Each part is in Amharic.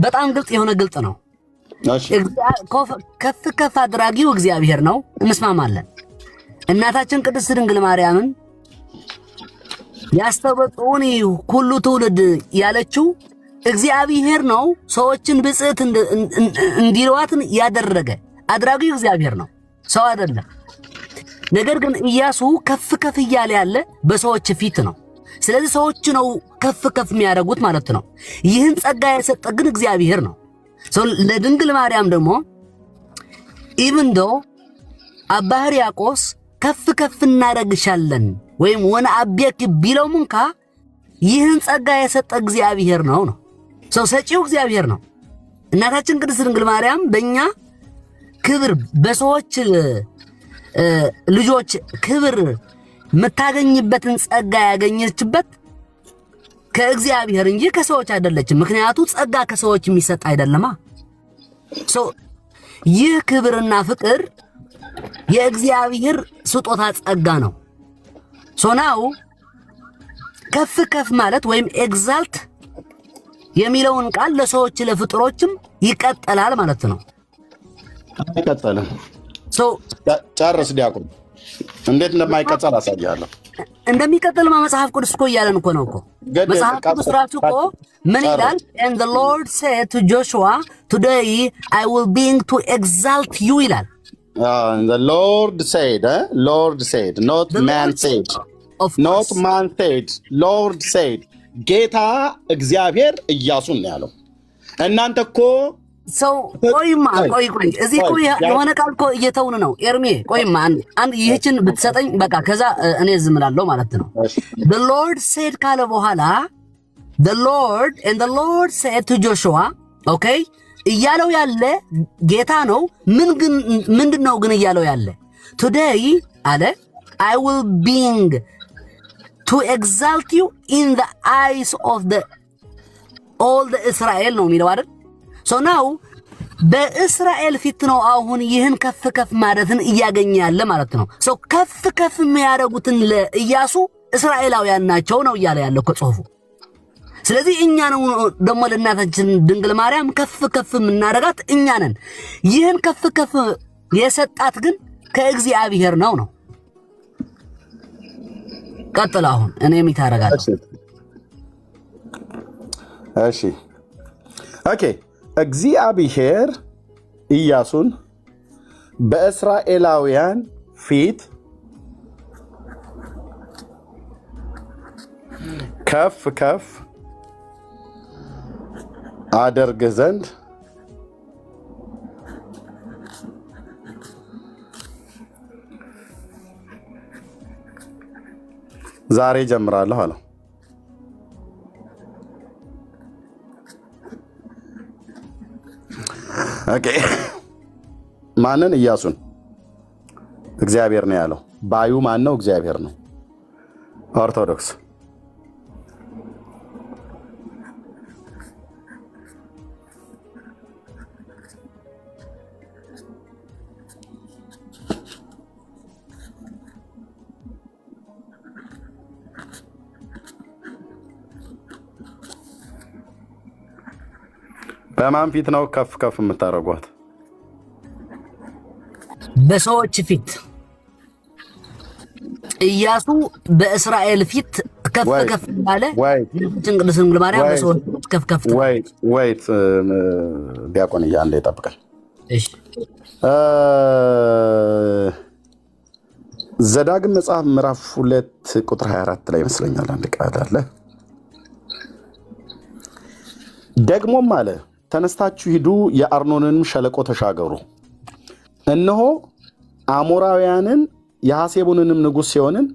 በጣም ግልጽ የሆነ ግልጽ ነው። ከፍ አድራጊው እግዚአብሔር ነው፣ እንስማማለን። እናታችን ቅድስት ድንግል ማርያምን ያስተበጡን ሁሉ ትውልድ ያለችው እግዚአብሔር ነው። ሰዎችን ብጽዕት እንዲሏት ያደረገ አድራጊው እግዚአብሔር ነው፣ ሰው አይደለም። ነገር ግን ኢያሱ ከፍ እያለ ያለ በሰዎች ፊት ነው። ስለዚህ ሰዎች ነው ከፍ የሚያደርጉት ማለት ነው። ይህን ጸጋ የሰጠ ግን እግዚአብሔር ነው። ለድንግል ማርያም ደግሞ ኢቭን ዶ አባ ሕርያቆስ ከፍ እናደርግሻለን ወይም ወነ አብየክ ቢለው እንኳ ይህን ጸጋ የሰጠ እግዚአብሔር ነው። ሰው ሰጪው እግዚአብሔር ነው። እናታችን ቅድስት ድንግል ማርያም በእኛ ክብር በሰዎች ልጆች ክብር የምታገኝበትን ጸጋ ያገኘችበት ከእግዚአብሔር እንጂ ከሰዎች አይደለችም። ምክንያቱ ጸጋ ከሰዎች የሚሰጥ አይደለማ። ይህ ክብርና ፍቅር የእግዚአብሔር ስጦታ ጸጋ ነው። ናው ከፍ ማለት ወይም ኤግዛልት የሚለውን ቃል ለሰዎች ለፍጥሮችም ይቀጥላል ማለት ነው። አይቀጥልም። ጨርስ ዲያቆን። እንዴት እንደማይቀጥል አሳያለሁ። እንደሚቀጥል መጽሐፍ ቅዱስ እኮ እያለን እኮ ነው እኮ መጽሐፍ ቅዱስ ራሱ እኮ ምን ይላል? and the Lord said to Joshua, today I will bring to exalt you ይላል። the Lord said not man said, not man said, Lord said. ጌታ እግዚአብሔር ኢያሱን ነው ያለው። እናንተ እኮ ሰው ቆይማ ቆይ እዚህ እኮ የሆነ ቃል እኮ እየተውን ነው። ኤርሜ ቆይማ አንድ ይህችን ብትሰጠኝ በቃ ከዛ እኔ ዝም እላለሁ ማለት ነው። the Lord said ካለ በኋላ the Lord said to Joshua, okay እያለው ያለ ጌታ ነው። ምንድነው ግን እያለው ያለ? today አለ I will bring to exalt you in the eyes of all the Israel ነው የሚለው አይደል? so now በእስራኤል ፊት ነው አሁን ይህን ከፍ ማለትን እያገኘ ያለ ማለት ነው። so ከፍ የሚያደርጉትን ለኢያሱ እስራኤላውያን ናቸው ነው እያለ ያለው ጽሑፉ። ስለዚህ እኛ ነው ደግሞ ለእናታችን ድንግል ማርያም ከፍ የምናደርጋት እኛ ነን። ይህን ከፍ የሰጣት ግን ከእግዚአብሔር ነው። ቀጥል አሁን እኔም ይታረጋለሁ። እሺ ኦኬ። እግዚአብሔር ኢያሱን በእስራኤላውያን ፊት ከፍ አደርግ ዘንድ ዛሬ ጀምራለሁ አለው። ኦኬ ማንን? ኢያሱን። እግዚአብሔር ነው ያለው። ባዩ ማን ነው? እግዚአብሔር ነው። ኦርቶዶክስ በማን ፊት ነው ከፍ የምታረጓት? በሰዎች ፊት። ኢያሱ በእስራኤል ፊት ከፍ ባለ ቅድስት ድንግል ማርያም በሰዎች ከፍ ወይት ዲያቆን አንዴ ይጠብቃል። እሺ ዘዳግም መጽሐፍ ምዕራፍ 2 ቁጥር 24 ላይ ይመስለኛል አንድ ቃል አለ። ደግሞም አለ ተነስታችሁ ሂዱ፣ የአርኖንንም ሸለቆ ተሻገሩ። እነሆ አሞራውያንን የሐሴቦንንም ንጉሥ ሲሆንን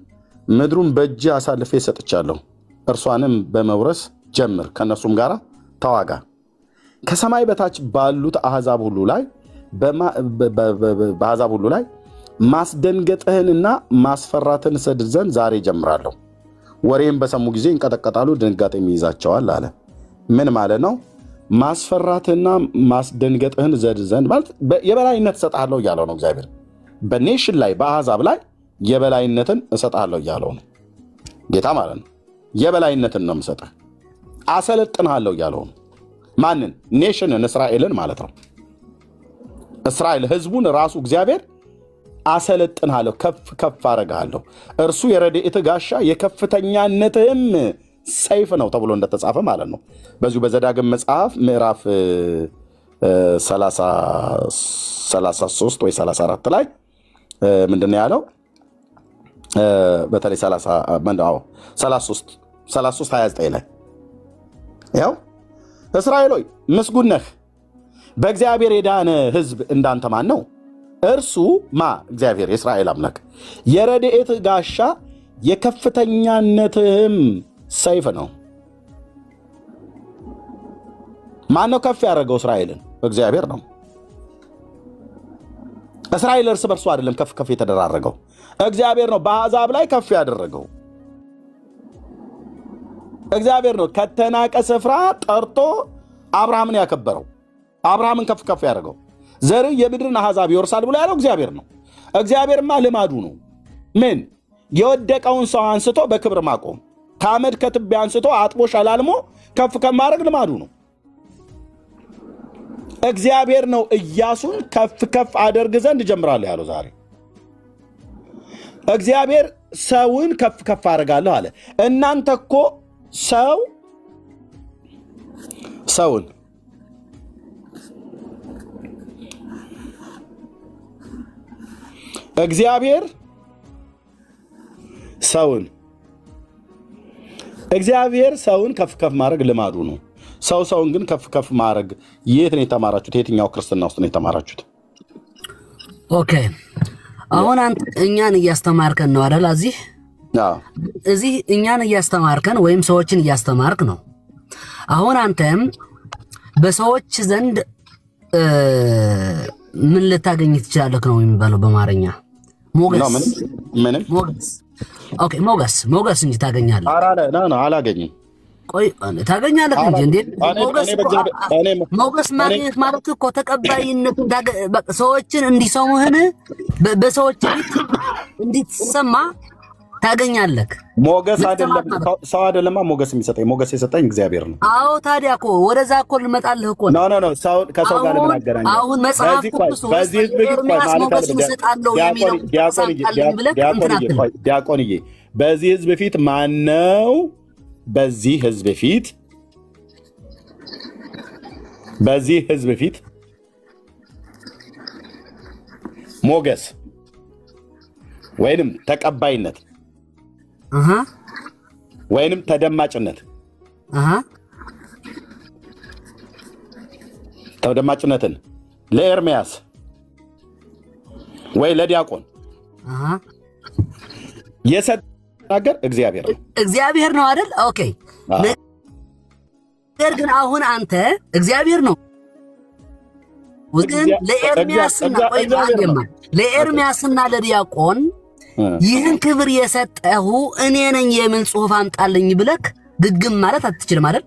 ምድሩን በእጅ አሳልፌ ሰጥቻለሁ። እርሷንም በመውረስ ጀምር፣ ከነሱም ጋር ተዋጋ። ከሰማይ በታች ባሉት አሕዛብ ሁሉ ላይ ማስደንገጥህንና ማስፈራትን ሰድድ ዘንድ ዛሬ ጀምራለሁ። ወሬም በሰሙ ጊዜ ይንቀጠቀጣሉ፣ ድንጋጤም ይይዛቸዋል አለ። ምን ማለት ነው? ማስፈራትና ማስደንገጥህን ዘድ ዘንድ ማለት የበላይነት እሰጥሃለሁ እያለው ነው እግዚአብሔር። በኔሽን ላይ በአሕዛብ ላይ የበላይነትን እሰጥሃለሁ እያለው ነው ጌታ ማለት ነው። የበላይነትን ነው የምሰጥህ፣ አሰለጥንሃለሁ እያለው ነው። ማንን? ኔሽንን፣ እስራኤልን ማለት ነው። እስራኤል ህዝቡን ራሱ እግዚአብሔር አሰለጥንሃለሁ፣ ከፍ ከፍ አረግሃለሁ፣ እርሱ የረድኤት ጋሻ የከፍተኛነትህም ሰይፍ ነው ተብሎ እንደተጻፈ ማለት ነው። በዚሁ በዘዳግም መጽሐፍ ምዕራፍ 33 ወይ 34 ላይ ምንድን ያለው? በተለይ 33 29 ላይ ያው እስራኤል ሆይ ምስጉን ነህ፣ በእግዚአብሔር የዳነ ህዝብ እንዳንተ ማን ነው? እርሱ እግዚአብሔር የእስራኤል አምላክ የረድኤት ጋሻ የከፍተኛነትህም ሰይፍ ነው። ማን ነው ከፍ ያደረገው እስራኤልን? እግዚአብሔር ነው። እስራኤል እርስ በርሱ አይደለም ከፍ ከፍ የተደራረገው፣ እግዚአብሔር ነው በአሕዛብ ላይ ከፍ ያደረገው። እግዚአብሔር ነው ከተናቀ ስፍራ ጠርቶ አብርሃምን ያከበረው፣ አብርሃምን ከፍ ከፍ ያደረገው። ዘርህ የምድርን አሕዛብ ይወርሳል ብሎ ያለው እግዚአብሔር ነው። እግዚአብሔርማ ልማዱ ነው ምን? የወደቀውን ሰው አንስቶ በክብር ማቆም፣ ከአመድ ከትቢያ አንስቶ አጥቦ ሸላልሞ ከፍ ከማድረግ ልማዱ ነው። እግዚአብሔር ነው ኢያሱን ከፍ ከፍ አደርግ ዘንድ እጀምራለሁ ያለው ዛሬ። እግዚአብሔር ሰውን ከፍ ከፍ አደርጋለሁ አለ። እናንተ እኮ ሰውን እግዚአብሔር ሰውን ከፍ ከፍ ማድረግ ልማዱ ነው። ሰውን ግን ከፍ ከፍ ማድረግ የት ነው የተማራችሁት? የትኛው ክርስትና ውስጥ ነው የተማራችሁት? ኦኬ አሁን አንተ እኛን እያስተማርከን ነው አይደል? እዚህ እኛን እያስተማርከን ወይም ሰዎችን እያስተማርክ ነው። አሁን አንተም በሰዎች ዘንድ ምን ልታገኝ ትችላለህ ነው የሚባለው በአማርኛ? ሞገስ እንጂ ታገኛለህ። አላገኝም። ቆይ ታገኛለህ እንጂ ሞገስ ማግኘት ማለት እኮ ተቀባይነት፣ ሰዎችን እንዲሰሙህን በሰዎች ፊት እንዲትሰማ ታገኛለህ። ሞገስ አይደለም ሰው አይደለም ሞገስ የሚሰጠኝ፣ ሞገስ የሰጠኝ እግዚአብሔር ነው። አዎ ታዲያ እኮ ወደዛ እኮ ልመጣልህ እኮ ነው። ሰው ከሰው ጋር ለምን አገናኘው? አሁን መጽሐፍ ቅዱስ ዲያቆንዬ በዚህ ህዝብ ፊት ማነው? በዚህ ህዝብ ፊት ሞገስ ወይንም ተቀባይነት ወይንም ተደማጭነትን ለኤርምያስ ወይ ለዲያቆን የሰጠው እግዚአብሔር ነው አይደል? ኦኬ ነገር ግን አሁን አንተ እግዚአብሔር ነው ግን ለኤርምያስና ለዲያቆን ይህን ክብር የሰጠሁ እኔ ነኝ የሚል ጽሑፍ አምጣልኝ ብለክ ግግም ማለት አትችልም አይደል?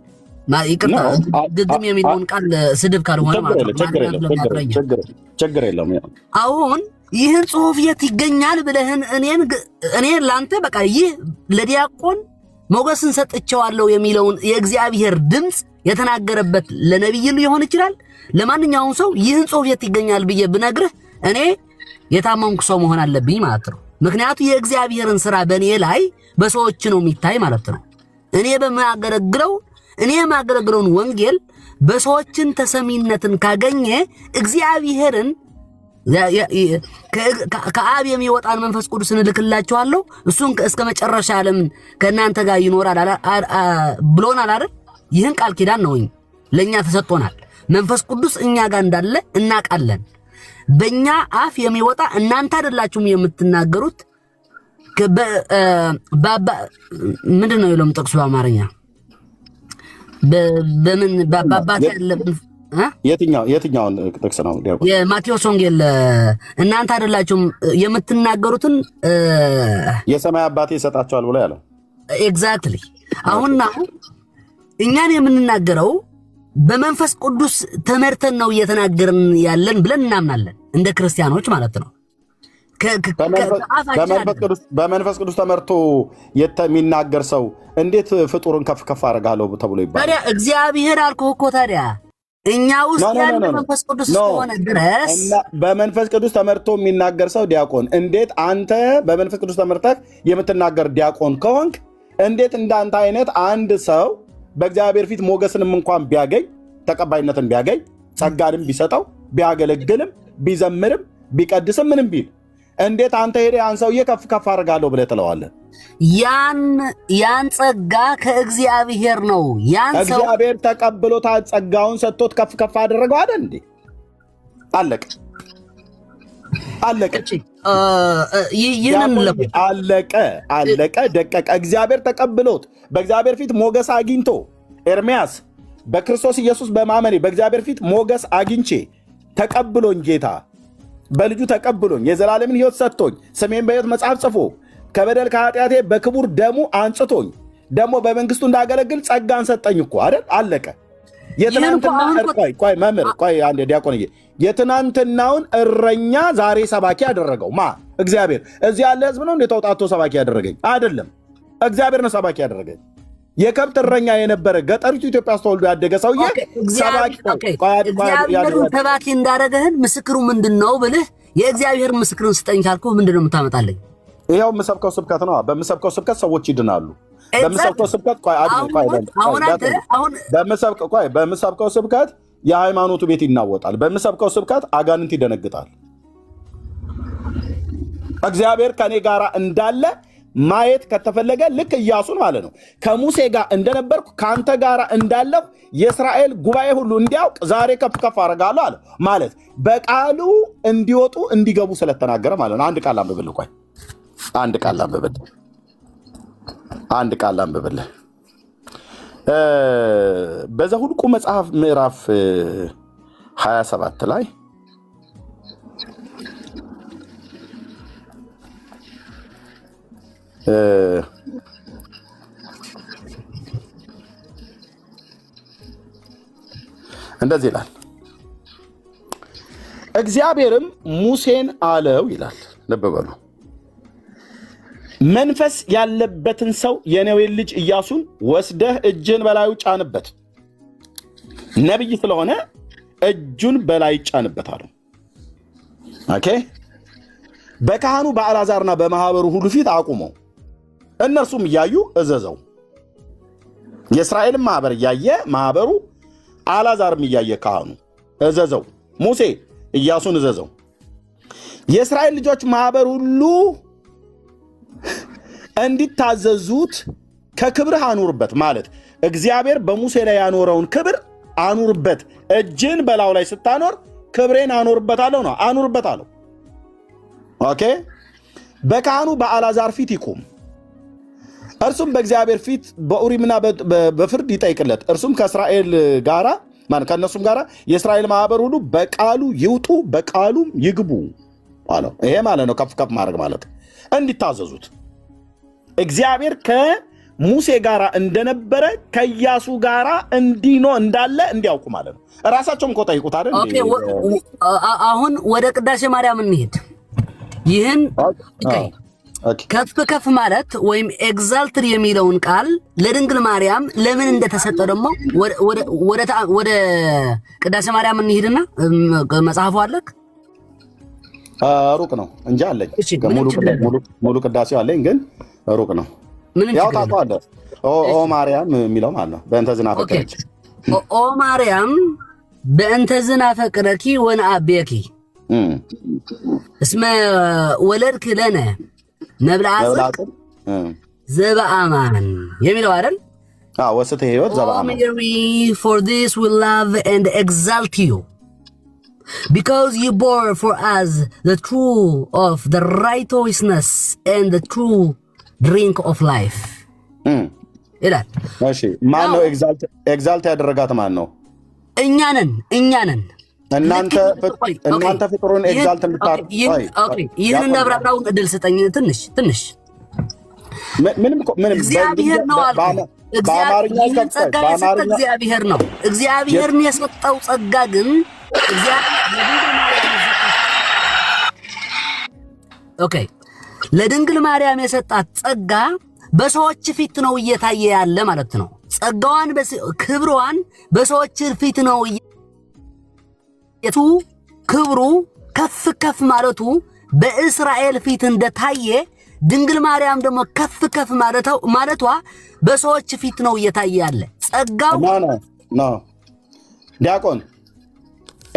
ይቅርታ ግግም የሚለውን ቃል ስድብ ካልሆነ ማለት ነው። ችግር የለውም። አሁን ይህን ጽሑፍ የት ይገኛል ብለህን እኔ ላንተ በቃ ይህ ለዲያቆን ሞገስን ሰጥቼዋለሁ የሚለውን የእግዚአብሔር ድምፅ የተናገረበት ለነቢይ ሊሆን ይችላል። ለማንኛውም ሰው ይህን ጽሑፍ የት ይገኛል ብዬ ብነግርህ እኔ የታመንኩ ሰው መሆን አለብኝ ማለት ነው። ምክንያቱ የእግዚአብሔርን ስራ በእኔ ላይ በሰዎች ነው የሚታይ ማለት ነው። እኔ የማገለግለውን ወንጌል በሰዎችን ተሰሚነትን ካገኘ እግዚአብሔርን ከአብ የሚወጣን መንፈስ ቅዱስን እልክላችኋለሁ እሱን እስከ መጨረሻ ዓለም ከእናንተ ጋር ይኖራል ብሎናል አይደል? ይህን ቃል ኪዳን ነው ለእኛ ተሰጥቶናል። መንፈስ ቅዱስ እኛ ጋር እንዳለ እናውቃለን። በእኛ አፍ የሚወጣ እናንተ አይደላችሁም የምትናገሩት። ምንድን ነው የለም ጥቅሱ በአማርኛ በምን በአባት ያለብን የትኛውን ጥቅስ ነው? የማቴዎስ ወንጌል እናንተ አይደላችሁም የምትናገሩትን የሰማይ አባቴ ይሰጣቸዋል ብሎ ያለው ኤግዛክትሊ። አሁን እኛን የምንናገረው በመንፈስ ቅዱስ ተመርተን ነው እየተናገርን ያለን ብለን እናምናለን፣ እንደ ክርስቲያኖች ማለት ነው። በመንፈስ ቅዱስ ተመርቶ የሚናገር ሰው እንዴት ፍጡርን ከፍ ከፍ አደርጋለሁ ተብሎ ይባላል? ታዲያ እግዚአብሔር አልኩህ እኮ። ታዲያ እኛ ውስጥ ያለ መንፈስ ቅዱስ እስከሆነ ድረስ በመንፈስ ቅዱስ ተመርቶ የሚናገር ሰው ዲያቆን፣ እንዴት አንተ በመንፈስ ቅዱስ ተመርተህ የምትናገር ዲያቆን ከሆንክ እንዴት እንዳንተ አይነት አንድ ሰው በእግዚአብሔር ፊት ሞገስንም እንኳን ቢያገኝ ተቀባይነትን ቢያገኝ ጸጋንም ቢሰጠው ቢያገለግልም ቢዘምርም ቢቀድስም ምንም ቢል እንዴት አንተ ሄደህ ያን ሰውዬ ከፍ ከፍ አደርጋለሁ ብለህ ትለዋለህ? ያን ጸጋ ከእግዚአብሔር ነው። እግዚአብሔር ተቀብሎት ጸጋውን ሰጥቶት ከፍ ከፍ አደረገው አይደል እንዴ? አለቀ። ደቀቀ። እግዚአብሔር ተቀብሎት በእግዚአብሔር ፊት ሞገስ አግኝቶ ኤርምያስ በክርስቶስ ኢየሱስ በማመኔ በእግዚአብሔር ፊት ሞገስ አግኝቼ ተቀብሎኝ ጌታ በልጁ ተቀብሎኝ የዘላለምን ሕይወት ሰጥቶኝ ስሜን በሕይወት መጽሐፍ ጽፎ ከበደል ከኃጢአቴ በክቡር ደሙ አንጽቶኝ ደግሞ በመንግስቱ እንዳገለግል ጸጋን ሰጠኝ እኮ አይደል? አለቀ። የትናንትናውን እረኛ ዛሬ ሰባኪ ያደረገው ማ? እግዚአብሔር። እዚህ ያለ ህዝብ ነው እንደ ተውጣቶ ሰባኪ ያደረገኝ? አይደለም፣ እግዚአብሔር ነው ሰባኪ ያደረገኝ። የከብት እረኛ የነበረ ገጠሪቱ ኢትዮጵያ ውስጥ ተወልዶ ያደገ ሰውዬ ሰባኪ እንዳደረገህን ምስክሩ ምንድን ነው ብልህ የእግዚአብሔር ምስክርን ስጠኝ ካልኩህ ምንድን ነው የምታመጣለኝ? ይኸው የምሰብከው ስብከት ነው። በምሰብከው ስብከት ሰዎች ይድናሉ። በምሰብከው ስብከት የሃይማኖቱ ቤት ይናወጣል። በምሰብከው ስብከት አጋንንት ይደነግጣል። እግዚአብሔር ከኔ ጋር እንዳለ ማየት ከተፈለገ ልክ ኢያሱን ማለት ነው ከሙሴ ጋር እንደነበርኩ ከአንተ ጋር እንዳለው የእስራኤል ጉባኤ ሁሉ እንዲያውቅ ዛሬ ከፍ ከፍ አደርጋለሁ አለ። ማለት በቃሉ እንዲወጡ እንዲገቡ ስለተናገረ ማለት ነው። አንድ ቃል አንብብልህ በዘኍልቍ መጽሐፍ ምዕራፍ 27 ላይ እንደዚህ ይላል። እግዚአብሔርም ሙሴን አለው ይላል። ልብ በሉ። መንፈስ ያለበትን ሰው የነዌን ልጅ ኢያሱን ወስደህ እጅን በላዩ ጫንበት፣ ነቢይ ስለሆነ እጁን በላይ ጫንበት አለው። ኦኬ። በካህኑ በአልዓዛርና በማህበሩ ሁሉ ፊት አቁመው፣ እነርሱም እያዩ እዘዘው። የእስራኤልም ማህበር እያየ ማህበሩ፣ አልዓዛርም እያየ ካህኑ እዘዘው። ሙሴ ኢያሱን እዘዘው። የእስራኤል ልጆች ማህበር ሁሉ እንዲታዘዙት ከክብርህ አኑርበት። ማለት እግዚአብሔር በሙሴ ላይ ያኖረውን ክብር አኑርበት። እጅን በላዩ ላይ ስታኖር ክብሬን አኖርበታለሁ ነው። አኑርበት አለው። ኦኬ። በካህኑ በአልዓዛር ፊት ይቁም፣ እርሱም በእግዚአብሔር ፊት በኡሪምና በፍርድ ይጠይቅለት። እርሱም ከእስራኤል ጋራ ከእነሱም ጋር የእስራኤል ማህበር ሁሉ በቃሉ ይውጡ በቃሉም ይግቡ አለው። ይሄ ማለት ነው ከፍ ከፍ ማድረግ ማለት እንዲታዘዙት እግዚአብሔር ከሙሴ ጋር እንደነበረ ከኢያሱ ጋር እንዲኖ እንዳለ እንዲያውቁ ማለት ነው። ራሳቸውም እኮ ጠይቁት አይደል? አሁን ወደ ቅዳሴ ማርያም እንሂድ። ይህን ከፍ ከፍ ማለት ወይም ኤግዛልትድ የሚለውን ቃል ለድንግል ማርያም ለምን እንደተሰጠ ደግሞ ወደ ቅዳሴ ማርያም እንሂድና መጽሐፉ አለክ? ሩቅ ነው እንጂ አለኝ። ሙሉ ቅዳሴው አለኝ ግን ሩቅ ነው። ያው ታውቀዋለህ። ኦ ማርያም የሚለው ማለት ነው። በእንተ ዝናፈቅረኪ ኦ ማርያም በእንተ ዝናፈቅረኪ ወነአቤኪ እስመ ወለድክ ለነ ነብለ ጽድቅ ዘበአማን የሚለው አይደል? ወስተ ሕይወት ዘበአማን for this we love and exalt you because you bore for us the true of the righteousness and the true drink of life ይላል። እሺ ማን ነው ኤግዛልት ያደረጋት? ማን ነው? እኛ ነን። እናንተ ፍጡሩን ኤግዛልት እንድታርጉ ይህን እናብራራውን እድል ስጠኝ። ትንሽ ምንም እግዚአብሔር ነው አልኩ። እግዚአብሔር ጸጋ የሰጠ እግዚአብሔር ነው። እግዚአብሔርን የሰጠው ጸጋ ግን ኦኬ ለድንግል ማርያም የሰጣት ጸጋ በሰዎች ፊት ነው እየታየ ያለ ማለት ነው። ጸጋዋን ክብሯን በሰዎች ፊት ነው ክብሩ ከፍ ከፍ ማለቱ በእስራኤል ፊት እንደታየ ድንግል ማርያም ደግሞ ከፍ ከፍ ማለቷ በሰዎች ፊት ነው እየታየ ያለ ጸጋው ነው። ዲያቆን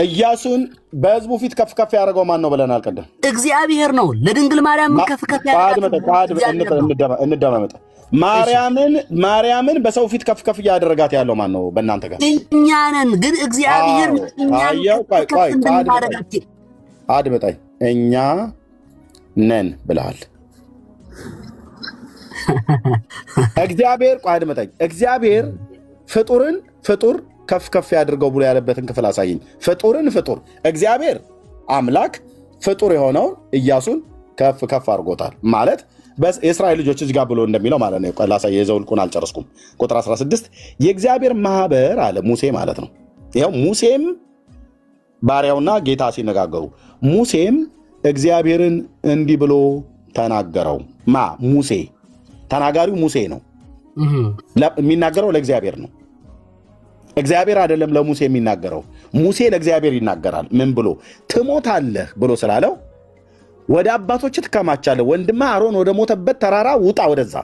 ኢያሱን በሕዝቡ ፊት ከፍ ከፍ ያደረገው ማን ነው ብለናል ቀደም? እግዚአብሔር ነው። ለድንግል ማርያም ከፍ ከፍ ያደረገው እንደማመጣ ማርያምን በሰው ፊት ከፍ ከፍ እያደረጋት ያለው ማን ነው በእናንተ ጋር? እኛ ነን። ግን እግዚአብሔር አድምጠኝ፣ እኛ ነን ብለሃል። እግዚአብሔር አድምጠኝ፣ እግዚአብሔር ፍጡር ከፍ ከፍ ያድርገው ብሎ ያለበትን ክፍል አሳየኝ። ፍጡር እግዚአብሔር አምላክ ፍጡር የሆነውን ኢያሱን ከፍ ከፍ አድርጎታል ማለት የእስራኤል ልጆች እዚህ ጋር ብሎ እንደሚለው ማለት ነው። ላሳይ፣ የዘውልቁን አልጨረስኩም። ቁጥር 16 የእግዚአብሔር ማህበር አለ ሙሴ ማለት ነው። ይኸው ሙሴም ባሪያውና ጌታ ሲነጋገሩ ሙሴም እግዚአብሔርን እንዲህ ብሎ ተናገረው። ሙሴ ተናጋሪው ሙሴ ነው። የሚናገረው ለእግዚአብሔር ነው። እግዚአብሔር አይደለም ለሙሴ የሚናገረው። ሙሴ ለእግዚአብሔር ይናገራል። ምን ብሎ? ትሞታለህ ብሎ ስላለው ወደ አባቶች ትከማቻለህ፣ ወንድምህ አሮን ወደ ሞተበት ተራራ ውጣ፣ ወደዛ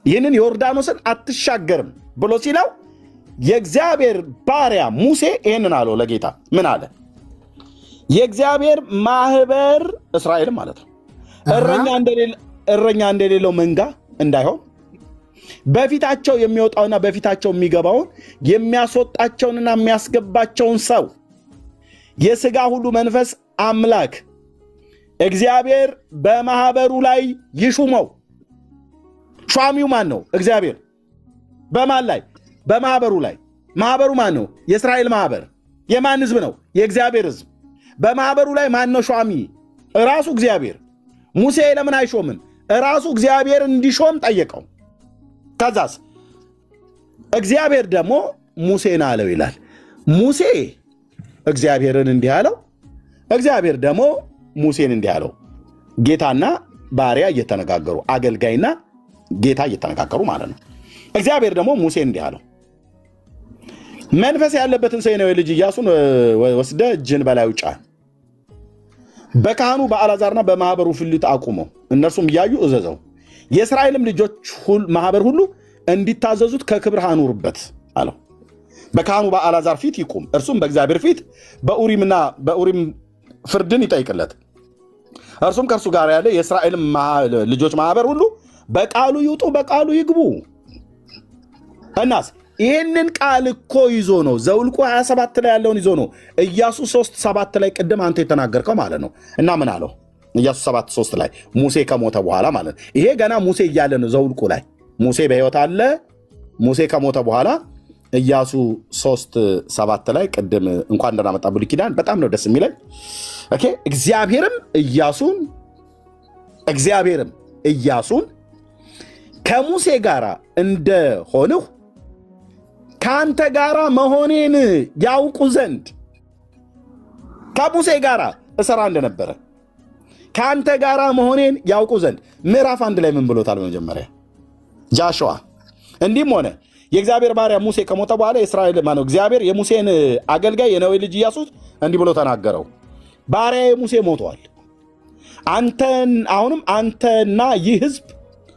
ይህንን ዮርዳኖስን አትሻገርም ብሎ ሲለው የእግዚአብሔር ባሪያ ሙሴ ይህንን አለው ለጌታ። ምን አለ? የእግዚአብሔር ማህበር እስራኤል ማለት ነው እረኛ እንደሌለው መንጋ እንዳይሆን በፊታቸው የሚወጣውና በፊታቸው የሚገባውን የሚያስወጣቸውንና የሚያስገባቸውን ሰው የሥጋ ሁሉ መንፈስ አምላክ እግዚአብሔር በማህበሩ ላይ ይሹመው። ሿሚው ማን ነው? እግዚአብሔር። በማን ላይ? በማህበሩ ላይ። ማህበሩ ማን ነው? የእስራኤል ማህበር። የማን ህዝብ ነው? የእግዚአብሔር ህዝብ። በማህበሩ ላይ ማን ነው ሿሚ? ራሱ እግዚአብሔር። ሙሴ ለምን አይሾምን? ራሱ እግዚአብሔር እንዲሾም ጠየቀው። ከዛስ እግዚአብሔር ደግሞ ሙሴን አለው ይላል። ሙሴ እግዚአብሔርን እንዲህ አለው፣ እግዚአብሔር ደግሞ ሙሴን እንዲህ አለው። ጌታና ባሪያ እየተነጋገሩ፣ አገልጋይና ጌታ እየተነጋገሩ ማለት ነው። እግዚአብሔር ደግሞ ሙሴን እንዲህ አለው፣ መንፈስ ያለበትን ሰው የነዌ ልጅ ኢያሱን ወስደ እጅን በላዩ ጫን፣ በካህኑ በአልዓዛርና በማህበሩ ፊት አቁመው፣ እነርሱም እያዩ እዘዘው፣ የእስራኤልም ልጆች ማህበር ሁሉ እንዲታዘዙት ከክብር አኑርበት አለው። በካህኑ በአልዓዛር ፊት ይቁም፣ እርሱም በእግዚአብሔር ፊት በኡሪም ፍርድን ይጠይቅለት። እርሱም ከእርሱ ጋር ያለ የእስራኤል ልጆች ማህበር ሁሉ በቃሉ ይውጡ፣ በቃሉ ይግቡ። እናስ ይህንን ቃል እኮ ይዞ ነው ዘውልቁ 27 ላይ ያለውን ይዞ ነው ኢያሱ 3:7 ላይ ቅድም አንተ የተናገርከው ማለት ነው። እና ምን አለው ኢያሱ 7:3 ላይ ሙሴ ከሞተ በኋላ ማለት ነው። ይሄ ገና ሙሴ እያለ ነው ዘውልቁ ላይ ሙሴ በሕይወት አለ። ሙሴ ከሞተ በኋላ ኢያሱ 3:7 ላይ ቅድም እንኳን እንደናመጣ ብሉይ ኪዳን በጣም ነው ደስ የሚለኝ። ኦኬ እግዚአብሔርም ኢያሱን ከሙሴ ጋር እንደሆንሁ ከአንተ ጋር መሆኔን ያውቁ ዘንድ ከሙሴ ጋር እሰራ እንደነበረ ከአንተ ጋር መሆኔን ያውቁ ዘንድ ምዕራፍ 1 ላይ ምን ብሎታል? መጀመሪያ ጃሽዋ እንዲህም ሆነ የእግዚአብሔር ባሪያ ሙሴ ከሞተ በኋላ የእስራኤል ማነው እግዚአብሔር የሙሴን አገልጋይ የነዌ ልጅ ኢያሱን እንዲህ ብሎ ተናገረው፣ ባሪያ ሙሴ ሞቷል። አሁንም አንተና ይህ ሕዝብ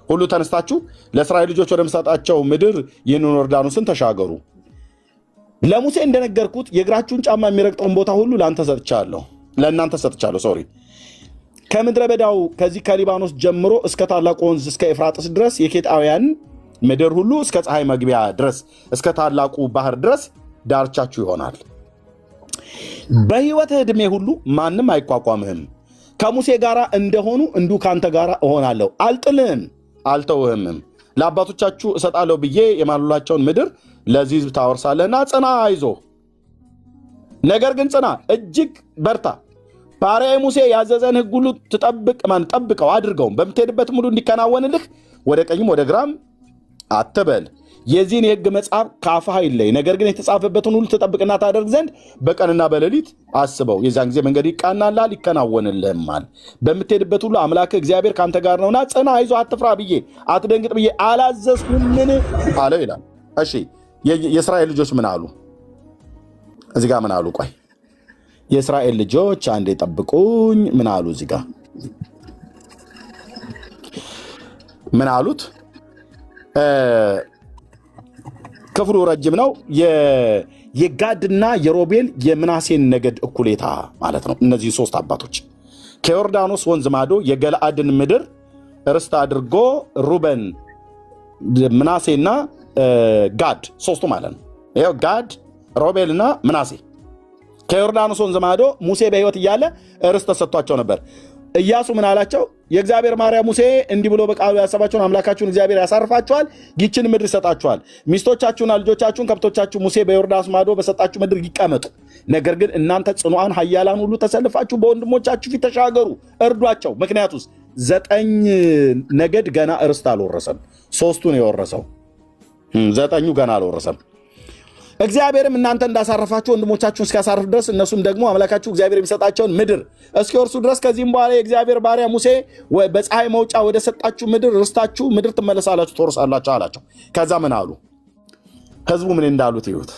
ሁሉ ተነስታችሁ ለእስራኤል ልጆች ወደምሰጣቸው ምድር ይህንን ዮርዳኖስን ተሻገሩ። ለሙሴ እንደነገርኩት የእግራችሁን ጫማ የሚረግጠውን ቦታ ሁሉ ለእናንተ ሰጥቻለሁ። ከምድረ በዳው ከዚህ ከሊባኖስ ጀምሮ እስከ ታላቁ ወንዝ እስከ ኤፍራጥስ ድረስ የኬጣውያን ምድር ሁሉ እስከ ፀሐይ መግቢያ ድረስ እስከ ታላቁ ባህር ድረስ ዳርቻችሁ ይሆናል። በሕይወትህ ዕድሜ ሁሉ ማንም አይቋቋምህም። ከሙሴ ጋር እንደሆኑ እንዲሁ ከአንተ ጋር እሆናለሁ፣ አልጥልህም፣ አልተውህምም። ለአባቶቻችሁ እሰጣለሁ ብዬ የማሉላቸውን ምድር ለዚህ ሕዝብ ታወርሳለህና ጽና፣ አይዞህ። ነገር ግን ጽና፣ እጅግ በርታ። ባሪያዬ ሙሴ ያዘዘን ሕግ ሁሉ ጠብቀው አድርገውም በምትሄድበት ሙሉ እንዲከናወንልህ ወደ ቀኝም ወደ ግራም አትበል። የዚህን የሕግ መጽሐፍ ከአፍህ አይለይ፣ ነገር ግን የተጻፈበትን ሁሉ ትጠብቅና ታደርግ ዘንድ በቀንና በሌሊት አስበው። የዚያን ጊዜ መንገድ ይቃናልሃል ይከናወንልህማል። በምትሄድበት ሁሉ አምላክህ እግዚአብሔር ከአንተ ጋር ነውና ጽና፣ አይዞህ፣ አትፍራ ብዬ አትደንግጥ ብዬ አላዘዝሁምን አለው ይላል። እሺ የእስራኤል ልጆች ምን አሉ? እዚህ ጋር ምን አሉ? ቆይ የእስራኤል ልጆች አንዴ ጠብቁኝ። ምን አሉ? እዚህ ጋር ምን አሉት? ክፍሉ ረጅም ነው። የጋድና የሮቤል የምናሴን ነገድ እኩሌታ ማለት ነው። እነዚህ ሶስት አባቶች ከዮርዳኖስ ወንዝ ማዶ የገለአድን ምድር ርስት አድርጎ ሩበን፣ ምናሴና ጋድ ሶስቱ ማለት ነው። ይኸው ጋድ፣ ሮቤልና ምናሴ ከዮርዳኖስ ወንዝ ማዶ ሙሴ በሕይወት እያለ ርስት ተሰጥቷቸው ነበር። ኢያሱ ምን አላቸው? የእግዚአብሔር ማርያም ሙሴ እንዲህ ብሎ በቃሉ ያሰባችሁን አምላካችሁን እግዚአብሔር ያሳርፋችኋል፣ ይችን ምድር ይሰጣችኋል። ሚስቶቻችሁና ልጆቻችሁን ከብቶቻችሁ ሙሴ በዮርዳኖስ ማዶ በሰጣችሁ ምድር ይቀመጡ። ነገር ግን እናንተ ጽኑዓን ኃያላን ሁሉ ተሰልፋችሁ በወንድሞቻችሁ ፊት ተሻገሩ፣ እርዷቸው። ምክንያቱስ 9 ነገድ ገና ርስት አልወረሰም። 3ቱ ነው የወረሰው፣ 9ኙ ገና አልወረሰም። እግዚአብሔርም እናንተ እንዳሳረፋችሁ ወንድሞቻችሁን እስኪያሳርፍ ድረስ እነሱም ደግሞ አምላካችሁ እግዚአብሔር የሚሰጣቸውን ምድር እስኪወርሱ ድረስ ከዚህም በኋላ የእግዚአብሔር ባሪያ ሙሴ በፀሐይ መውጫ ወደ ሰጣችሁ ምድር ርስታችሁ ምድር ትመለሳላችሁ፣ ትወርሳላችሁ አላቸው። ከዛ ምን አሉ? ህዝቡ ምን እንዳሉት ይሁት።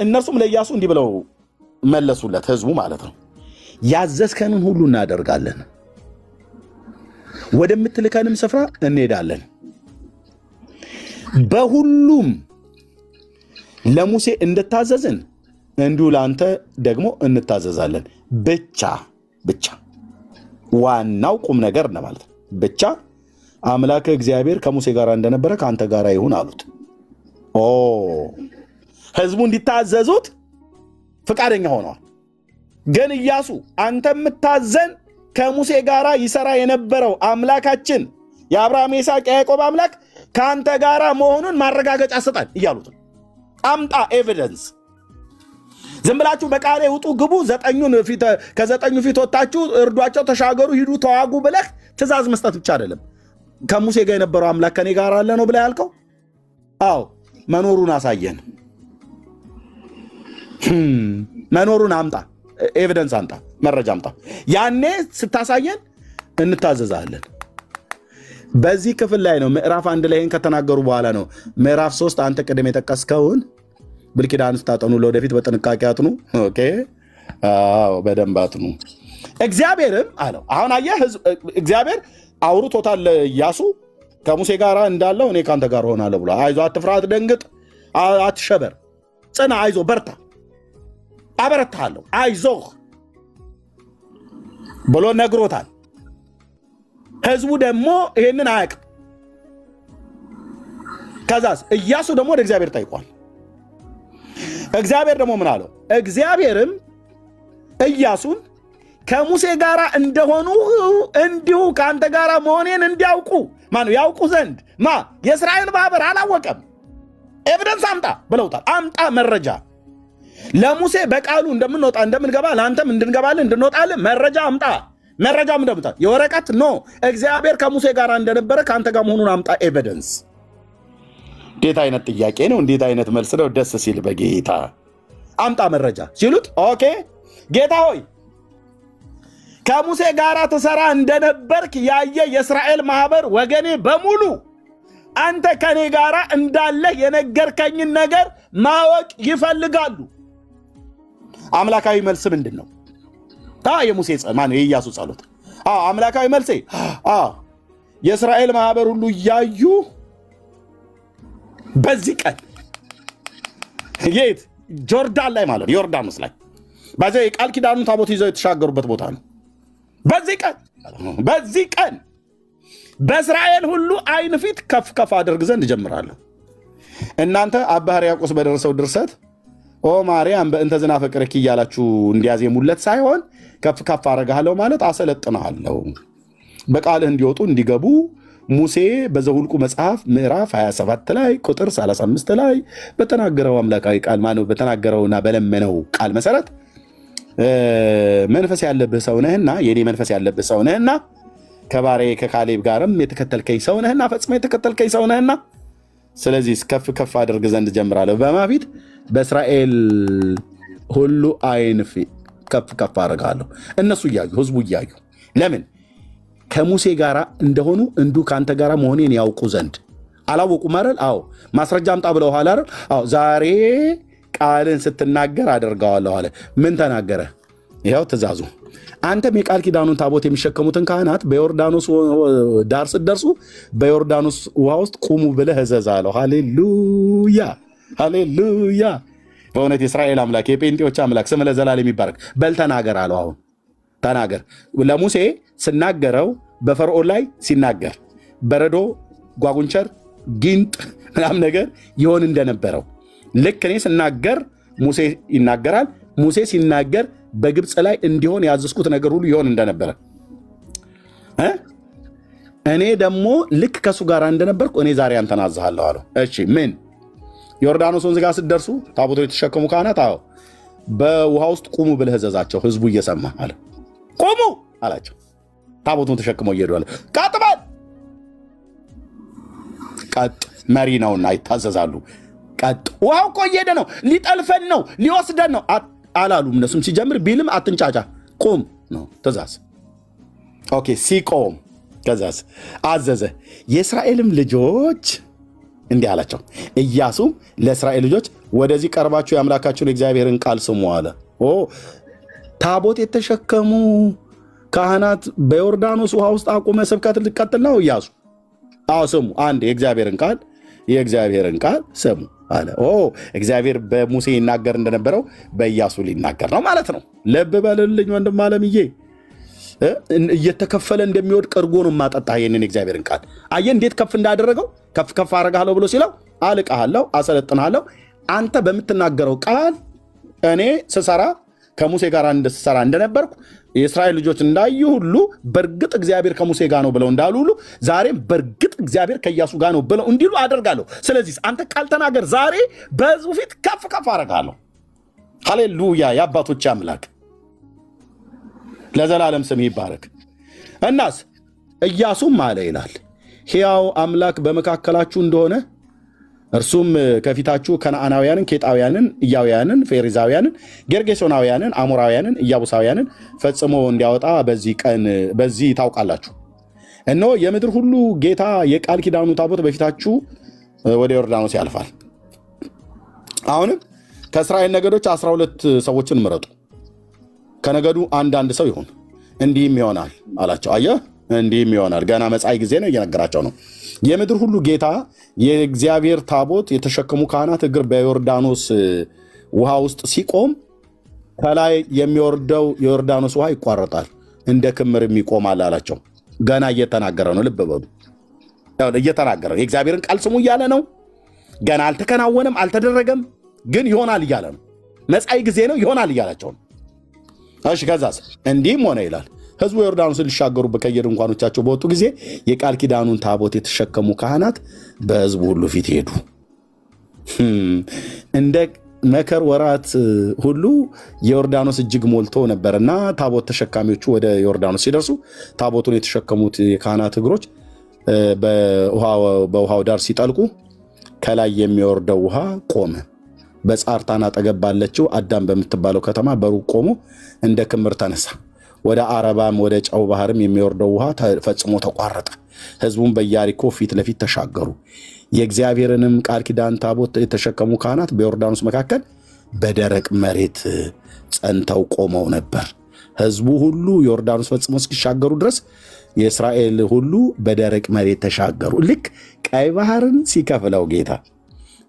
እነርሱም ለኢያሱ እንዲህ ብለው መለሱለት፣ ህዝቡ ማለት ነው። ያዘዝከንን ሁሉ እናደርጋለን፣ ወደምትልከንም ስፍራ እንሄዳለን፣ በሁሉም ለሙሴ እንድታዘዝን እንዲሁ ለአንተ ደግሞ እንታዘዛለን። ብቻ ዋናው ቁም ነገር ነው ማለት ነው። ብቻ አምላክ እግዚአብሔር ከሙሴ ጋር እንደነበረ ከአንተ ጋር ይሁን አሉት። ህዝቡ እንዲታዘዙት ፈቃደኛ ሆነዋል። ግን ኢያሱ አንተ የምታዘን ከሙሴ ጋር ይሰራ የነበረው አምላካችን የአብርሃም የይስሐቅ የያዕቆብ አምላክ ከአንተ ጋር መሆኑን ማረጋገጫ ስጠን እያሉት አምጣ ኤቪደንስ። ዝም ብላችሁ በቃሌ ውጡ ግቡ፣ ከ9ኙ ፊት ወጣችሁ እርዷቸው፣ ተሻገሩ፣ ሂዱ፣ ተዋጉ ብለህ ትእዛዝ መስጠት ብቻ አይደለም። ከሙሴ ጋር የነበረው አምላክ ከኔ ጋር አለ ነው ብለህ ያልከው? አዎ መኖሩን አሳየን። መኖሩን አምጣ፣ ኤቪደንስ አምጣ፣ መረጃ አምጣ። ያኔ ስታሳየን እንታዘዛለን። በዚህ ክፍል ላይ ነው ምዕራፍ 1 ላይ ከተናገሩ በኋላ ነው ምዕራፍ 3 አንተ ቅድም የጠቀስከውን ብሉይ ኪዳን ስታጠኑ ለወደፊት በጥንቃቄ አጥኑ። ኦኬ፣ አዎ በደንብ አጥኑ። እግዚአብሔርም አለው አሁን አየህ፣ እግዚአብሔር አውርቶታል ኢያሱ ከሙሴ ጋር እንዳለው እኔ ካንተ ጋር ሆናለሁ ብሎ፣ አይዞህ፣ አትፍራ፣ አትደንግጥ፣ አትሸበር፣ ጽና፣ አይዞህ፣ በርታ፣ አበረታለሁ፣ አይዞህ ብሎ ነግሮታል። ህዝቡ ደግሞ ይሄንን አያውቅም። ከዛስ ኢያሱ ደግሞ ወደ እግዚአብሔር ጠይቋል። እግዚአብሔር ደግሞ ምን አለው? እግዚአብሔርም ኢያሱን ከሙሴ ጋር እንደሆኑ እንዲሁ ከአንተ ጋር መሆኔን እንዲያውቁ ያውቁ ዘንድ የእስራኤል ማህበር አላወቀም። ኤቪደንስ አምጣ ብለውታል። አምጣ መረጃ። ለሙሴ በቃሉ እንደምንወጣ እንደምንገባ ለአንተም እንድንገባልን እንድንወጣልን መረጃ አምጣ። መረጃ ምንደምታ የወረቀት ኖ እግዚአብሔር ከሙሴ ጋር እንደነበረ ከአንተ ጋር መሆኑን አምጣ ኤቪደንስ። እንዴት አይነት ጥያቄ ነው! እንዴት አይነት መልስ ነው! ደስ ሲል በጌታ አምጣ መረጃ ሲሉት፣ ኦኬ ጌታ ሆይ ከሙሴ ጋር ትሰራ እንደነበርክ ያየ የእስራኤል ማህበር ወገኔ በሙሉ አንተ ከኔ ጋር እንዳለህ የነገርከኝን ነገር ማወቅ ይፈልጋሉ። አምላካዊ መልስ ምንድን ነው? የሙሴ የኢያሱ ጸሎት አምላካዊ መልሴ የእስራኤል ማህበር ሁሉ እያዩ በዚህ ቀን የት ጆርዳን ላይ ማለት ነው፣ ዮርዳኖስ ላይ በዚህ የቃል ኪዳኑን ታቦት ይዘው የተሻገሩበት ቦታ ነው። በዚህ ቀን በእስራኤል ሁሉ አይን ፊት ከፍ ከፍ አደርግ ዘንድ እጀምራለሁ። እናንተ አባ ሕርያቆስ በደረሰው ድርሰት ማርያም በእንተ ዝናፈቅርኪ እያላችሁ እንዲያዜሙለት ሳይሆን ከፍ ከፍ አረጋለሁ ማለት አሰለጥናለሁ፣ በቃልህ እንዲወጡ እንዲገቡ ሙሴ በዘሁልቁ መጽሐፍ ምዕራፍ 27 ላይ ቁጥር 35 ላይ በተናገረው አምላካዊ ቃል በተናገረውና በለመነው ቃል መሰረት መንፈስ ያለብህ ሰው ነህና የኔ መንፈስ ያለብህ ሰው ነህና ከባሪያዬ ከካሌብ ጋርም የተከተልከኝ ሰው ነህና ፈጽመህ የተከተልከኝ ሰው ነህና ስለዚህ ከፍ ከፍ አድርግ ዘንድ ጀምራለሁ። በማፊት በእስራኤል ሁሉ አይን ፊት ከፍ ከፍ አድርጋለሁ። እነሱ እያዩ ህዝቡ እያዩ ለምን ከሙሴ ጋር እንደሆኑ እንዱ ከአንተ ጋር መሆኔን ያውቁ ዘንድ አላወቁም አይደል? አዎ ማስረጃ አምጣ ብለውሃል አይደል? አዎ ዛሬ ቃልን ስትናገር አደርገዋለሁ አለ። ምን ተናገረ? ይኸው ትእዛዙ። አንተም የቃል ኪዳኑን ታቦት የሚሸከሙትን ካህናት በዮርዳኖስ ዳር ስትደርሱ በዮርዳኖስ ውሃ ውስጥ ቁሙ ብለህ እዘዝ አለው። ሃሌሉያ ሃሌሉያ። በእውነት የእስራኤል አምላክ የጴንጤዎች አምላክ ስም ለዘላለም ይባረክ። በል ተናገር አለው። አሁን ተናገር። ለሙሴ ስናገረው በፈርዖን ላይ ሲናገር በረዶ ጓጉንቸር ጊንጥ ምናምን ነገር ይሆን እንደነበረው ልክ እኔ ስናገር ሙሴ ይናገራል። ሙሴ ሲናገር በግብፅ ላይ እንዲሆን ያዘዝኩት ነገር ሁሉ ይሆን እንደነበረ እኔ ደግሞ ልክ ከሱ ጋር እንደነበርኩ እኔ ዛሬ አንተን አዝሃለሁ አለው። እሺ ምን ዮርዳኖስ ወንዝ ጋር ስትደርሱ ታቦቱ የተሸከሙ ካህናት አዎ በውሃ ውስጥ ቁሙ ብለህ እዘዛቸው። ህዝቡ እየሰማ አለ ቁሙ አላቸው። ታቦቱን ተሸክመው እየሄዱ አለ ቀጥ በል ቀጥ መሪ ነውና ይታዘዛሉ። ቀጥ ውሃው እኮ እየሄደ ነው፣ ሊጠልፈን ነው፣ ሊወስደን ነው አላሉም። እነሱም ሲጀምር ቢልም አትንጫጫ ቁም ነው ትእዛዝ። ኦኬ ሲቆም ከዛስ አዘዘ። የእስራኤልም ልጆች እንዲህ አላቸው። ኢያሱም ለእስራኤል ልጆች ወደዚህ ቀርባችሁ የአምላካችሁን የእግዚአብሔርን ቃል ስሙ አለ። ታቦት የተሸከሙ ካህናት በዮርዳኖስ ውሃ ውስጥ አቁመ ስብከት ልቀጥል ነው ኢያሱ? አዎ ስሙ። አንድ የእግዚአብሔርን ቃል ስሙ አለ። እግዚአብሔር በሙሴ ይናገር እንደነበረው በኢያሱ ሊናገር ነው ማለት ነው። ልብ በልልኝ ወንድም አለምዬ፣ እየተከፈለ እንደሚወድቅ እርጎ ነው ማጠጣ። ይህንን የእግዚአብሔርን ቃል አየህ እንዴት ከፍ እንዳደረገው። ከፍ ከፍ አረጋለሁ ብሎ ሲለው አልቃለሁ፣ አሰለጥናለሁ። አንተ በምትናገረው ቃል እኔ ስሰራ ከሙሴ ጋር ስሰራ እንደነበርኩ የእስራኤል ልጆች እንዳዩ ሁሉ በእርግጥ እግዚአብሔር ከሙሴ ጋር ነው ብለው እንዳሉ ሁሉ ዛሬም በእርግጥ እግዚአብሔር ከኢያሱ ጋር ነው ብለው እንዲሉ አደርጋለሁ። ስለዚህ አንተ ቃል ተናገር፣ ዛሬ በሕዝቡ ፊት ከፍ ከፍ አረጋለሁ። ሃሌሉያ። የአባቶች አምላክ ለዘላለም ስም ይባረክ። እናስ ኢያሱም አለ ይላል ሕያው አምላክ በመካከላችሁ እንደሆነ እርሱም ከፊታችሁ ከነዓናውያንን፣ ኬጣውያንን፣ ኢያውያንን፣ ፌሪዛውያንን፣ ጌርጌሶናውያንን፣ አሞራውያንን፣ ኢያቡሳውያንን ፈጽሞ እንዲያወጣ በዚህ ታውቃላችሁ። እነሆ የምድር ሁሉ ጌታ የቃል ኪዳኑ ታቦት በፊታችሁ ወደ ዮርዳኖስ ያልፋል። አሁንም ከእስራኤል ነገዶች 12 ሰዎችን ምረጡ፣ ከነገዱ አንዳንድ ሰው ይሁን፣ እንዲህም ይሆናል አላቸው። አየህ እንዲህም ይሆናል። ገና መጻኢ ጊዜ ነው እየነገራቸው ነው። የምድር ሁሉ ጌታ የእግዚአብሔር ታቦት የተሸከሙ ካህናት እግር በዮርዳኖስ ውሃ ውስጥ ሲቆም ከላይ የሚወርደው የዮርዳኖስ ውሃ ይቋረጣል፣ እንደ ክምርም ይቆማል አላቸው። ገና እየተናገረ ነው። ልብ በሉ፣ እየተናገረ ነው። የእግዚአብሔርን ቃል ስሙ እያለ ነው። ገና አልተከናወነም፣ አልተደረገም፣ ግን ይሆናል እያለ ነው። መጻኢ ጊዜ ነው፣ ይሆናል እያላቸው ነው። እሺ ከዛስ እንዲህም ሆነ ይላል ሕዝቡ ዮርዳኖስን ሊሻገሩ ከየድንኳኖቻቸው በወጡ ጊዜ የቃል ኪዳኑን ታቦት የተሸከሙ ካህናት በሕዝቡ ሁሉ ፊት ሄዱ። እንደ መከር ወራት ሁሉ የዮርዳኖስ እጅግ ሞልቶ ነበርና ታቦት ተሸካሚዎቹ ወደ ዮርዳኖስ ሲደርሱ ታቦቱን የተሸከሙት የካህናት እግሮች በውሃው ዳር ሲጠልቁ ከላይ የሚወርደው ውሃ ቆመ። በጻርታን አጠገብ ባለችው አዳም በምትባለው ከተማ በሩቅ ቆሞ እንደ ክምር ተነሳ። ወደ አረባም ወደ ጨው ባህርም የሚወርደው ውሃ ፈጽሞ ተቋረጠ። ሕዝቡም በኢያሪኮ ፊት ለፊት ተሻገሩ። የእግዚአብሔርንም ቃል ኪዳን ታቦት የተሸከሙ ካህናት በዮርዳኖስ መካከል በደረቅ መሬት ጸንተው ቆመው ነበር። ሕዝቡ ሁሉ ዮርዳኖስ ፈጽሞ እስኪሻገሩ ድረስ የእስራኤል ሁሉ በደረቅ መሬት ተሻገሩ። ልክ ቀይ ባህርን ሲከፍለው ጌታ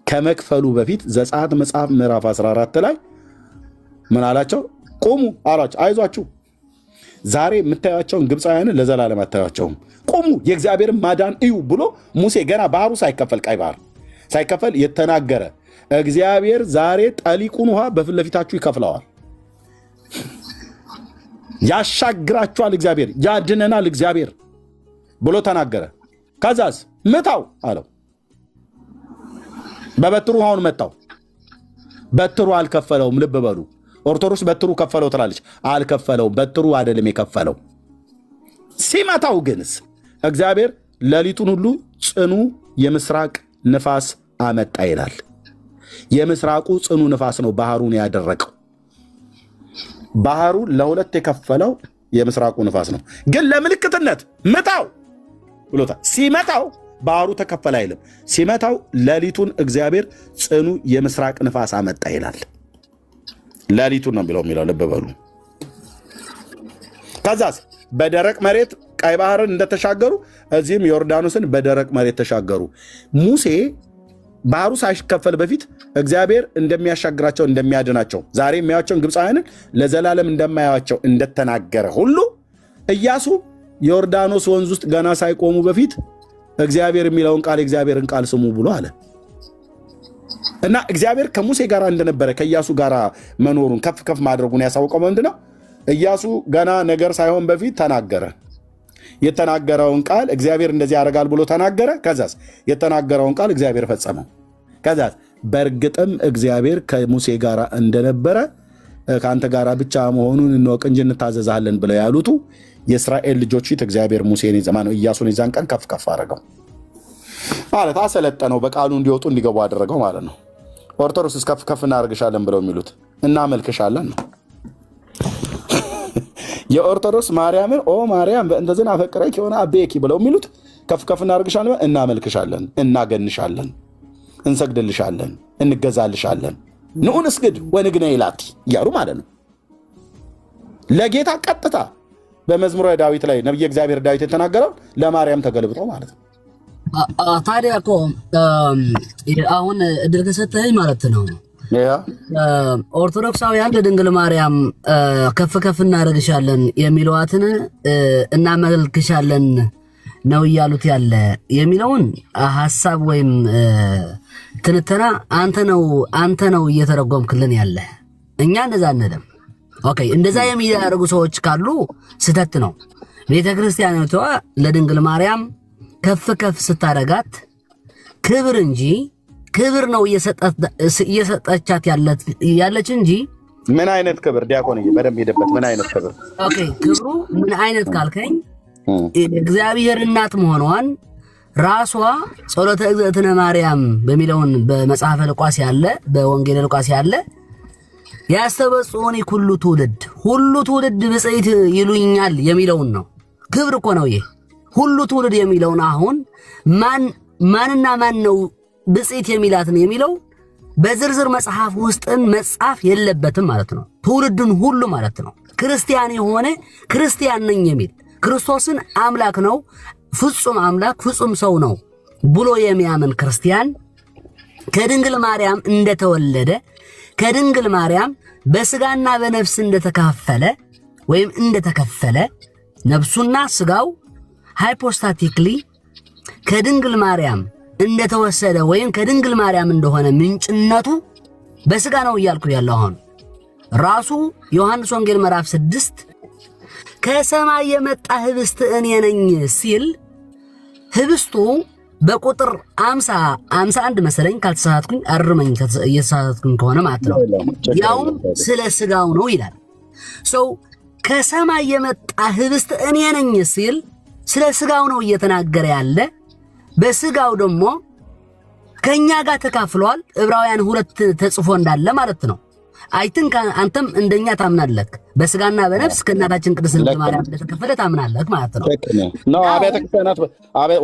ከመክፈሉ በፊት ዘጸአት መጽሐፍ ምዕራፍ 14 ላይ ምን አላቸው? ቁሙ አሏቸው። አይዟችሁ ዛሬ የምታዩቸውን ግብፃውያንን ለዘላለም አታዩቸውም። ቁሙ የእግዚአብሔርን ማዳን እዩ ብሎ ሙሴ ገና ባህሩ ሳይከፈል ቀይ ባህር ሳይከፈል የተናገረ እግዚአብሔር ዛሬ ጠሊቁን ውሃ በፊት ለፊታችሁ ይከፍለዋል፣ ያሻግራችኋል፣ እግዚአብሔር ያድነናል እግዚአብሔር ብሎ ተናገረ። ከዛስ ምታው አለው። በበትሩ ውሃውን መታው። በትሩ አልከፈለውም። ልብ በሉ። ኦርቶዶክስ በትሩ ከፈለው ትላለች። አልከፈለውም። በትሩ አይደለም የከፈለው። ሲመታው ግንስ እግዚአብሔር ሌሊቱን ሁሉ ጽኑ የምስራቅ ንፋስ አመጣ ይላል። የምስራቁ ጽኑ ንፋስ ነው ባህሩን ያደረቀው። ባህሩ ለሁለት የከፈለው የምስራቁ ንፋስ ነው። ግን ለምልክትነት ምታው ብሎታል። ሲመታው ባህሩ ተከፈለ አይልም። ሲመታው ሌሊቱን እግዚአብሔር ጽኑ የምስራቅ ንፋስ አመጣ ይላል። ሌሊቱን ነው የሚለው ልብ በሉ። ከዛስ በደረቅ መሬት ቀይ ባህርን እንደተሻገሩ እዚህም ዮርዳኖስን በደረቅ መሬት ተሻገሩ። ሙሴ ባህሩ ሳይከፈል በፊት እግዚአብሔር እንደሚያሻግራቸው እንደሚያድናቸው ዛሬ የሚያዩአቸውን ግብፃውያንን ለዘላለም እንደማያዩአቸው እንደተናገረ ሁሉ ኢያሱ ዮርዳኖስ ወንዝ ውስጥ ገና ሳይቆሙ በፊት እግዚአብሔር የሚለውን ቃል የእግዚአብሔርን ቃል ስሙ ብሎ አለ እና እግዚአብሔር ከሙሴ ጋር እንደነበረ ከኢያሱ ጋር መኖሩን ከፍ ከፍ ማድረጉን ያሳውቀው ምንድነው? ኢያሱ ገና ነገር ሳይሆን በፊት ተናገረ። የተናገረውን ቃል እግዚአብሔር እንደዚህ ያደርጋል ብሎ ተናገረ። ከዛስ የተናገረውን ቃል እግዚአብሔር ፈጸመው። ከዛስ በእርግጥም እግዚአብሔር ከሙሴ ጋር እንደነበረ ከአንተ ጋር ብቻ መሆኑን እንወቅ እንጂ እንታዘዛለን ብለው ያሉቱ የእስራኤል ልጆች ፊት እግዚአብሔር ሙሴን ኢያሱን የዛን ቀን ከፍ ከፍ አደረገው ማለት አሰለጠነው። በቃሉ እንዲወጡ እንዲገቡ አደረገው ማለት ነው። ኦርቶዶክስ ከፍ ከፍ እናደርግሻለን ብለው የሚሉት እናመልክሻለን ነው። የኦርቶዶክስ ማርያምን ኦ ማርያም በእንደዚህ አፈቅረኪ ሆነ አቤኪ ብለው የሚሉት ከፍ ከፍ እናደርግሻለን፣ እናመልክሻለን፣ እናገንሻለን፣ እንሰግድልሻለን፣ እንገዛልሻለን፣ ንዑን እስግድ ወንግነ ይላቲ እያሉ ማለት ነው። ለጌታ ቀጥታ በመዝሙረ ዳዊት ላይ ነቢየ እግዚአብሔር ዳዊት የተናገረው ለማርያም ተገልብጦ ማለት ነው። ታዲያ እኮ አሁን እድል ከሰጠኝ ማለት ነው ኦርቶዶክሳውያን ለድንግል ማርያም ከፍ ከፍ እናደርግሻለን የሚለዋትን እናመልክሻለን ነው እያሉት ያለ የሚለውን ሐሳብ ወይም ትንተና አንተ ነው እየተረጎምክልን ያለ። እኛ እንደዛ አንልም። ኦኬ፣ እንደዛ የሚያደርጉ ሰዎች ካሉ ስተት ነው። ቤተክርስቲያኒቷ ለድንግል ማርያም ከፍ ከፍ ስታደርጋት ክብር እንጂ ክብር ነው እየሰጠቻት ያለች እንጂ ምን አይነት ክብር ዲያቆን በደንብ ሄደበት። ምን አይነት ክብር? ኦኬ፣ ክብሩ ምን አይነት ካልከኝ እግዚአብሔር እናት መሆኗን ራሷ ጸሎተ እግዝእትነ ማርያም በሚለውን በመጽሐፈ ሉቃስ ያለ በወንጌል ሉቃስ ያለ ያስተበጽኡኒ ሁሉ ትውልድ ብፅዕት ይሉኛል የሚለውን ነው። ክብር እኮ ነው ይሄ ሁሉ ትውልድ የሚለውን። አሁን ማንና ማን ነው ብፅዕት የሚላትን የሚለው በዝርዝር መጽሐፍ ውስጥን መጻፍ የለበትም ማለት ነው። ትውልድን ሁሉ ማለት ነው። ክርስቲያን የሆነ ክርስቲያን ነኝ የሚል ክርስቶስን አምላክ ነው፣ ፍጹም አምላክ ፍጹም ሰው ነው ብሎ የሚያምን ክርስቲያን ከድንግል ማርያም እንደተወለደ ከድንግል ማርያም በስጋና በነፍስ እንደተካፈለ ወይም እንደተከፈለ ነፍሱና ስጋው ሃይፖስታቲክሊ ከድንግል ማርያም እንደተወሰደ ወይም ከድንግል ማርያም እንደሆነ ምንጭነቱ በስጋ ነው እያልኩ ያለው። አሁን ራሱ ዮሐንስ ወንጌል ምዕራፍ 6 ከሰማይ የመጣ ህብስት እኔ ነኝ ሲል ህብስቱ በቁጥር 51 መሰለኝ ካልተሳሳትኩኝ አርመኝ እየተሳሳትኩኝ ከሆነ ማለት ነው። ያውም ስለ ስጋው ነው ይላል። ሰው ከሰማይ የመጣ ህብስት እኔ ነኝ ሲል ስለ ስጋው ነው እየተናገረ ያለ። በስጋው ደግሞ ከኛ ጋር ተካፍሏል። ዕብራውያን 2 ተጽፎ እንዳለ ማለት ነው። አይትን አንተም እንደኛ ታምናለህ። በስጋና በነፍስ ከእናታችን ቅድስት ድንግል ማርያም እንደተከፈለ ታምናለህ ማለት ነው። ነው አብያተ ክርስቲያናት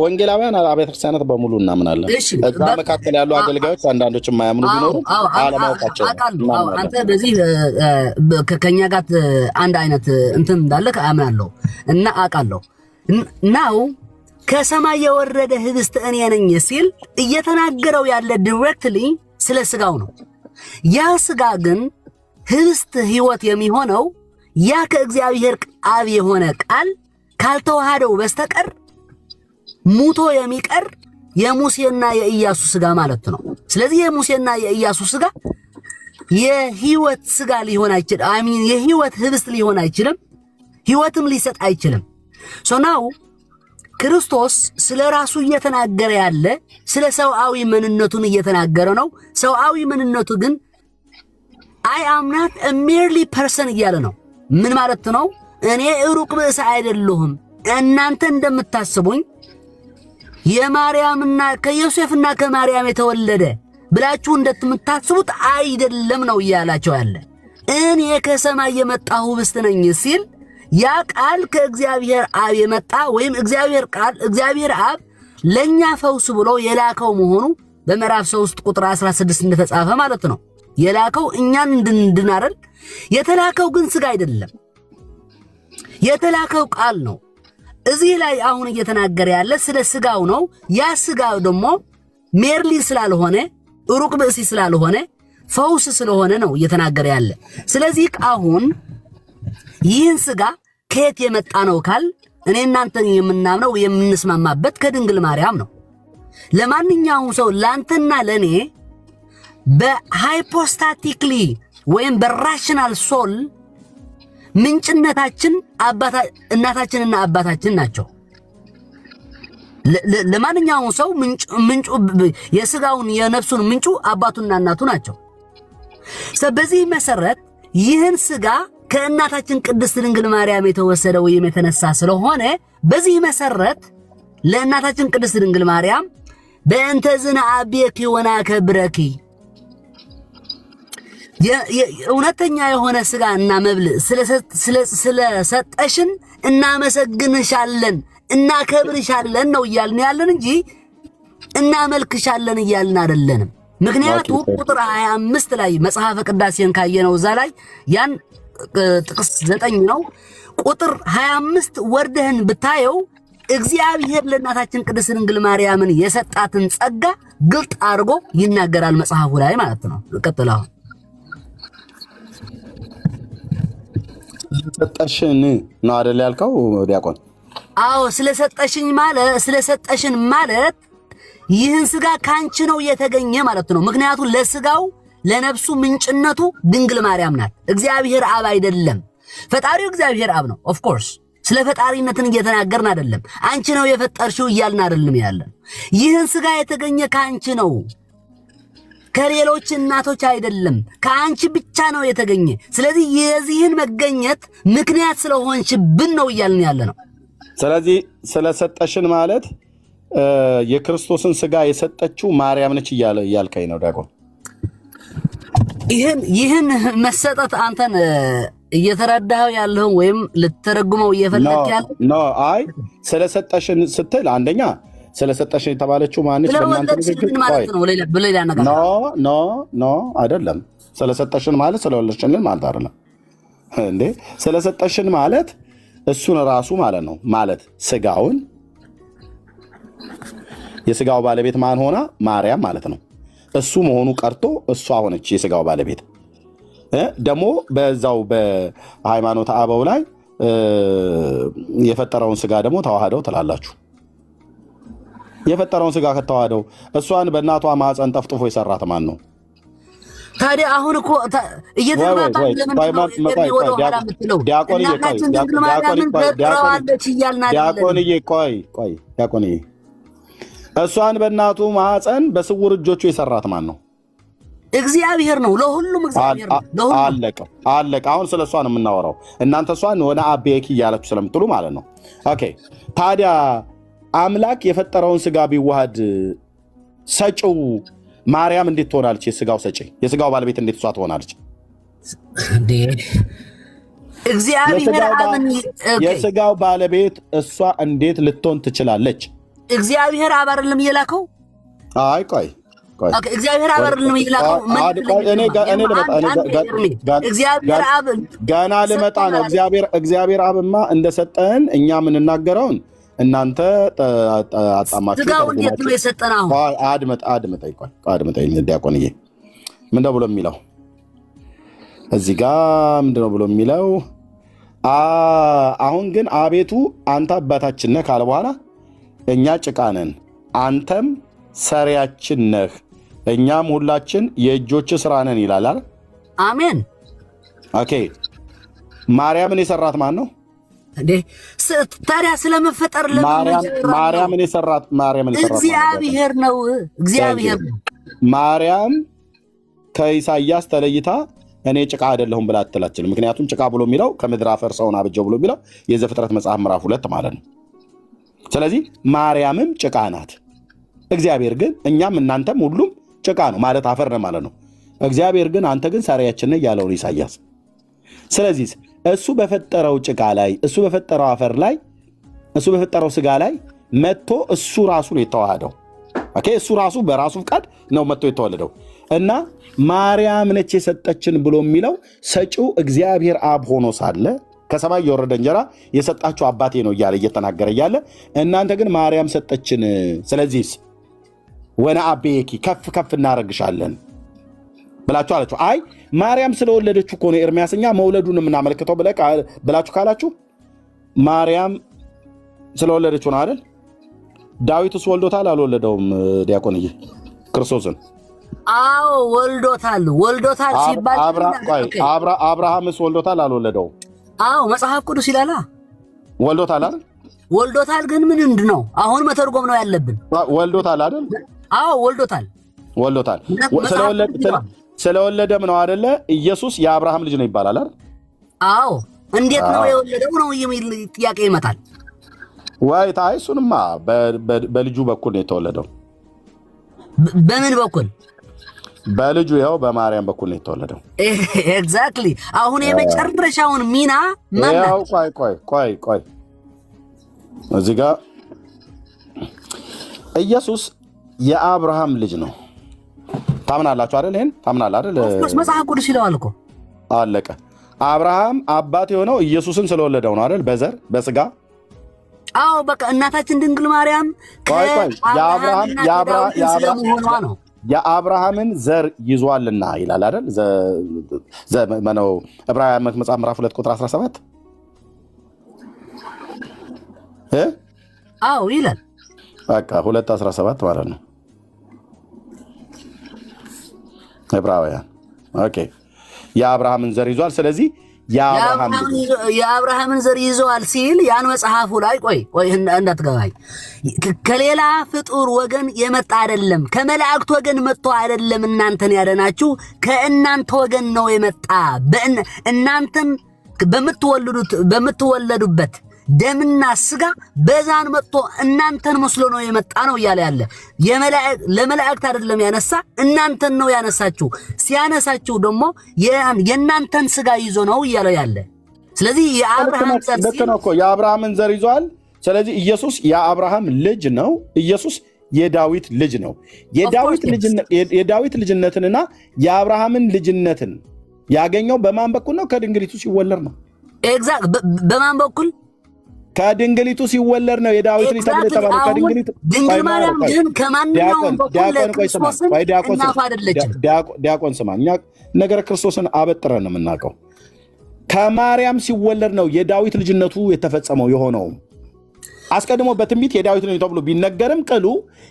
ወንጌላውያን አብያተ ክርስቲያናት በሙሉ እናምናለን። እዛ መካከል ያሉ አገልጋዮች አንዳንዶች የማያምኑ ቢኖሩ አለማወቃቸው አንተ በዚህ ከኛ ጋር አንድ አይነት እንትን እንዳለ አምናለሁ እና አውቃለሁ። ናው ከሰማይ የወረደ ህብስት እኔ ነኝ ሲል እየተናገረው ያለ ዳይሬክትሊ ስለ ስጋው ነው። ያ ስጋ ግን ህብስት ህይወት የሚሆነው ያ ከእግዚአብሔር አብ የሆነ ቃል ካልተዋሃደው በስተቀር ሙቶ የሚቀር የሙሴና የኢያሱ ስጋ ማለት ነው። ስለዚህ የሙሴና የኢያሱ ስጋ የህይወት ስጋ ሊሆን አይችልም። የህይወት ህብስት ሊሆን አይችልም። ህይወትም ሊሰጥ አይችልም። ናው ክርስቶስ ስለ ራሱ እየተናገረ ያለ ስለ ሰውአዊ ምንነቱን እየተናገረ ነው። ሰውአዊ ምንነቱ ግን አይ አም ናት አ ሜርሊ ፐርሰን እያለ ነው። ምን ማለት ነው? እኔ ሩቅ ብእስ አይደለሁም፣ እናንተ እንደምታስቡኝ የማርያምና ከዮሴፍና ከማርያም የተወለደ ብላችሁ እንደምታስቡት አይደለም ነው እያላቸው ያለ። እኔ ከሰማይ የመጣሁ ኅብስት ነኝ ሲል ያ ቃል ከእግዚአብሔር አብ የመጣ ወይም እግዚአብሔር አብ ለኛ ፈውስ ብሎ የላከው መሆኑ በምዕራፍ 3 ቁጥር 16 እንደተጻፈ ማለት ነው። የላከው እኛን እንድናረል፣ የተላከው ግን ሥጋ አይደለም፣ የተላከው ቃል ነው። እዚህ ላይ አሁን እየተናገረ ያለ ስለ ሥጋው ነው። ያ ሥጋው ደግሞ ሜርሊ ስላልሆነ ሩቅ ብእሲ ስላልሆነ ፈውስ ስለሆነ ነው እየተናገረ ያለ። ስለዚህ አሁን ይህን ሥጋ ከየት የመጣ ነው ካል እኔ እናንተን የምናምነው የምንስማማበት ከድንግል ማርያም ነው። ለማንኛውም ሰው ላንተና ለኔ በሃይፖስታቲክሊ ወይም በራሽናል ሶል ምንጭነታችን እናታችንና አባታችን ናቸው። ለማንኛውም ሰው ምንጩ የሥጋውን የነፍሱን ምንጩ አባቱና እናቱ ናቸው። በዚህ መሰረት ይህን ሥጋ ከእናታችን ቅድስት ድንግል ማርያም የተወሰደ ወይም የተነሳ ስለሆነ በዚህ መሰረት ለእናታችን ቅድስት ድንግል ማርያም በእንተ ዝንአብየኪ ወናከብረኪ እውነተኛ የሆነ ሥጋ እና መብል ስለሰጠሽን እናመሰግንሻለን እናከብርሻለን ነው እያልን ያለን እንጂ እናመልክሻለን እያልን አይደለንም። ምክንያቱም ቁጥር 25 ላይ መጽሐፈ ቅዳሴን ካየነው እዛ ላይ ያን ጥቅስ 9 ነው። ቁጥር 25 ወርደህን ብታየው እግዚአብሔር ለእናታችን ቅድስት ድንግል ማርያምን የሰጣትን ጸጋ ግልጥ አድርጎ ይናገራል መጽሐፉ ላይ ማለት ነው። ቀጥላው ስለሰጠሽን ነው አይደል ያልከው ዲያቆን? አዎ ስለሰጠሽን ማለት ይህን ሥጋ ካንቺ ነው የተገኘ ማለት ነው። ምክንያቱም ለሥጋው ለነፍሱ ምንጭነቱ ድንግል ማርያም ናት፣ እግዚአብሔር አብ አይደለም። ፈጣሪው እግዚአብሔር አብ ነው። ኦፍ ኮርስ ስለ ፈጣሪነትን እየተናገርን አይደለም። አንቺ ነው የፈጠርሽው እያልን አይደለም ያለን። ይህን ሥጋ የተገኘ ካንቺ ነው፣ ከሌሎች እናቶች አይደለም፣ ከአንቺ ብቻ ነው የተገኘ። ስለዚህ የዚህን መገኘት ምክንያት ስለሆንሽብን ነው እያልን ያለ ነው። ስለዚህ ስለሰጠሽን ማለት የክርስቶስን ሥጋ የሰጠችው ማርያም ነች እያልከኝ ነው ዲያቆን? ይህን መሰጠት አንተን እየተረዳኸው ያለውን ወይም ልትተረጉመው እየፈለክ ያለ ነው? አይ ስለሰጠሽን ስትል አንደኛ ስለሰጠሽን የተባለችው ማንሽ በእናንተ ንግግር ማለት ነው። በሌላ ነገር ኖ አይደለም። ስለሰጠሽን ማለት ስለወለድሽልን ማለት አይደለም እንዴ። ስለሰጠሽን ማለት እሱን ራሱ ማለት ነው። ማለት ሥጋውን የሥጋው ባለቤት ማን ሆና? ማርያም ማለት ነው። እሱ መሆኑ ቀርቶ እሷ ሆነች የሥጋው ባለቤት። ደግሞ በዛው በሃይማኖት አበው ላይ የፈጠረውን ሥጋ ደግሞ ተዋህደው ትላላችሁ። የፈጠረውን ሥጋ ከተዋህደው እሷን በእናቷ ማፀን ጠፍጥፎ የሰራት ማን ነው ታዲያ? አሁን እኮ እየተባባልን ዲያቆንዬ እሷን በእናቱ ማፀን በስውር እጆቹ የሰራት ማን ነው? እግዚአብሔር ነው። ለሁሉም እግዚአብሔር ነው። አለቀ። አሁን ስለ እሷ ነው የምናወራው። እናንተ እሷን ወነ አቤኪ እያላችሁ ስለምትሉ ማለት ነው። ኦኬ። ታዲያ አምላክ የፈጠረውን ሥጋ ቢዋሃድ ሰጪው ማርያም እንዴት ትሆናለች? የሥጋው ሰጪ የሥጋው ባለቤት እንዴት እሷ ትሆናለች? የሥጋው ባለቤት እሷ እንዴት ልትሆን ትችላለች? እግዚአብሔር አብ አይደለም የላከው? አይ ቆይ እግዚአብሔር አብ አይደለም የላከው? ገና ልመጣ ነው። እግዚአብሔር አብማ እንደሰጠን እኛ የምንናገረውን እናንተ አጣማችሁ። ሥጋው እንዴት ነው የሰጠን? አሁን አድምጠኝ ዲያቆንዬ፣ ምንድነው ብሎ የሚለው እዚህ ጋር? ምንድነው ብሎ የሚለው? አሁን ግን አቤቱ አንተ አባታችን ነህ ካለ በኋላ እኛ ጭቃ ነን፣ አንተም ሰሪያችን ነህ፣ እኛም ሁላችን የእጆች ስራ ነን ይላል። አሜን። ኦኬ። ማርያምን የሰራት ማን ነው? ታዲያ ስለመፈጠር ማርያምን የሰራት እግዚአብሔር ነው። እግዚአብሔር ማርያም ከኢሳይያስ ተለይታ እኔ ጭቃ አይደለሁም ብላ አትላችልም። ምክንያቱም ጭቃ ብሎ የሚለው ከምድር አፈር ሰውን አበጀው ብሎ የሚለው የዘፍጥረት መጽሐፍ ምዕራፍ 2 ማለት ነው። ስለዚህ ማርያምም ጭቃ ናት። እግዚአብሔር ግን እኛም እናንተም ሁሉም ጭቃ ነው ማለት አፈር ነው ማለት ነው። እግዚአብሔር ግን አንተ ግን ሰሪያችን ነህ ያለው ነው ኢሳይያስ። ስለዚህ እሱ በፈጠረው ጭቃ ላይ እሱ በፈጠረው አፈር ላይ እሱ በፈጠረው ስጋ ላይ መጥቶ እሱ ራሱ ነው የተዋሃደው። ኦኬ እሱ ራሱ በራሱ ፍቃድ ነው መጥቶ የተወለደው እና ማርያም ነች የሰጠችን ብሎ የሚለው ሰጪው እግዚአብሔር አብ ሆኖ ሳለ ከሰማይ የወረደ እንጀራ የሰጣችሁ አባቴ ነው እያለ እየተናገረ እያለ እናንተ ግን ማርያም ሰጠችን፣ ስለዚህ ወነአቤኪ ከፍ ከፍ እናረግሻለን ብላችሁ አላችሁ። አይ ማርያም ስለወለደችው እኮ ነው ኤርምያስኛ መውለዱን የምናመለክተው ብላችሁ ካላችሁ ማርያም ስለወለደችው ነው አይደል? ዳዊትስ ወልዶታል አልወለደውም? ዲያቆንዬ ክርስቶስን አዎ ወልዶታል ሲባል አብርሃምስ ወልዶታል አልወለደውም? አዎ መጽሐፍ ቅዱስ ይላል ወልዶታል አይደል? ወልዶታል ግን ምንድን ነው አሁን መተርጎም ነው ያለብን። ወልዶታል አይደል? አዎ ወልዶታል ስለወለደም ነው አይደለ? ኢየሱስ የአብርሃም ልጅ ነው ይባላል አይደል? አዎ እንዴት ነው የወለደው ነው የሚል ጥያቄ ይመጣል። ወይ ታይ እሱንማ በልጁ በኩል ነው የተወለደው። በምን በኩል? በልጁ ይኸው በማርያም በኩል ነው የተወለደው። ኤግዛክትሊ። አሁን የመጨረሻውን ሚና ማን? ቆይ እዚህ ጋር ኢየሱስ የአብርሃም ልጅ ነው። ታምናላችሁ አይደል? ይሄን ታምናለህ አይደል? መጽሐፍ ቅዱስ ይለዋል እኮ። አለቀ። አብርሃም አባት የሆነው ኢየሱስን ስለወለደው ነው አይደል? በዘር በስጋ። አዎ በቃ እናታችን ድንግል ማርያም የአብርሃምን ዘር ይዟልና ይላል አይደል? ዘመነው ዕብራውያን መጽሐፍ ምዕራፍ 2 ቁጥር 17 አዎ ይላል። በቃ 2:17 ማለት ነው ዕብራውያን። ኦኬ የአብርሃምን ዘር ይዟል። ስለዚህ የአብርሃምን ዘር ይዘዋል ሲል ያን መጽሐፉ ላይ ቆይ እንዳትገባኝ፣ ከሌላ ፍጡር ወገን የመጣ አይደለም፣ ከመላእክት ወገን መጥቶ አይደለም እናንተን ያደናችሁ፣ ከእናንተ ወገን ነው የመጣ። እናንተን በምትወለዱበት ደምና ስጋ በዛን መጥቶ እናንተን መስሎ ነው የመጣ ነው እያለ ያለ። ለመላእክት አይደለም ያነሳ፣ እናንተን ነው ያነሳችሁ። ሲያነሳችሁ ደግሞ የእናንተን ስጋ ይዞ ነው እያለ ያለ። ስለዚህ የአብርሃም የአብርሃምን ዘር ይዟል። ስለዚህ ኢየሱስ የአብርሃም ልጅ ነው። ኢየሱስ የዳዊት ልጅ ነው። የዳዊት ልጅነትንና የአብርሃምን ልጅነትን ያገኘው በማን በኩል ነው? ከድንግሊቱ ሲወለድ ነው። ኤግዛክት። በማን በኩል? ከድንግሊቱ ሲወለድ ነው የዳዊት ልጅ ተብሎ የተባለው። ከድንግሊቱ ድንግል ማርያም ግን ከማንኛውም በኩል ክርስቶስን እናት አይደለችም። ዲያቆን ስማ፣ እኛ ነገረ ክርስቶስን አበጥረን ነው የምናውቀው። ከማርያም ሲወለድ ነው የዳዊት ልጅነቱ የተፈጸመው የሆነው። አስቀድሞ በትንቢት የዳዊት ልጅ ተብሎ ቢነገርም ቅሉ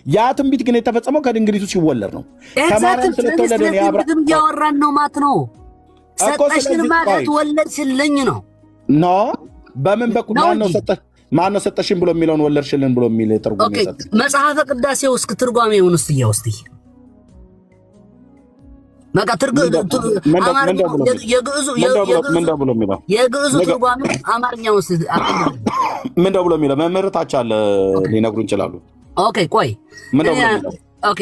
ያ ትንቢት ግን የተፈጸመው ከድንግሊቱ ሲወለድ ነው። ከማርያም ስለተወለደ ነው የአብርሃም እያወራን ነው ማለት ነው። ሰጠሽን ማለት ወለድሽልኝ ነው ኖ በምን በኩል ማን ነው ሰጠሽን ብሎ የሚለውን ወለድሽልን ብሎ የሚል ትርጉም ይሰጥ። መጽሐፈ ቅዳሴው እስኪ ትርጓሜውን እስቲ ያውስቲ በቃ የግዕዙ ትርጓሜ አማርኛው እስቲ ምንድነው ብሎ የሚለው መምህርታች አለ ሊነግሩን ይችላሉ። ኦኬ ቆይ ምንድነው ብሎ የሚለው? ኦኬ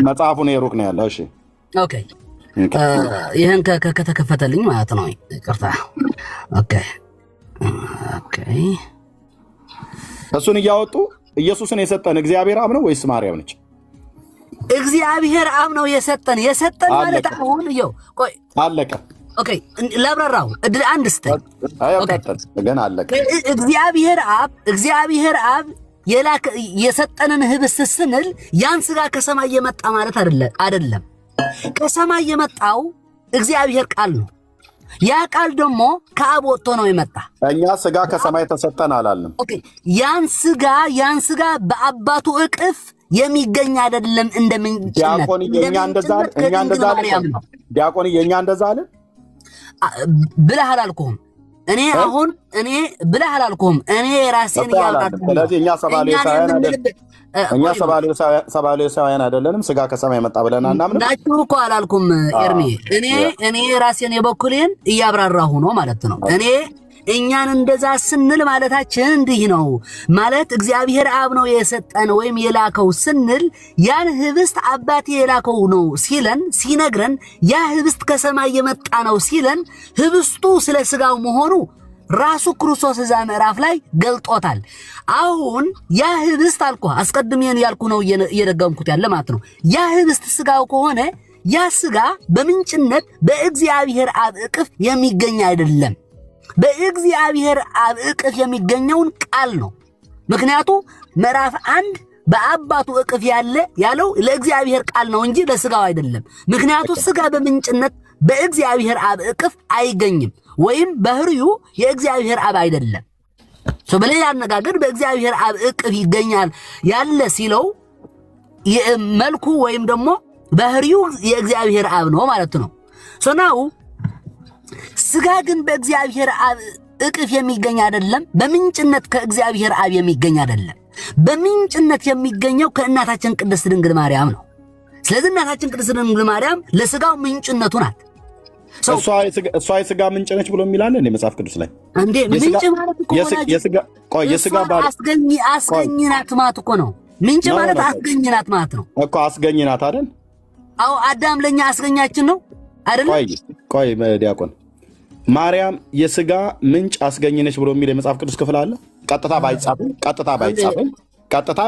መጽሐፉን የሩቅ ነው ያለው። እሺ ኦኬ ይሄን ከተከፈተልኝ ማለት ነው። ይቅርታ። ኦኬ እሱን እያወጡ ኢየሱስን የሰጠን እግዚአብሔር አብ ነው ወይስ ማርያም ነች? እግዚአብሔር አብ ነው የሰጠን ማለት አሁን ቆይ አለቀ። ኦኬ ለብራራው እድል አንድ ስተኝ ገና አለቀ። እግዚአብሔር አብ የሰጠንን ህብስት ስንል ያን ስጋ ከሰማይ የመጣ ማለት አይደለም። ከሰማይ የመጣው እግዚአብሔር ቃል ነው። ያ ቃል ደግሞ ከአብ ወጥቶ ነው የመጣ። እኛ ስጋ ከሰማይ ተሰጠን አላልንም። ኦኬ ያን ስጋ በአባቱ እቅፍ የሚገኝ አይደለም። እንደምንጭነት ዲያቆን የኛ እንደዛ አለ ብለህ አላልኩም። እኔ አሁን እኔ ብለህ አላልኩም። እኔ ራሴን ያወራለሁ። ስለዚህ እኛ ሰባሌሳውያን አይደለንም። ስጋ ከሰማይ መጣ ብለን አናምንም ናችሁ እኮ አላልኩም ኤርሚ። እኔ ራሴን የበኩሌን እያብራራሁ ነው ማለት ነው። እኛን እንደዛ ስንል ማለታችን እንዲህ ነው ማለት እግዚአብሔር አብ ነው የሰጠን ወይም የላከው ስንል ያን ህብስት አባቴ የላከው ነው ሲለን ሲነግረን ያ ህብስት ከሰማይ የመጣ ነው ሲለን ህብስቱ ስለ ስጋው መሆኑ ራሱ ክርስቶስ እዛ ምዕራፍ ላይ ገልጦታል። አሁን ያ ህብስት አልኩ አስቀድሜን ያልኩ ነው እየደገምኩት ያለ ማለት ነው። ያ ህብስት ስጋው ከሆነ ያ ስጋ በምንጭነት በእግዚአብሔር አብ እቅፍ የሚገኝ አይደለም። በእግዚአብሔር አብ እቅፍ የሚገኘውን ቃል ነው። ምክንያቱ ምዕራፍ 1 በአባቱ እቅፍ ያለው ለእግዚአብሔር ቃል ነው እንጂ ለስጋው አይደለም። ምክንያቱ ስጋ በምንጭነት በእግዚአብሔር አብ እቅፍ አይገኝም ወይም ባህሪው የእግዚአብሔር አብ አይደለም። በሌላ አነጋገር በእግዚአብሔር አብ እቅፍ ይገኛል ያለ ሲለው መልኩ ወይም ደግሞ ባህሪው የእግዚአብሔር አብ ነው ማለት ነው። ናው ስጋ ግን በእግዚአብሔር አብ እቅፍ የሚገኝ አይደለም። በምንጭነት ከእግዚአብሔር አብ የሚገኝ አይደለም። በምንጭነት የሚገኘው ከእናታችን ቅድስት ድንግል ማርያም ነው። ስለዚህ እናታችን ቅድስት ድንግል ማርያም ለስጋው ምንጭነቱ ናት። እሷ የስጋ ምንጭ ነች ብሎ የሚላል እንደ መጽሐፍ ቅዱስ ላይ እንዴ ምንጭ ማለት እኮ የስጋ ባል አስገኝ ናት ማለት እኮ ነው። ምንጭ ማለት አስገኝ ናት ማለት ነው እኮ። አስገኝ ናት አይደል? አዎ አዳም ለኛ አስገኛችን ነው አይደል? ቆይ ዲያቆን ማርያም የስጋ ምንጭ አስገኝ ነች ብሎ የሚል የመጽሐፍ ቅዱስ ክፍል አለ? ቀጥታ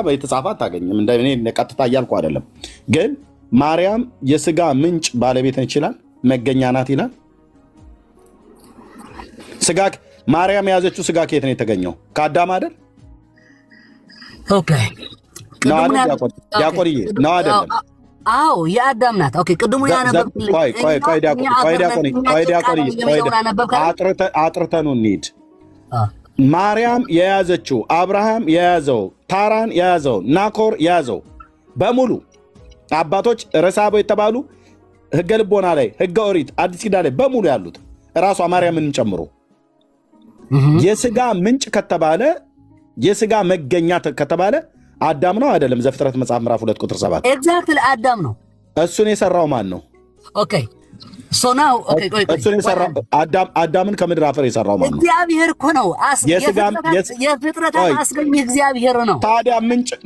በተጻፈ አታገኝም። እንደ ቀጥታ እያልኩ አይደለም፣ ግን ማርያም የስጋ ምንጭ ባለቤት ነች ይላል። መገኛ ናት ይላል። ስጋ ማርያም የያዘችው ስጋ ከየት ነው የተገኘው? ከአዳም አይደል? ኦኬ ነው አይደል? ዲያቆንዬ ነው አይደለም? አዎ የአዳም ናት። ኦኬ ቅድሙ ያነበብኩልኝ አጥርተኑ እንሂድ። ማርያም የያዘችው አብርሃም የያዘው ታራን የያዘው ናኮር የያዘው በሙሉ አባቶች ረሳቦ የተባሉ ህገ ልቦና ላይ ህገ ኦሪት አዲስ ኪዳን ላይ በሙሉ ያሉት ራሷ ማርያምንም ጨምሮ የስጋ ምንጭ ከተባለ የስጋ መገኛ ከተባለ አዳም ነው አይደለም? ዘፍጥረት መጽሐፍ ምዕራፍ 2 ቁጥር 7 ኤግዛክትሊ አዳም ነው። እሱን የሰራው ማን ነው? ኦኬ ሶ ናው ኦኬ ቆይ እሱን የሰራው አዳምን ከምድር አፈር የሰራው ማን ነው? እግዚአብሔር እኮ ነው። የፍጥረታት አስገኝ እግዚአብሔር ነው። ታዲያ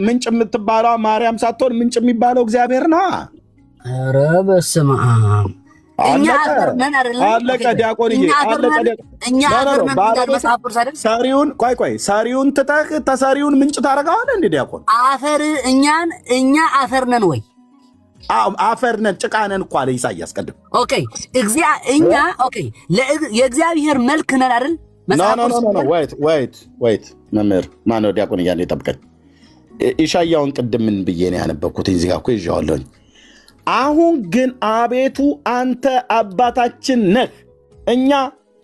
ምንጭ የምትባለው ማርያም ሳትሆን ምንጭ የሚባለው እግዚአብሔር ነው። ኧረ በስመ አብ እኛ አፈር ነን አይደለም? አለቀ ዲያቆንዬ፣ ሰሪውን ሰሪውን ትተህ ተሰሪውን ምንጭ ታደርገዋለህ እንዴ ዲያቆን? እኛ አፈር ነን ወይ? አፈር ነን፣ ጭቃ ነን እኮ አለ ኢሳይያስ ቀደም። ኦኬ የእግዚአብሔር መልክ ነን አይደል? ወይት መምህር ማነው ዲያቆን እያለ ይጠብቀኝ። ኢሻያውን ቅድም ምን ብዬ ነው ያነበብኩት? እዚህ ጋር እኮ ይዤዋለሁኝ። አሁን ግን አቤቱ አንተ አባታችን ነህ፣ እኛ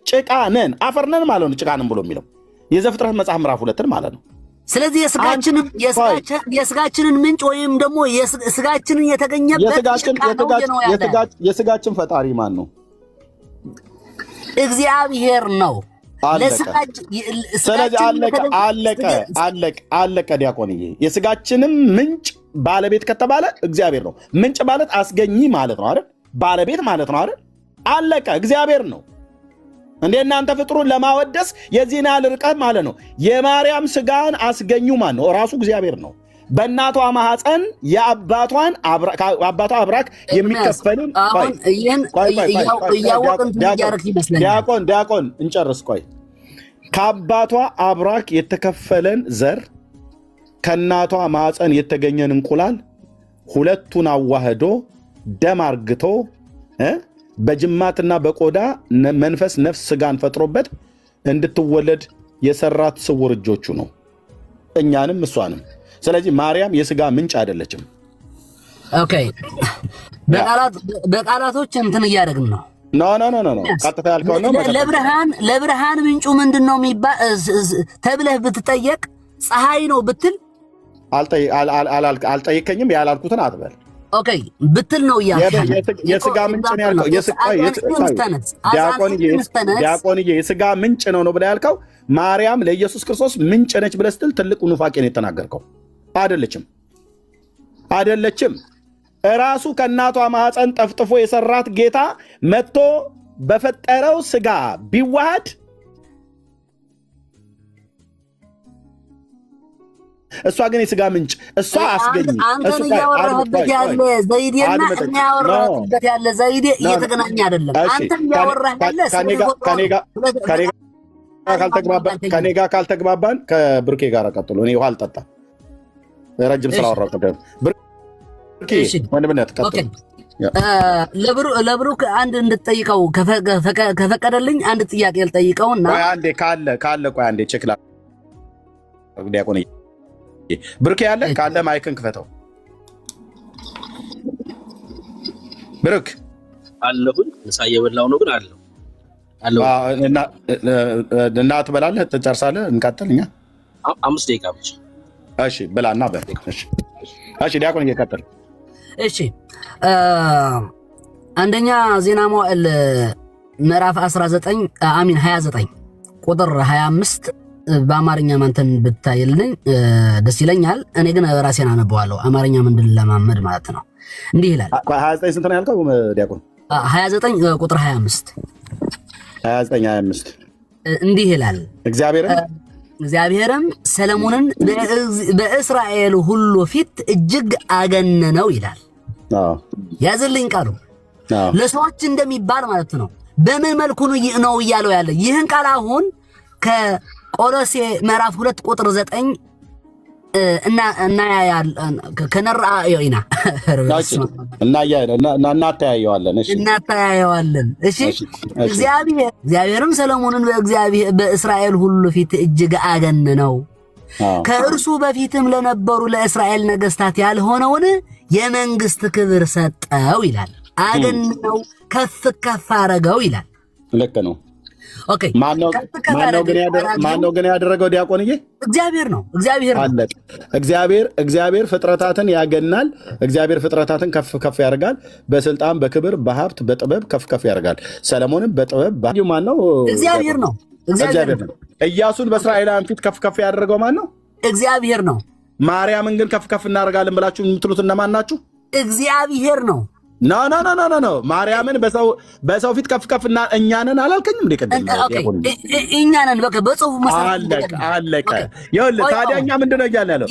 ጭቃ ነን፣ አፈር ነን ማለት ነው። ጭቃ ነን ብሎ የሚለው የዘፍጥረት መጽሐፍ ምዕራፍ 2 ማለት ነው። ስለዚህ የስጋችንን ምንጭ ወይም ደግሞ የስጋችንን የተገኘበት የስጋችን ፈጣሪ ማን ነው? እግዚአብሔር ነው። ስለዚህ አለቀ ዲያቆንዬ። የስጋችንም ምንጭ ባለቤት ከተባለ እግዚአብሔር ነው። ምንጭ ማለት አስገኝ ማለት ነው አይደል? ባለቤት ማለት ነው አይደል? አለቀ፣ እግዚአብሔር ነው። እንደ እናንተ ፍጥሩን ለማወደስ የዚህን ያህል ርቀት ማለት ነው። የማርያም ስጋን አስገኙ ማን ነው? ራሱ እግዚአብሔር ነው። በእናቷ ማህፀን አባቷ አብራክ የሚከፈልን ዲያቆን እንጨርስ። ቆይ ከአባቷ አብራክ የተከፈለን ዘር ከእናቷ ማህፀን የተገኘን እንቁላል ሁለቱን አዋህዶ ደም አርግቶ በጅማትና በቆዳ መንፈስ ነፍስ ስጋን ፈጥሮበት እንድትወለድ የሰራት ስውር እጆቹ ነው፣ እኛንም እሷንም። ስለዚህ ማርያም የስጋ ምንጭ አይደለችም። ኦኬ በቃላቶች እንትን እያደረግን ነው። ኖ ቀጥታ ያልከው ነው። ለብርሃን ምንጩ ምንድነው ተብለህ ብትጠየቅ ፀሐይ ነው ብትል አልጠይቀኝም። ያላልኩትን አትበል። ኦኬ ብትል ነው የስጋ ምንጭ ነው ያልከው። ዲያቆንዬ የስጋ ምንጭ ነው ብለህ ያልከው ማርያም ለኢየሱስ ክርስቶስ ምንጭ ነች ብለህ ስትል ትልቅ ኑፋቄ ነው የተናገርከው። አይደለችም። እራሱ ከእናቷ ማህፀን ጠፍጥፎ የሰራት ጌታ መጥቶ በፈጠረው ስጋ ቢዋሃድ እሷ ግን የስጋ ምንጭ እሷ አስገኝ አንተን እያወራህበት ያለ ዘይዴና እኛ ያወራህበት ያለ ዘይዴ እየተገናኘ አይደለም። አንተን እያወራህ ያለ ከኔ ጋር ካልተግባባን ከብርኬ ጋር ቀጥሎ። እኔ ውሃ አልጠጣም ረጅም ስላወራሁ ብርኬ ወንድምነት ቀጥሎ። ለብሩክ አንድ እንድትጠይቀው ከፈቀደልኝ አንድ ጥያቄ ልጠይቀውና አንዴ ካለ ቆይ አንዴ ቼክ ላ ዲያቆን ብሩክ ያለ ካለ ማይክን ክፈተው። ብሩክ አለሁኝ። ምሳ እየበላሁ ነው ግን አለሁ እና ትበላለህ ትጨርሳለህ። እንቀጥል እኛ 5 ደቂቃ ብቻ። እሺ ብላና በል። እሺ ዲያቆን እየቀጥል። እሺ አንደኛ ዜና መዋዕል ምዕራፍ 29 ቁጥር 25 በአማርኛ ማንተን ብታይልኝ ደስ ይለኛል። እኔ ግን ራሴን አነበዋለሁ አማርኛ ምንድን ለማመድ ማለት ነው። እንዲህ ይላል 29 ስንት ነው ያልከው ዲያቆን? 29 ቁጥር 25 እንዲህ ይላል እግዚአብሔርም ሰለሞንን በእስራኤል ሁሉ ፊት እጅግ አገነነው ይላል። ያዝልኝ ቃሉ ለሰዎች እንደሚባል ማለት ነው። በምን መልኩ ነው እያለው ያለ ይህን ቃል አሁን ከቆሎሴ ምዕራፍ 2 ቁጥር 9 እናተያየዋለን። እሺ እግዚአብሔርም ሰለሞንን በእስራኤል ሁሉ ፊት እጅግ አገነነው፣ ከእርሱ በፊትም ለነበሩ ለእስራኤል ነገስታት ያልሆነውን የመንግስት ክብር ሰጠው ይላል። አገነነው፣ ከፍ ከፍ አረገው ይላል። ልክ ነው። ኦኬ ማነው ግን ያደረገው ዲያቆንዬ? እግዚአብሔር ነው። እግዚአብሔር ፍጥረታትን ያገናል። እግዚአብሔር ፍጥረታትን ከፍ ከፍ ያደርጋል። በስልጣን በክብር በሀብት በጥበብ ከፍ ከፍ ያደርጋል። ሰለሞንን በጥበብ ማን ነው? እግዚአብሔር ነው። ኢያሱን በእስራኤላውያን ፊት ከፍ ከፍ ያደረገው ማን ነው? እግዚአብሔር ነው። ማርያምን ግን ከፍ ከፍ እናደርጋለን ብላችሁ የምትሉት እነማን ናችሁ? እግዚአብሔር ነው። ኖ ማርያምን በሰው ፊት ከፍ ከፍ እና እኛንን አላልከኝም እንዴ? ቀደም እኛንን በቃ በጽሁፍ መሰረት አለቀ። ይኸውልህ ታዲያ እኛ ምንድነው እያልን ያለው?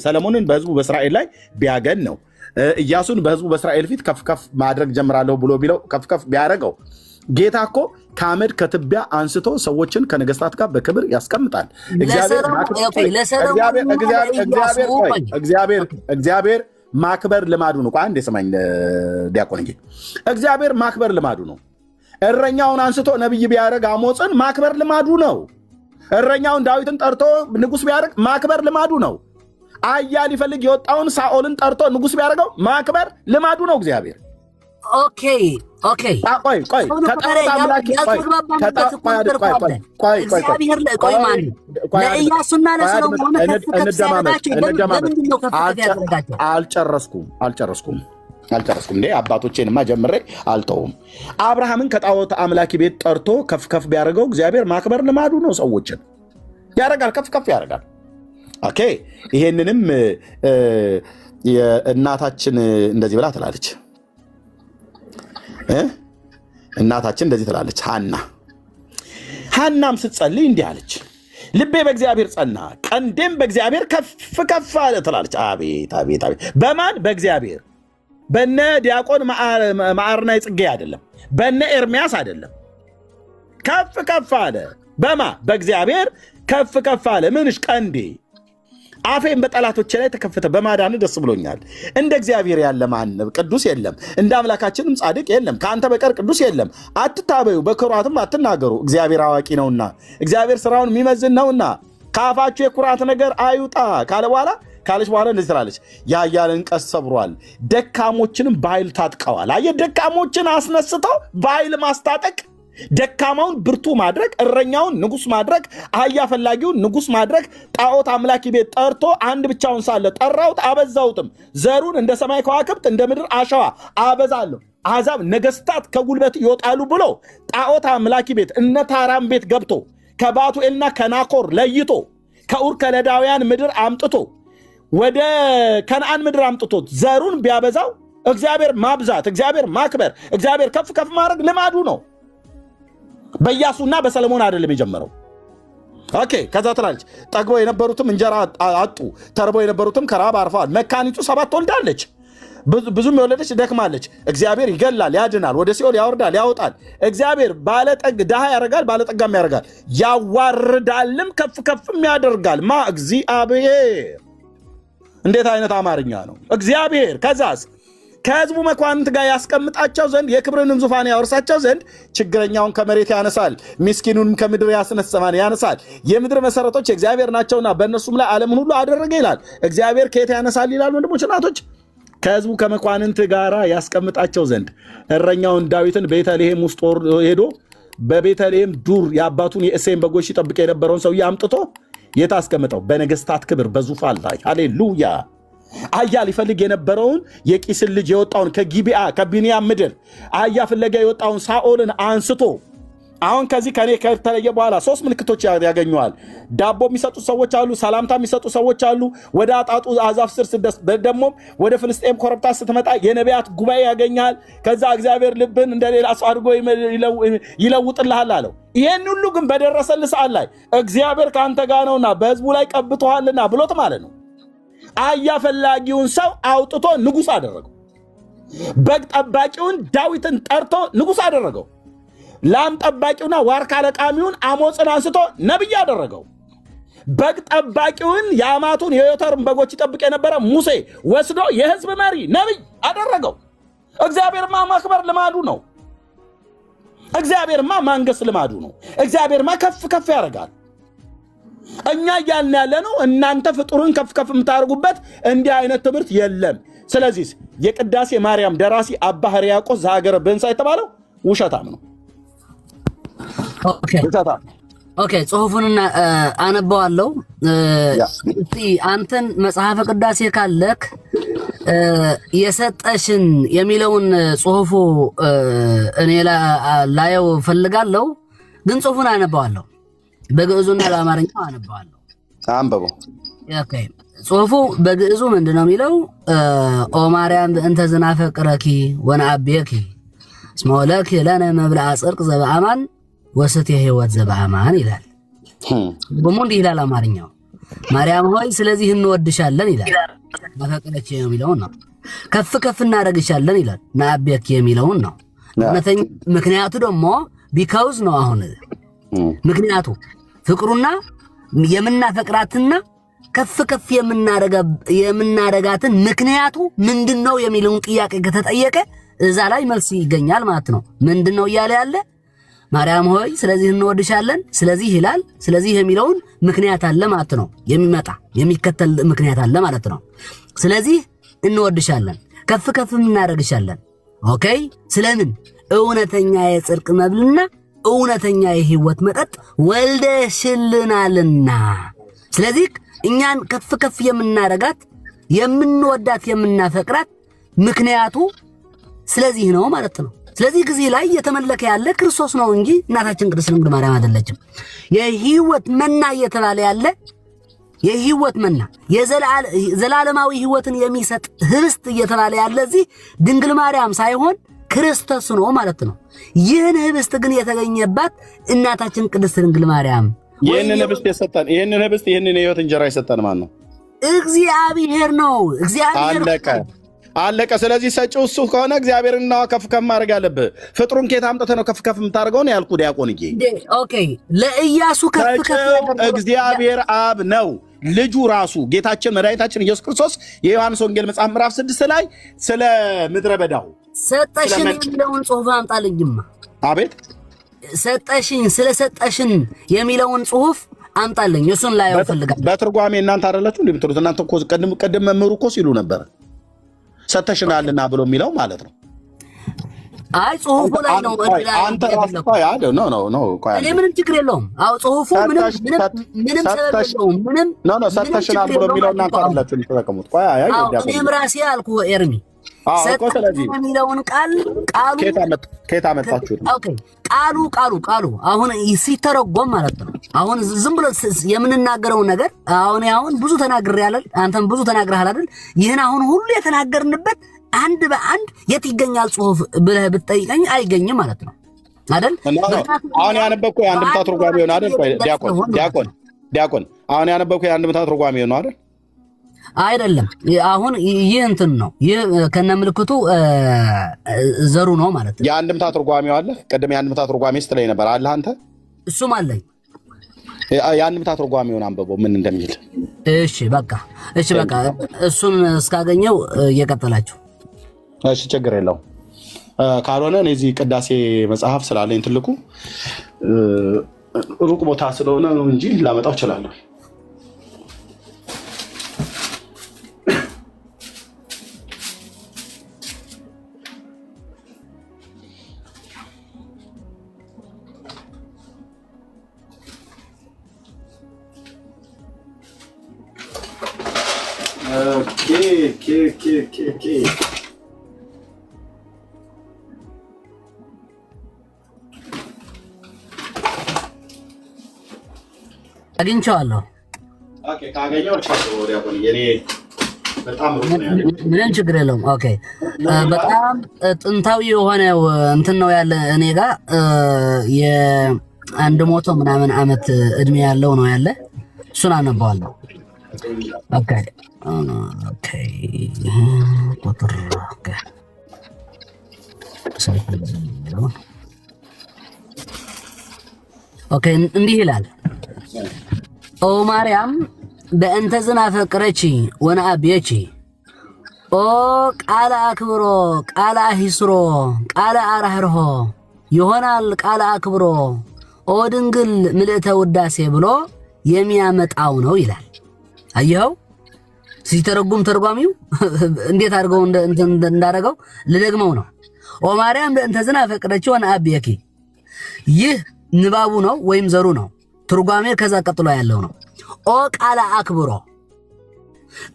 ሰለሞንን በህዝቡ በእስራኤል ላይ ቢያገን ነው። ኢያሱን በህዝቡ በእስራኤል ፊት ከፍ ከፍ ማድረግ ጀምራለሁ ብሎ ቢለው ከፍ ከፍ ቢያደርገው ጌታ እኮ ከአመድ ከትቢያ አንስቶ ሰዎችን ከነገስታት ጋር በክብር ያስቀምጣል። እግዚአብሔር ማክበር ልማዱ ነው። አንድ የሰማኝ ዲያቆን እንጂ እግዚአብሔር ማክበር ልማዱ ነው። እረኛውን አንስቶ ነብይ ቢያደርግ አሞጽን ማክበር ልማዱ ነው። እረኛውን ዳዊትን ጠርቶ ንጉስ ቢያደርግ ማክበር ልማዱ ነው። አያ ሊፈልግ የወጣውን ሳኦልን ጠርቶ ንጉስ ቢያደርገው ማክበር ልማዱ ነው እግዚአብሔር። ኦኬ ቆይ ለኢያሱና ለሰሎሞን አልጨረስኩም እንዴ? አባቶቼንማ ጀምሬ አልተውም። አብርሃምን ከጣዖት አምላኪ ቤት ጠርቶ ከፍ ከፍ ቢያደርገው እግዚአብሔር ማክበር ልማዱ ነው። ሰዎችን ያደርጋል፣ ከፍ ከፍ ያደርጋል። ኦኬ ይሄንንም እናታችን እንደዚህ ብላ ትላለች። እናታችን እንደዚህ ትላለች። ሐናም ስትጸልይ እንዲህ አለች፣ ልቤ በእግዚአብሔር ጸና፣ ቀንዴም በእግዚአብሔር ከፍ ከፍ አለ ትላለች። አቤት አቤት አቤት! በማን? በእግዚአብሔር። በነ ዲያቆን መዓርና ጽጌ አይደለም፣ በነ ኤርሚያስ አይደለም። ከፍ ከፍ አለ። በማ? በእግዚአብሔር ከፍ ከፍ አለ። ምንሽ? ቀንዴ። አፌን በጠላቶቼ ላይ ተከፈተ፣ በማዳን ደስ ብሎኛል። እንደ እግዚአብሔር ያለ ማንም ቅዱስ የለም፣ እንደ አምላካችንም ጻድቅ የለም። ከአንተ በቀር ቅዱስ የለም። አትታበዩ፣ በኩራትም አትናገሩ፣ እግዚአብሔር አዋቂ ነውና፣ እግዚአብሔር ስራውን የሚመዝን ነውና፣ ከአፋችሁ የኩራት ነገር አይውጣ ካለች በኋላ እንደዚህ ትላለች፣ የኃያላንን ቀስት ሰብሯል፣ ደካሞችንም በኃይል ታጥቀዋል። አየህ፣ ደካሞችን አስነስተው በኃይል ማስታጠቅ ደካማውን ብርቱ ማድረግ፣ እረኛውን ንጉስ ማድረግ፣ አህያ ፈላጊውን ንጉስ ማድረግ። ጣዖት አምላኪ ቤት ጠርቶ አንድ ብቻውን ሳለ ጠራሁት አበዛሁትም፣ ዘሩን እንደ ሰማይ ከዋክብት እንደ ምድር አሸዋ አበዛለሁ፣ አሕዛብ ነገስታት ከጉልበት ይወጣሉ ብሎ ጣዖት አምላኪ ቤት እነ ታራም ቤት ገብቶ ከባቱኤልና ከናኮር ለይቶ ከኡር ከለዳውያን ምድር አምጥቶ ወደ ከነአን ምድር አምጥቶት ዘሩን ቢያበዛው እግዚአብሔር ማብዛት፣ እግዚአብሔር ማክበር፣ እግዚአብሔር ከፍ ከፍ ማድረግ ልማዱ ነው። በኢያሱና በሰለሞን አይደለም የጀመረው። ኦኬ ከዛ ትላለች ጠግበው የነበሩትም እንጀራ አጡ፣ ተርበው የነበሩትም ከራብ አርፈዋል። መካኒቱ 7 ወልዳለች፣ ብዙም የወለደች ደክማለች። እግዚአብሔር ይገላል፣ ያድናል፣ ወደ ሲኦል ያወርዳል፣ ያወጣል። እግዚአብሔር ድሃ ያደርጋል፣ ባለጠጋም ያደርጋል፣ ያዋርዳልም ከፍ ከፍም ያደርጋል። እግዚአብሔር። እንዴት አይነት አማርኛ ነው! እግዚአብሔር ከዛስ ከህዝቡ መኳንንት ጋር ያስቀምጣቸው ዘንድ የክብርንም ዙፋን ያወርሳቸው ዘንድ ችግረኛውን ከመሬት ያነሳል፣ ምስኪኑንም ከምድር ያነሳል። የምድር መሰረቶች የእግዚአብሔር ናቸውና በእነሱም ላይ ዓለምን ሁሉ አደረገ ይላል። እግዚአብሔር ከየት ያነሳል ይላል? ወንድሞች እናቶች፣ ከህዝቡ ከመኳንንት ጋር ያስቀምጣቸው ዘንድ እረኛውን ዳዊትን ቤተልሔም ውስጥ ሄዶ በቤተልሔም ዱር የአባቱን የእሴይን በጎች ሲጠብቅ የነበረውን ሰውዬ አምጥቶ የት አስቀምጠው? በነገስታት ክብር በዙፋን ላይ። ሃሌሉያ። አህያ ሊፈልግ የነበረውን የቂስን ልጅ የወጣውን ከጊቢአ ከቢንያም ምድር አህያ ፍለጋ የወጣውን ሳኦልን አንስቶ አሁን ከዚህ ከኔ ከተለየ በኋላ 3 ምልክቶች ያገኘዋል። ዳቦ የሚሰጡ ሰዎች አሉ፣ ሰላምታ የሚሰጡ ሰዎች አሉ። ወደ አጣጡ አዛፍ ስር ስደስ ደግሞ ወደ ፍልስጤም ኮረብታ ስትመጣ የነቢያት ጉባኤ ያገኛል። ከዛ እግዚአብሔር ልብን እንደሌላ ሰው አድርጎ ይለውጥልሃል አለው። ይሄን ሁሉ ግን በደረሰልህ ሰዓት ላይ እግዚአብሔር ከአንተ ጋር ነውና በህዝቡ ላይ ቀብቶሃልና ብሎት ማለት ነው። አህያ ፈላጊውን ሰው አውጥቶ ንጉስ አደረገው። በግ ጠባቂውን ዳዊትን ጠርቶ ንጉስ አደረገው። ላም ጠባቂውና ዋርካ ለቃሚውን አሞፅን አንስቶ ነብይ አደረገው። በግ ጠባቂውን የአማቱን የዮተርን በጎች ይጠብቅ የነበረ ሙሴ ወስዶ የህዝብ መሪ ነብይ አደረገው። እግዚአብሔርማ ማክበር ልማዱ ነው። እግዚአብሔርማ ማንገስ ልማዱ ነው። እግዚአብሔርማ ከፍ ከፍ ያደርጋል። እኛ እያልን ያለ ነው እናንተ ፍጡርን ከፍ ከፍ የምታደርጉበት እንዲህ አይነት ትምህርት የለም። ስለዚህ የቅዳሴ ማርያም ደራሲ አባ ሕርያቆስ ዘሀገረ ብህንሳ የተባለው ውሸታም ነው። ኦኬ ጽሁፉን አነበዋለሁ። እስቲ አንተን መጽሐፈ ቅዳሴ ካለክ የሰጠሽን የሚለውን ጽሁፉ እኔ ላየው ፈልጋለሁ፣ ግን ጽሁፉን አነበዋለሁ። በግዕዙና በአማርኛው አነበዋለሁ። አንበበው። ኦኬ ጽሁፉ በግዕዙ ምንድነው የሚለው? ኦ ማርያም በእንተ ዝናፈቅረኪ ወነአብየኪ እስመ ወለኪ ለነ መብልዐ ጽድቅ ዘበአማን ወሰት የህይወት ዘበአማን ይላል። በሙንዲ ይላል አማርኛው። ማርያም ሆይ ስለዚህ እንወድሻለን ይላል። ማፈቅረኪ የሚለውን ነው። ከፍ ከፍ እናደርግሻለን ይላል። ነአብየኪ የሚለውን ነው። ምክንያቱ ደግሞ ቢካውዝ ነው። አሁን ምክንያቱ ፍቅሩና የምናፈቅራትና ከፍ ከፍ የምናረጋትን ምክንያቱ ምንድነው የሚለውን ጥያቄ ከተጠየቀ እዛ ላይ መልስ ይገኛል ማለት ነው። ምንድነው እያለ ያለ? ማርያም ሆይ ስለዚህ እንወድሻለን፣ ስለዚህ ይላል። ስለዚህ የሚለውን ምክንያት አለ ማለት ነው። የሚከተል ምክንያት አለ ማለት ነው። ስለዚህ እንወድሻለን፣ ከፍ ከፍ እናደርግሻለን። ኦኬ ስለምን? እውነተኛ የጽድቅ መብልና እውነተኛ የህይወት መጠጥ ወልደሽልናልና። ስለዚህ እኛን ከፍ ከፍ የምናረጋት የምንወዳት የምናፈቅራት ምክንያቱ ስለዚህ ነው ማለት ነው። ስለዚህ ጊዜ ላይ የተመለከ ያለ ክርስቶስ ነው እንጂ እናታችን ቅድስት ድንግል ማርያም አይደለችም። የህይወት መና እየተባለ ያለ የህይወት መና የዘላለማዊ ህይወትን የሚሰጥ ህብስት እየተባለ ያለ እዚህ ድንግል ማርያም ሳይሆን ክርስቶስ ነው ማለት ነው። ይህን ህብስት ግን የተገኘባት እናታችን ቅድስት ድንግል ማርያም። ይህንን ህብስት የሰጠን ይህንን የህይወት እንጀራ የሰጠን ማን ነው? እግዚአብሔር ነው። እግዚአብሔር አለቀ። ስለዚህ ሰጪው እሱ ከሆነ እግዚአብሔርና ከፍ ከፍ ማድረግ አለብህ። ፍጥሩን ከየት አምጥተህ ነው ከፍ ከፍ የምታደርገው ነው ያልኩ ዲያቆንዬ። ኦኬ ለኢያሱ ከፍ ከፍ እግዚአብሔር አብ ነው። ልጁ ራሱ ጌታችን መድኃኒታችን ኢየሱስ ክርስቶስ የዮሐንስ ወንጌል መጽሐፍ ምዕራፍ 6 ላይ ስለ ምድረ በዳው ሰጠሽን የሚለውን ጽሑፍ አምጣልኝማ። አቤት ሰጠሽን ስለሰጠሽን የሚለውን ጽሑፍ አምጣልኝ። እሱን ላይ ፈልጋለሁ። በትርጓሜ እናንተ አይደላችሁ እንዴ የምትሉት? እናንተ እኮ ቀደም መምህሩ እኮ ሲሉ ነበር ሰተሽናልና ብሎ የሚለው ማለት ነው። አይ ጽሁፉ ላይ ነው አንተ ራስህ ቆይ አይደል ነው ቆይ እኔ ምንም ችግር የለውም። አው ጽሁፉ ምንም ሰበብ የለውም። ምንም ሰተሽናል ብሎ የሚለውና አንተ አይደላችሁ ልትጠቀሙት። ቆይ አይ እኔም ራሴ አልኩህ ኤርሚ ሰተሽናል የሚለውን ቃሉ ከየት አመጣችሁት? ኦኬ ቃሉ አሁን ሲተረጎም ማለት ነው። አሁን ዝም ብሎ የምንናገረው ነገር አሁን ብዙ ተናግሬያለሁ፣ አንተም ብዙ ተናግረሃል አይደል? ይህን አሁን ሁሉ የተናገርንበት አንድ በአንድ የት ይገኛል ጽሁፍ ብለህ ብትጠይቀኝ አይገኝም ማለት ነው አይደል? አሁን ያነበብኩ የአንድምታ ትርጓሜ ነው አይደል? ዲያቆን አሁን ያነበብኩ የአንድምታ ትርጓሜ ነው አይደል? አይደለም። አሁን ይህ እንትን ነው፣ ይህ ከነ ምልክቱ ዘሩ ነው ማለት ነው። የአንድምታ ትርጓሜው አለ። ቅድም የአንድምታ ትርጓሜ ስትለኝ ነበር አለ አንተ። እሱም አለኝ። የአንድምታ ትርጓሜውን አንብበው ምን እንደሚል። እሺ በቃ እሱን እስካገኘው እየቀጠላችሁ። እሺ ችግር የለውም። ካልሆነ እኔ እዚህ ቅዳሴ መጽሐፍ ስላለኝ ትልቁ ሩቅ ቦታ ስለሆነ ነው እንጂ ላመጣው እችላለሁ። ኦኬ አግኝቼዋለሁ። ኦኬ ካገኘው ዲያቆን የኔ በጣም ምንም ችግር የለውም። ኦኬ በጣም ጥንታዊ የሆነ እንትን ነው ያለ እኔ ጋር የ100 ምናምን ዓመት እድሜ ያለው ነው ያለ። እሱን አነባዋለሁ። ኦኬ ቁጥር ኦኬ እንዲህ ይላል። ኦ ማርያም በእንተ ዝናፈቅረቺ ወነአብየቺ ኦ ቃለ አክብሮ ቃለ አሂስሮ ቃለ አራህርሆ ይሆናል ቃለ አክብሮ ኦ ድንግል ምልእተ ውዳሴ ብሎ የሚያመጣው ነው ይላል። አየኸው ሲተረጉም ተርጓሚው እንዴት አድርገው እንዳደረገው ልደግመው ነው። ኦ ማርያም በእንተ ዝናፈቅረቺ ወነአብየኪ ይህ ንባቡ ነው ወይም ዘሩ ነው። ትርጓሜ ከዛ ቀጥሎ ያለው ነው። ኦ ቃለ አክብሮ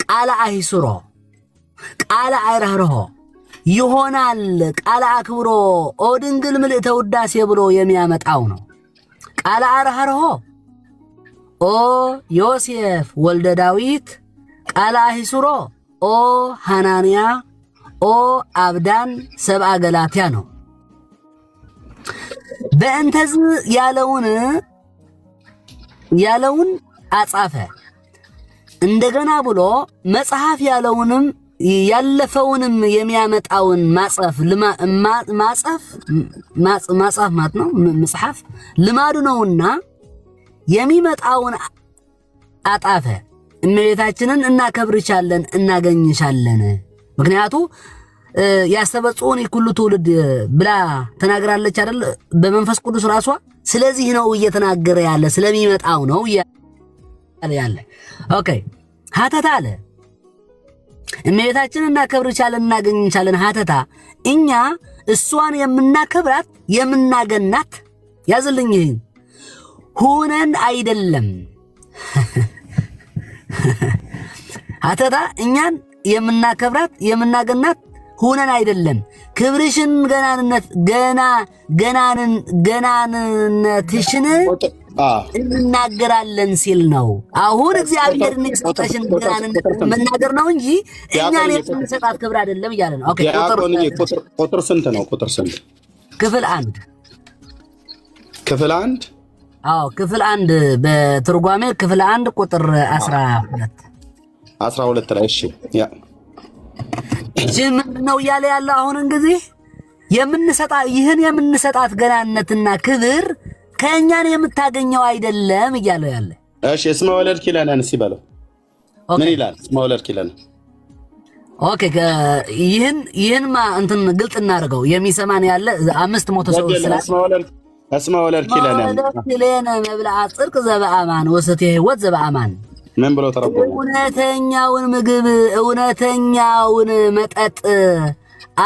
ቃለ አሂስሮ ቃለ አራህርሆ ይሆናል ቃለ አክብሮ ኦ ድንግል ምልእተ ውዳሴ ብሎ የሚያመጣው ነው። ቃለ አራህርሆ ኦ ዮሴፍ ወልደ ዳዊት ቃለ አሂስሮ ኦ ሐናንያ ኦ አብዳን ሰብአ ገላትያ ነው። በእንተዝ ያለውን አጻፈ እንደገና ብሎ መጽሐፍ ያለውንም ያለፈውንም የሚያመጣውን ማጽሐፍ ማለት ነው። መጽሐፍ ልማዱ ነውና የሚመጣውን አጣፈ። እመቤታችንን እናከብርቻለን እናገኝሻለን። ምክንያቱ ያስተበጽኡን ይኩሉ ትውልድ ብላ ተናግራለች አይደል? በመንፈስ ቅዱስ ራሷ። ስለዚህ ነው እየተናገረ ያለ ስለሚመጣው ነው ያለ። ኦኬ ሀተታ አለ እመቤታችንን እናከብርቻለን እናገኝቻለን። ሀተታ እኛ እሷን የምናከብራት የምናገናት ያዝልኝ ሁነን አይደለም። ሀተታ እኛን የምናከብራት የምናገናት ሁነን አይደለም። ክብርሽን ገናንነትሽን እናገራለን ሲል ነው። አሁን እግዚአብሔር ንግስናሽን ገናንነት መናገር ነው እንጂ እኛን የምንሰጣት ክብር አይደለም እያለ ነው። ኦኬ ቁጥር ስንት ነው? ቁጥር ስንት? ክፍል 1 ክፍል 1 አዎ ክፍል 1 በትርጓሜ ክፍል 1 ቁጥር 12 ላይ እሺ ያ ምን ነው እያለ ያለ አሁን እንግዲህ ይህን የምንሰጣት ገናነትና ክብር ከእኛን የምታገኘው አይደለም እያለ ያለ። እሺ እስመ ወለድ ኪለነን ሲበለው ምን ይላል? እስመ ወለድ ኪለነን ኦኬ ይህን እንትን ግልጽ እናድርገው። የሚሰማን ያለ 500 ሰው ስላል እስመ ወለድ ኪለነን መብልዐ ጽድቅ ዘበአማን ወሰተ ሕይወት ዘበአማን ምን ብሎ ተረጎመ? እውነተኛውን ምግብ እውነተኛውን መጠጥ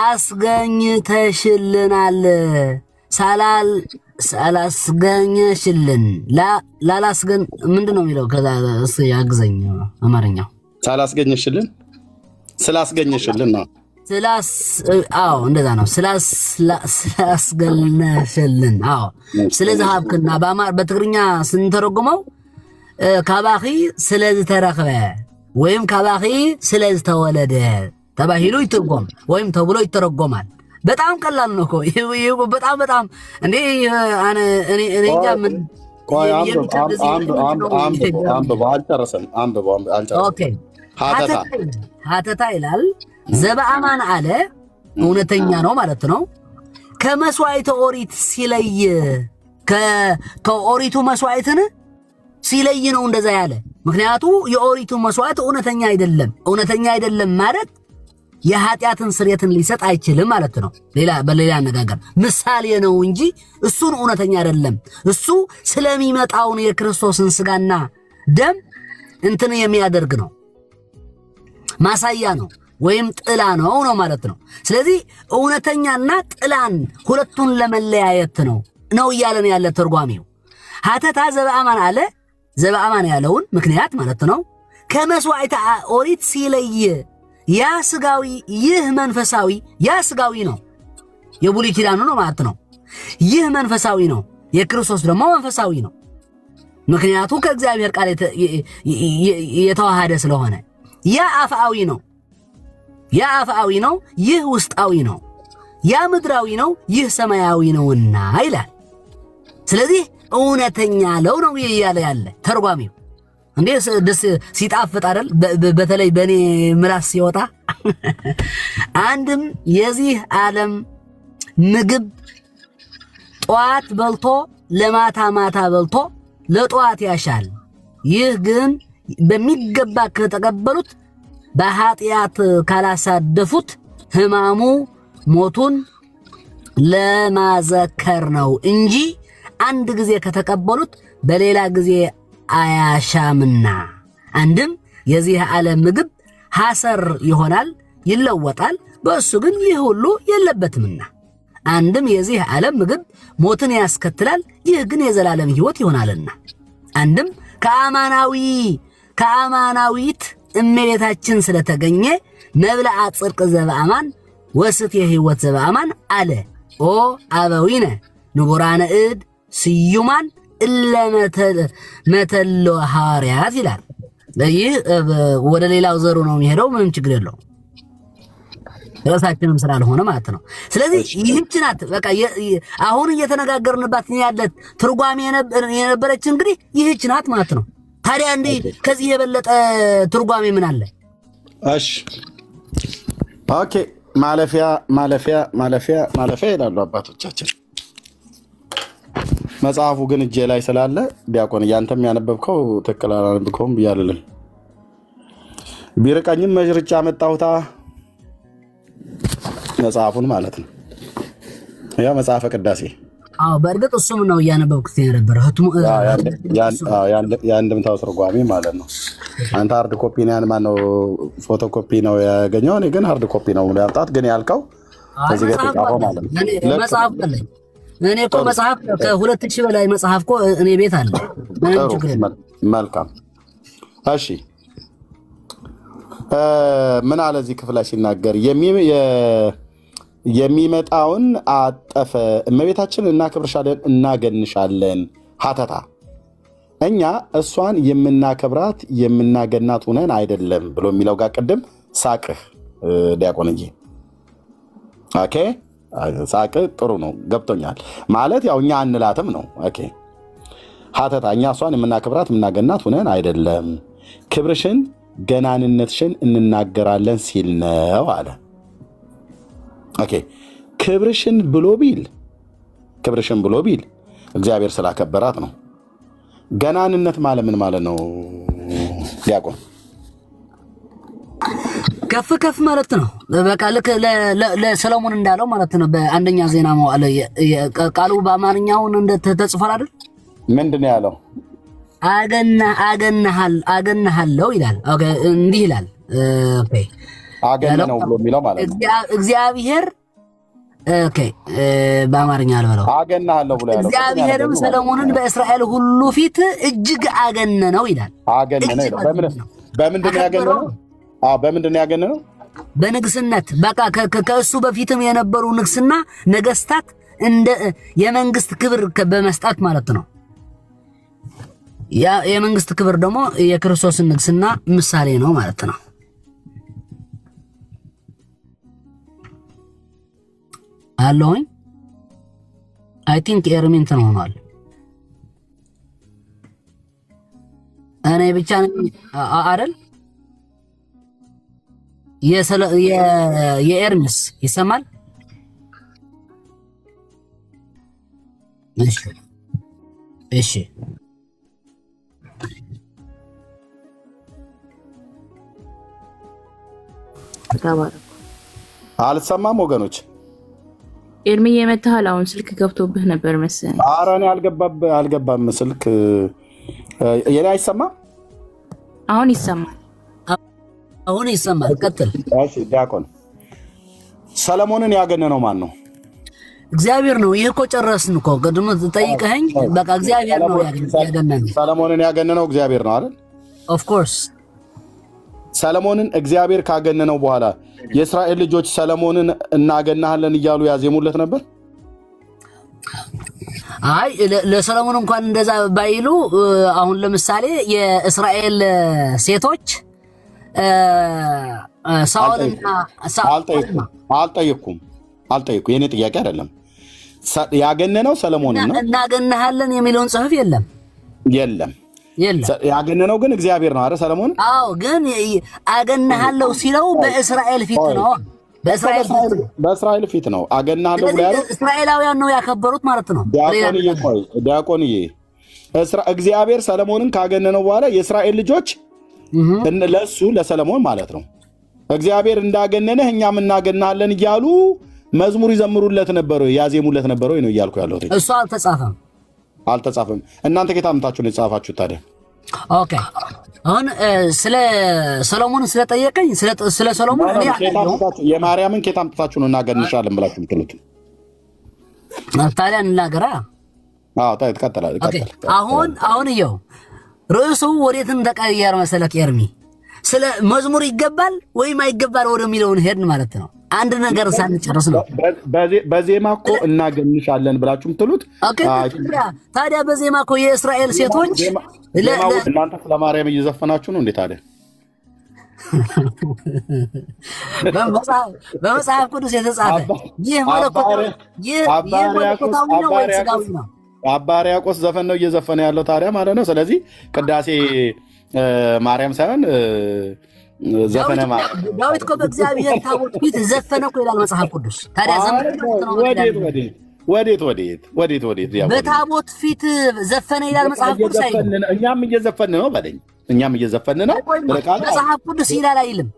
አስገኝተሽልናል ሳላስገኘሽልን ላላስገኝ ምንድነው የሚለው? ከዛ እሱ ያግዘኝ አማርኛው ሳላስገኘሽልን ስላስገኘሽልን ነው። አዎ እንደዛ ነው። ስላስገኘሽልን አዎ። ስለዚህ ሀብክና በትግርኛ ስንተረጉመው ካባኺ ስለዚህ ተረክበ ወይም ካባኺ ስለዚህ ተወለደ ተባሂሉ ይተርጎም ወይም ተብሎ ይተረጎማል። በጣም ቀላል ነው እኮ በጣም እንዴ እኔ እንጃ ምን ሀተታ ይላል። ዘበአማን አለ እውነተኛ ነው ማለት ነው። ከመስዋዕተ ኦሪት ሲለይ ከኦሪቱ መስዋዕትን ሲለይ ነው እንደዛ ያለ። ምክንያቱ የኦሪቱ መስዋዕት እውነተኛ አይደለም ማለት የኃጢአትን ስርየትን ሊሰጥ አይችልም ማለት ነው። በሌላ አነጋገር ምሳሌ ነው እንጂ እሱን እውነተኛ አይደለም። እሱ ስለሚመጣውን የክርስቶስን ስጋና ደም እንትን የሚያደርግ ነው፣ ማሳያ ነው ወይም ጥላ ነው ማለት ነው። ስለዚህ እውነተኛና ጥላን ሁለቱን ለመለያየት ነው እያለን ያለ ተርጓሚው። ሀተታ ዘበአማን አለ ዘበአማን ያለውን ምክንያት ማለት ነው። ከመስዋዕተ ኦሪት ሲለይ ያ ስጋዊ ይህ መንፈሳዊ ያ ስጋዊ ነው የብሉይ ኪዳኑ ነው ማለት ነው። ይህ መንፈሳዊ ነው፣ የክርስቶስ ደግሞ መንፈሳዊ ነው። ምክንያቱ ከእግዚአብሔር ቃል የተዋሃደ ስለሆነ ያ አፍአዊ ነው፣ ይህ ውስጣዊ ነው። ያ ምድራዊ ነው፣ ይህ ሰማያዊ ነውና ይላል። ስለዚህ እውነተኛ ነው እያለ ያለ ተርጓሚው። እንዴ ደስ ሲጣፍጥ አይደል? በተለይ በኔ ምላስ ሲወጣ አንድም የዚህ ዓለም ምግብ ጧት በልቶ ለማታ በልቶ ለጧት ያሻል። ይህ ግን በሚገባ ከተቀበሉት በኃጢአት ካላሳደፉት ሕማሙ ሞቱን ለማዘከር ነው እንጂ አንድ ጊዜ ከተቀበሉት በሌላ ጊዜ አያሻምና። አንድም የዚህ ዓለም ምግብ ሐሰር ይሆናል ይለወጣል፣ በእሱ ግን ይህ ሁሉ የለበትምና። አንድም የዚህ ዓለም ምግብ ሞትን ያስከትላል፣ ይህ ግን የዘላለም ሕይወት ይሆናልና። አንድም ከአማናዊት እመቤታችን ስለተገኘ መብልዐ ጽድቅ ዘበአማን ወስት የሕይወት ዘበአማን አለ ኦ አበዊነ ንቡራነ እድ ስዩማን እለመተሎ ሐዋርያት ይላል። ይህ ወደ ሌላው ዘሩ ነው የሚሄደው፣ ምንም ችግር የለው ራሳችንም ስላልሆነ ማለት ነው። ስለዚህ ይህች ናት በቃ አሁን እየተነጋገርንባት ያለ ትርጓሜ የነበረች እንግዲህ ይህች ናት ማለት ነው። ታዲያ እንዴ ከዚህ የበለጠ ትርጓሜ ምን አለ? እሺ ኦኬ፣ ማለፊያ ይላሉ አባቶቻችን። መጽሐፉ ግን እጄ ላይ ስላለ ዲያቆን ያንተም ያነበብከው ትክክል አላነበብከውም ብያለሁ። ቢርቀኝም መጅርጫ መጣሁታ መጽሐፉን ማለት ነው። ያ መጽሐፈ ቅዳሴ በእርግጥ እሱም ነው እያነበብኩት የነበረው የአንድምታው ትርጓሜ ማለት ነው። አንተ ሃርድ ኮፒ ነው ማነው ፎቶ ኮፒ ነው ያገኘው? እኔ ግን ሃርድ ኮፒ ነው ያምጣት። ግን ያልከው ከዚህ ጋር ተጻፈው ማለት ነው። መጽሐፍ አለኝ እኔ እኮ መጽሐፍ ከ2000 በላይ መጽሐፍ እኮ እኔ ቤት አለ። መልካም እሺ። ምን አለ እዚህ ክፍል ላይ ሲናገር የሚመጣውን አጠፈ እመቤታችን እናከብርሻለን እናገንሻለን። ሀተታ እኛ እሷን የምናከብራት የምናገናት ሆነን አይደለም ብሎ የሚለው ጋር ቅድም ሳቅህ ዲያቆንዬ። ኦኬ ሳቅህ ጥሩ ነው ገብቶኛል። ማለት ያው እኛ አንላትም ነው። ኦኬ ሀተታ እኛ እሷን የምናከብራት የምናገናት ሆነን አይደለም፣ ክብርሽን ገናንነትሽን እንናገራለን ሲል ነው አለ። ኦኬ ክብርሽን ብሎ ቢል እግዚአብሔር ስላከበራት ነው። ገናንነት ማለት ምን ማለት ነው ዲያቆን? ከፍ ማለት ነው። በቃ ልክ ለሰሎሞን እንዳለው ማለት ነው። በአንደኛ ዜና መዋዕል ቃሉ በአማርኛውን ተጽፏል አይደል? ምንድን ነው ያለው? አገናሃለው ይላል። ኦኬ እንዲህ ይላል። ኦኬ አገነነው ብሎ የሚለው ማለት ነው። እግዚአብሔር ኦኬ በአማርኛ አልበለው አገናለሁ ብሎ ያለው እግዚአብሔርም ሰሎሞንን በእስራኤል ሁሉ ፊት እጅግ አገነነው ይላል። አገነነው ይላል። በምንድን ነው ያገነነው? በምንድን ነው ያገነነው? በንግስነት በቃ ከእሱ በፊትም የነበሩ ንግስና ነገስታት እንደ የመንግስት ክብር በመስጣት ማለት ነው። ያ የመንግስት ክብር ደግሞ የክርስቶስን ንግስና ምሳሌ ነው ማለት ነው። አለኝ አይ ቲንክ ኤርሚን ሆኗል። እኔ ብቻ አይደል የኤርሚስ ይሰማል? እሺ አልሰማም ወገኖች። ኤርሚ የመታሃል። አሁን ስልክ ገብቶብህ ነበር መሰለኝ። ኧረ እኔ አልገባም ስልክ። የኔ አይሰማም? አሁን ይሰማል። አሁን ይሰማል። ቀጥል። እሺ ዲያቆን ሰሎሞንን ያገነነው ማን ነው? እግዚአብሔር ነው። ይሄ እኮ ጨረስን እኮ ቅድም ጠይቀኸኝ። በቃ እግዚአብሔር ነው ያገነነው። ሰሎሞንን ያገነነው እግዚአብሔር ነው አይደል? ኦፍ ኮርስ ሰሎሞንን እግዚአብሔር ካገነነው በኋላ የእስራኤል ልጆች ሰሎሞንን እናገናሃለን እያሉ ያዜሙለት ነበር። አይ ለሰሎሞን እንኳን እንደዛ ባይሉ፣ አሁን ለምሳሌ የእስራኤል ሴቶች ሳኦልና አልጠየኩም። የኔ ጥያቄ አይደለም። ያገነነው ሰሎሞንን ነው። እናገናሃለን የሚለውን ጽሑፍ የለም። ያገነነው ግን እግዚአብሔር ነው አይደል? ሰሎሞን አዎ፣ ግን አገናሃለሁ ሲለው በእስራኤል ፊት ነው። በእስራኤል ፊት ነው አገናሃለሁ ብሎ ያለው። እስራኤላውያን ነው ያከበሩት ማለት ነው። ዲያቆንዬ እግዚአብሔር ሰሎሞንን ካገነነው በኋላ የእስራኤል ልጆች ለሱ ለሰሎሞን ማለት ነው እግዚአብሔር እንዳገነነህ እኛም እናገናሃለን እያሉ መዝሙር ይዘምሩለት ነበር፣ ያዜሙለት ነበር ነው እያልኩ ያለሁት። እሱ አልተጻፈም። እናንተ ከታምታችሁ ነው የጻፋችሁት ታዲያ? ኦኬ አሁን ስለ ሰሎሞን ስለጠየቀኝ ስለ ሰሎሞን እኔ የማርያምን ከታምታችሁ ነው እናገንሻለን ብላችሁ የምትሉት? ታዲያ እንናገራ። ታዲያ ተከተላል። አሁን ይኸው ርዕሱ ወዴት እንደቀየረ መሰለክ ኤርሚ? ስለ መዝሙር ይገባል ወይም አይገባል ወደሚለውን ሄድን ማለት ነው። አንድ ነገር ሳንጨርስ ነው። በዜማ እኮ እናገንሻለን ብላችሁ የምትሉት ታዲያ በዜማ እኮ የእስራኤል ሴቶች እናንተ ስለ ማርያም እየዘፈናችሁ ነው እንዴ? ታዲያ በመጽሐፍ ቅዱስ የተጻፈ ይህ መለኮታዊ ነው ወይ ሥጋዊ ነው? አባ ሕርያቆስ ዘፈን ነው እየዘፈነ ያለው ታዲያ ማለት ነው። ስለዚህ ቅዳሴ ማርያም ሳይሆን ዘፈነ ማርያም። ዳዊት እኮ በእግዚአብሔር ታቦት ፊት ዘፈነ እኮ ይላል መጽሐፍ ቅዱስ። ታዲያ ወዴት በታቦት ፊት ዘፈነ ይላል መጽሐፍ ቅዱስ አይልም? እኛም እየዘፈን ነው በለኝ። እኛም እየዘፈን ነው መጽሐፍ ቅዱስ ይላል አይልም?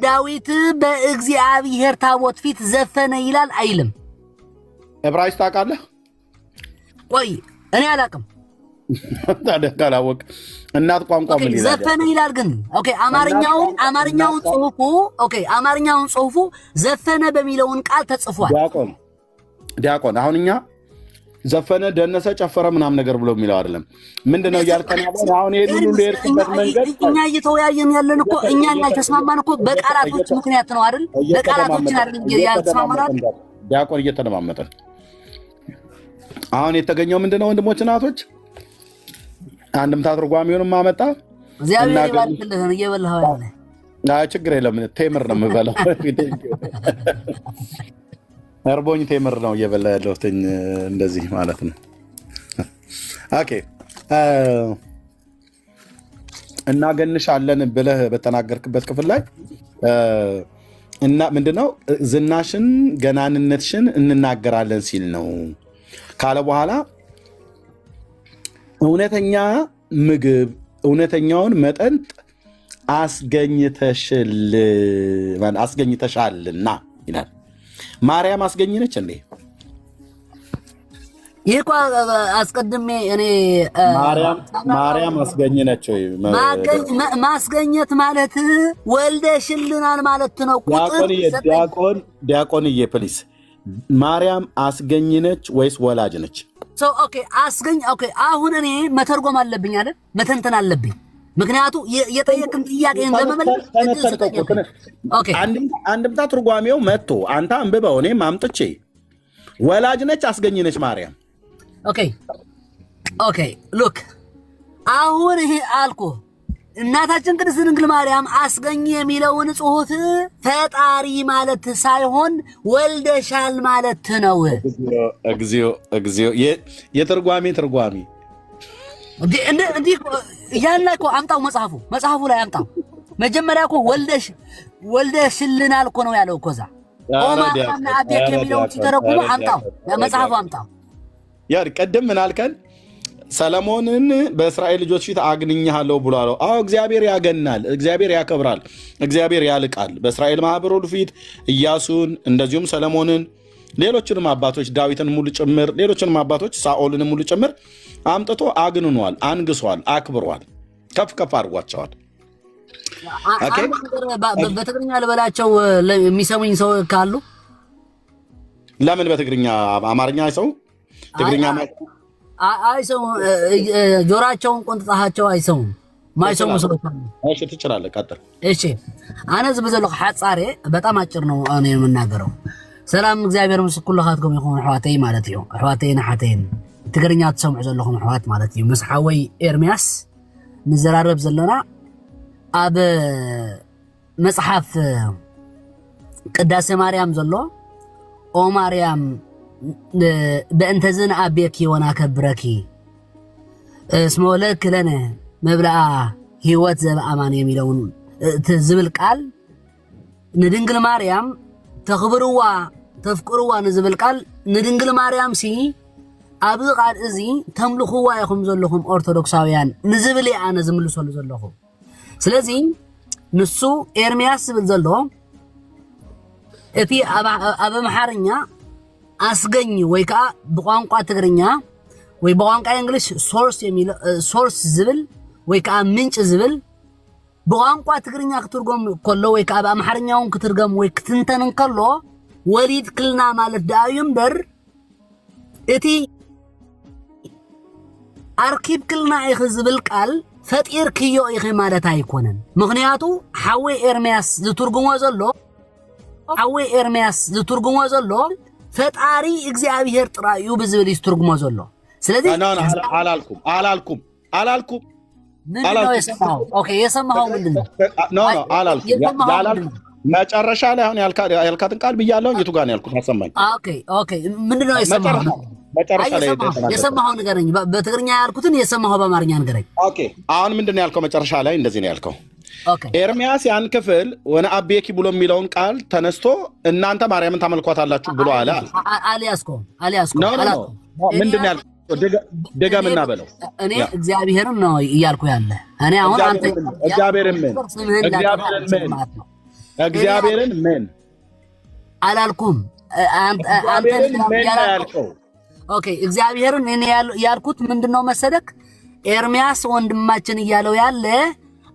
ዳዊት በእግዚአብሔር ታቦት ፊት ዘፈነ ይላል አይልም? ዕብራይስጥ ታውቃለህ? ቆይ እኔ አላውቅም። ታዲያ ካላወቅ እናት ቋንቋ ምን ይላል? ዘፈነ ይላል ግን ኦኬ። አማርኛውን ጽሑፉ ዘፈነ በሚለውን ቃል ተጽፏል። ዲያቆን አሁን እኛ ዘፈነ፣ ደነሰ፣ ጨፈረ ምናምን ነገር ብሎ የሚለው አይደለም። ምንድነው እያልከን ያለው? አሁን ይሄን ሁሉ እንደሄድክበት መንገድ እኛ እየተወያየን ያለን እኮ እኛ የተስማማን እኮ በቃላቶች ምክንያት ነው አይደል? በቃላቶች አይደል ያልተስማማናል። ዲያቆን እየተለማመጠን አሁን የተገኘው ምንድነው? ወንድሞች እናቶች አንድምታ ትርጓሜውንም ማመጣ እግዚአብሔር ይባርክልህ። እየበላህ ያለ ችግር የለም። ቴምር ነው የምበላው። እርቦኝ ቴምር ነው እየበላ ያለሁት እንደዚህ ማለት ነው። ኦኬ እናገንሻለን ብለህ በተናገርክበት ክፍል ላይ እና ምንድነው ዝናሽን ገናንነትሽን እንናገራለን ሲል ነው ካለ በኋላ እውነተኛ ምግብ እውነተኛውን መጠን አስገኝተሻልና ይላል። ማርያም አስገኝነች እንዴ? ይሄ አስቀድሜ እኔ ማርያም አስገኘች ወይ ማስገኘት ማለት ወልደሽልናል ማለት ነው። ዲያቆንዬ ፕሊስ ማርያም አስገኝነች ወይስ ወላጅ ነች? ኦኬ አስገኝ። ኦኬ አሁን እኔ መተርጎም አለብኝ አይደል? መተንተን አለብኝ። ምክንያቱ የጠየቅን ጥያቄን ለመመለስ ኦኬ አንድምታ ትርጓሜው መጥቶ አንተ አንብበው እኔም አምጥቼ ወላጅ ነች አስገኝነች ማርያም። ኦኬ ሉክ አሁን ይሄ አልኩ እናታችን ቅድስት ድንግል ማርያም አስገኝ የሚለውን ጽሑፍ ፈጣሪ ማለት ሳይሆን ወልደሻል ማለት ነው። እግዚኦ የትርጓሜ እንዲህ ያን ላይ እኮ አምጣው መጽሐፉ ላይ አምጣው። መጀመሪያ እኮ ወልደሽልናል እኮ ነው ያለው እኮ እዛ ኦማና አቤት የሚለውን ሲተረጉሙ አምጣው መጽሐፉ አምጣው። ያ ቀደም ምን አልከን? ሰለሞንን በእስራኤል ልጆች ፊት አግንኛለሁ ብሎ አለው። አዎ እግዚአብሔር ያገናል፣ እግዚአብሔር ያከብራል፣ እግዚአብሔር ያልቃል። በእስራኤል ማህበር ሁሉ ፊት ኢያሱን እንደዚሁም ሰለሞንን ሌሎችንም አባቶች ዳዊትን ሙሉ ጭምር ሌሎችንም አባቶች ሳኦልንም ሙሉ ጭምር አምጥቶ አግንኗል፣ አንግሷል፣ አክብሯል፣ ከፍ አድርጓቸዋል። በትግርኛ ልበላቸው የሚሰሙኝ ሰው ካሉ ለምን በትግርኛ አማርኛ አይሰው ትግርኛ አይሰው ጆራቸውን ቆንጥጣቸው አይሰው ማይሰሙ ሰዎች አሉ። እሺ ትችላለህ፣ ቀጥል። እሺ አነ ዝበዘለኹ ሓጻሬ በጣም አጭር ነው እኔ የምናገረው። ሰላም እግዚአብሔር ምስኩልኻትኩም ይኹን ኣሕዋተይ ማለት እዩ። ኣሕዋተይን ሓተይን ትግርኛ ትሰምዑ ዘለኹም ኣሕዋት ማለት እዩ። ምስ ሓወይ ኤርምያስ ንዘራረብ ዘለና ኣብ መጽሓፍ ቅዳሴ ማርያም ዘሎ ኦ ማርያም በእንተዝን አቤኪ ወናከብረኪ እስመ ወለድኪ ለነ መብልአ ህይወት ዘበአማን የሚለውን ዝብል ቃል ንድንግል ማርያም ተኽብርዋ ተፍቅርዋ ንዝብል ቃል ንድንግል ማርያም ሲ ኣብዚ ቃል እዚ ተምልኽዋ ኢኹም ዘለኹም ኦርቶዶክሳውያን ንዝብል ኣነ ዝምልሰሉ ዘለኹ። ስለዚ ንሱ ኤርምያስ ዝብል ዘሎ እቲ ኣብ ኣምሓርኛ አስገኝ ወይ ከዓ በቋንቋ ትግርኛ ወይ በቋንቋ እንግሊዝ ሶርስ ዝብል ወይ ከዓ ምንጭ ዝብል በቋንቋ ትግርኛ ክትርጎም ከሎ ወይ ከዓ በአምሓርኛውን ክትርገም ወይ ክትንተን ከሎ ወሊድ ክልና ማለት ዳዩ እምበር እቲ አርኪብ ክልና ኢኽ ዝብል ቃል ፈጢር ክዮ ኢኽ ማለት አይኮነን። ምክንያቱ ሓወይ ኤርምያስ ዝትርጉሞ ዘሎ ፈጣሪ እግዚአብሔር ጥራዩ ብዝብል ይትርጉሞ ዘሎ። ስለዚህ አላልኩም ምንድነው የሰማኸው? ኦኬ የሰማኸው ምንድነው? አላልኩም መጨረሻ ላይ አሁን ያልካትን ቃል ብያለሁ። የቱ ጋር ነው ያልኩት? አሰማኝ። ኦኬ ምንድነው የሰማኸው? መጨረሻ ላይ የሰማኸው ንገረኝ። በትግርኛ ያልኩትን የሰማኸው በአማርኛ ንገረኝ። ኦኬ አሁን ምንድነው ያልከው? መጨረሻ ላይ እንደዚህ ነው ያልከው። ኤርምያስ ያን ክፍል ወነ አቤኪ ብሎ የሚለውን ቃል ተነስቶ እናንተ ማርያምን ታመልኳታላችሁ ብሎ አለ። አልያዝኩም ምንድን ነው ያልከው? ደገምና በለው። እኔ እግዚአብሔርን ነው እያልኩ ያለ። እኔ አሁን አንተ እግዚአብሔርን ምን አላልኩም። አንተ ያልከው ኦኬ እግዚአብሔርን እኔ ያልኩት ምንድነው መሰለክ? ኤርምያስ ወንድማችን እያለው ያለ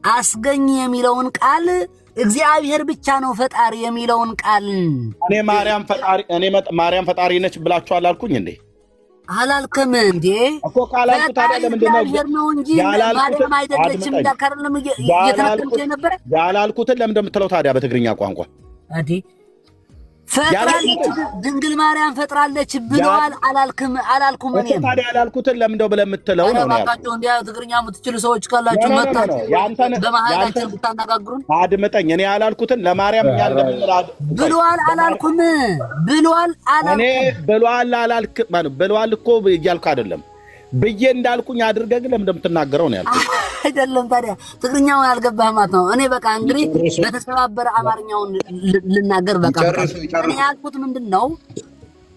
አስገኝ የሚለውን ቃል እግዚአብሔር ብቻ ነው ፈጣሪ የሚለውን ቃል እኔ ማርያም ፈጣሪ ነች ብላችኋል አልኩኝ እንዴ? አላልከም እንዴ? እኮ ካላልኩት ታዲያ ለምንድን ነው እንጂ ማርያም አይደለችም እንዳልከረለም እየተነገረች ነበር። ያላልኩትን ለምን እንደምትለው ታዲያ በትግርኛ ቋንቋ አዲ ፈጥራለች ድንግል ማርያም ፈጥራለች ብለዋል። አላልኩም እኔ ታዲያ ያላልኩትን ለምን እንደው ብለህ የምትለው ነው ያልኩት። እንዴ ትግርኛ የምትችሉ ሰዎች ካላችሁ መጣችሁ በመሀላችን ብታነጋግሩን። አድምጠኝ። እኔ ያላልኩትን ለማርያም እኛ እንደምንላድ ብለዋል። አላልኩም እኔ ብለዋል አላልክ ማለት ብለዋል እኮ እያልኩ አይደለም ብዬ እንዳልኩኝ አድርገህ ግን ለምን እንደምትናገረው ነው ያልኩት። አይደለም ታዲያ ትግርኛው ያልገባህ ማለት ነው። እኔ በቃ እንግዲህ በተሰባበረ አማርኛውን ልናገር። በቃ እኔ ያልኩት ምንድነው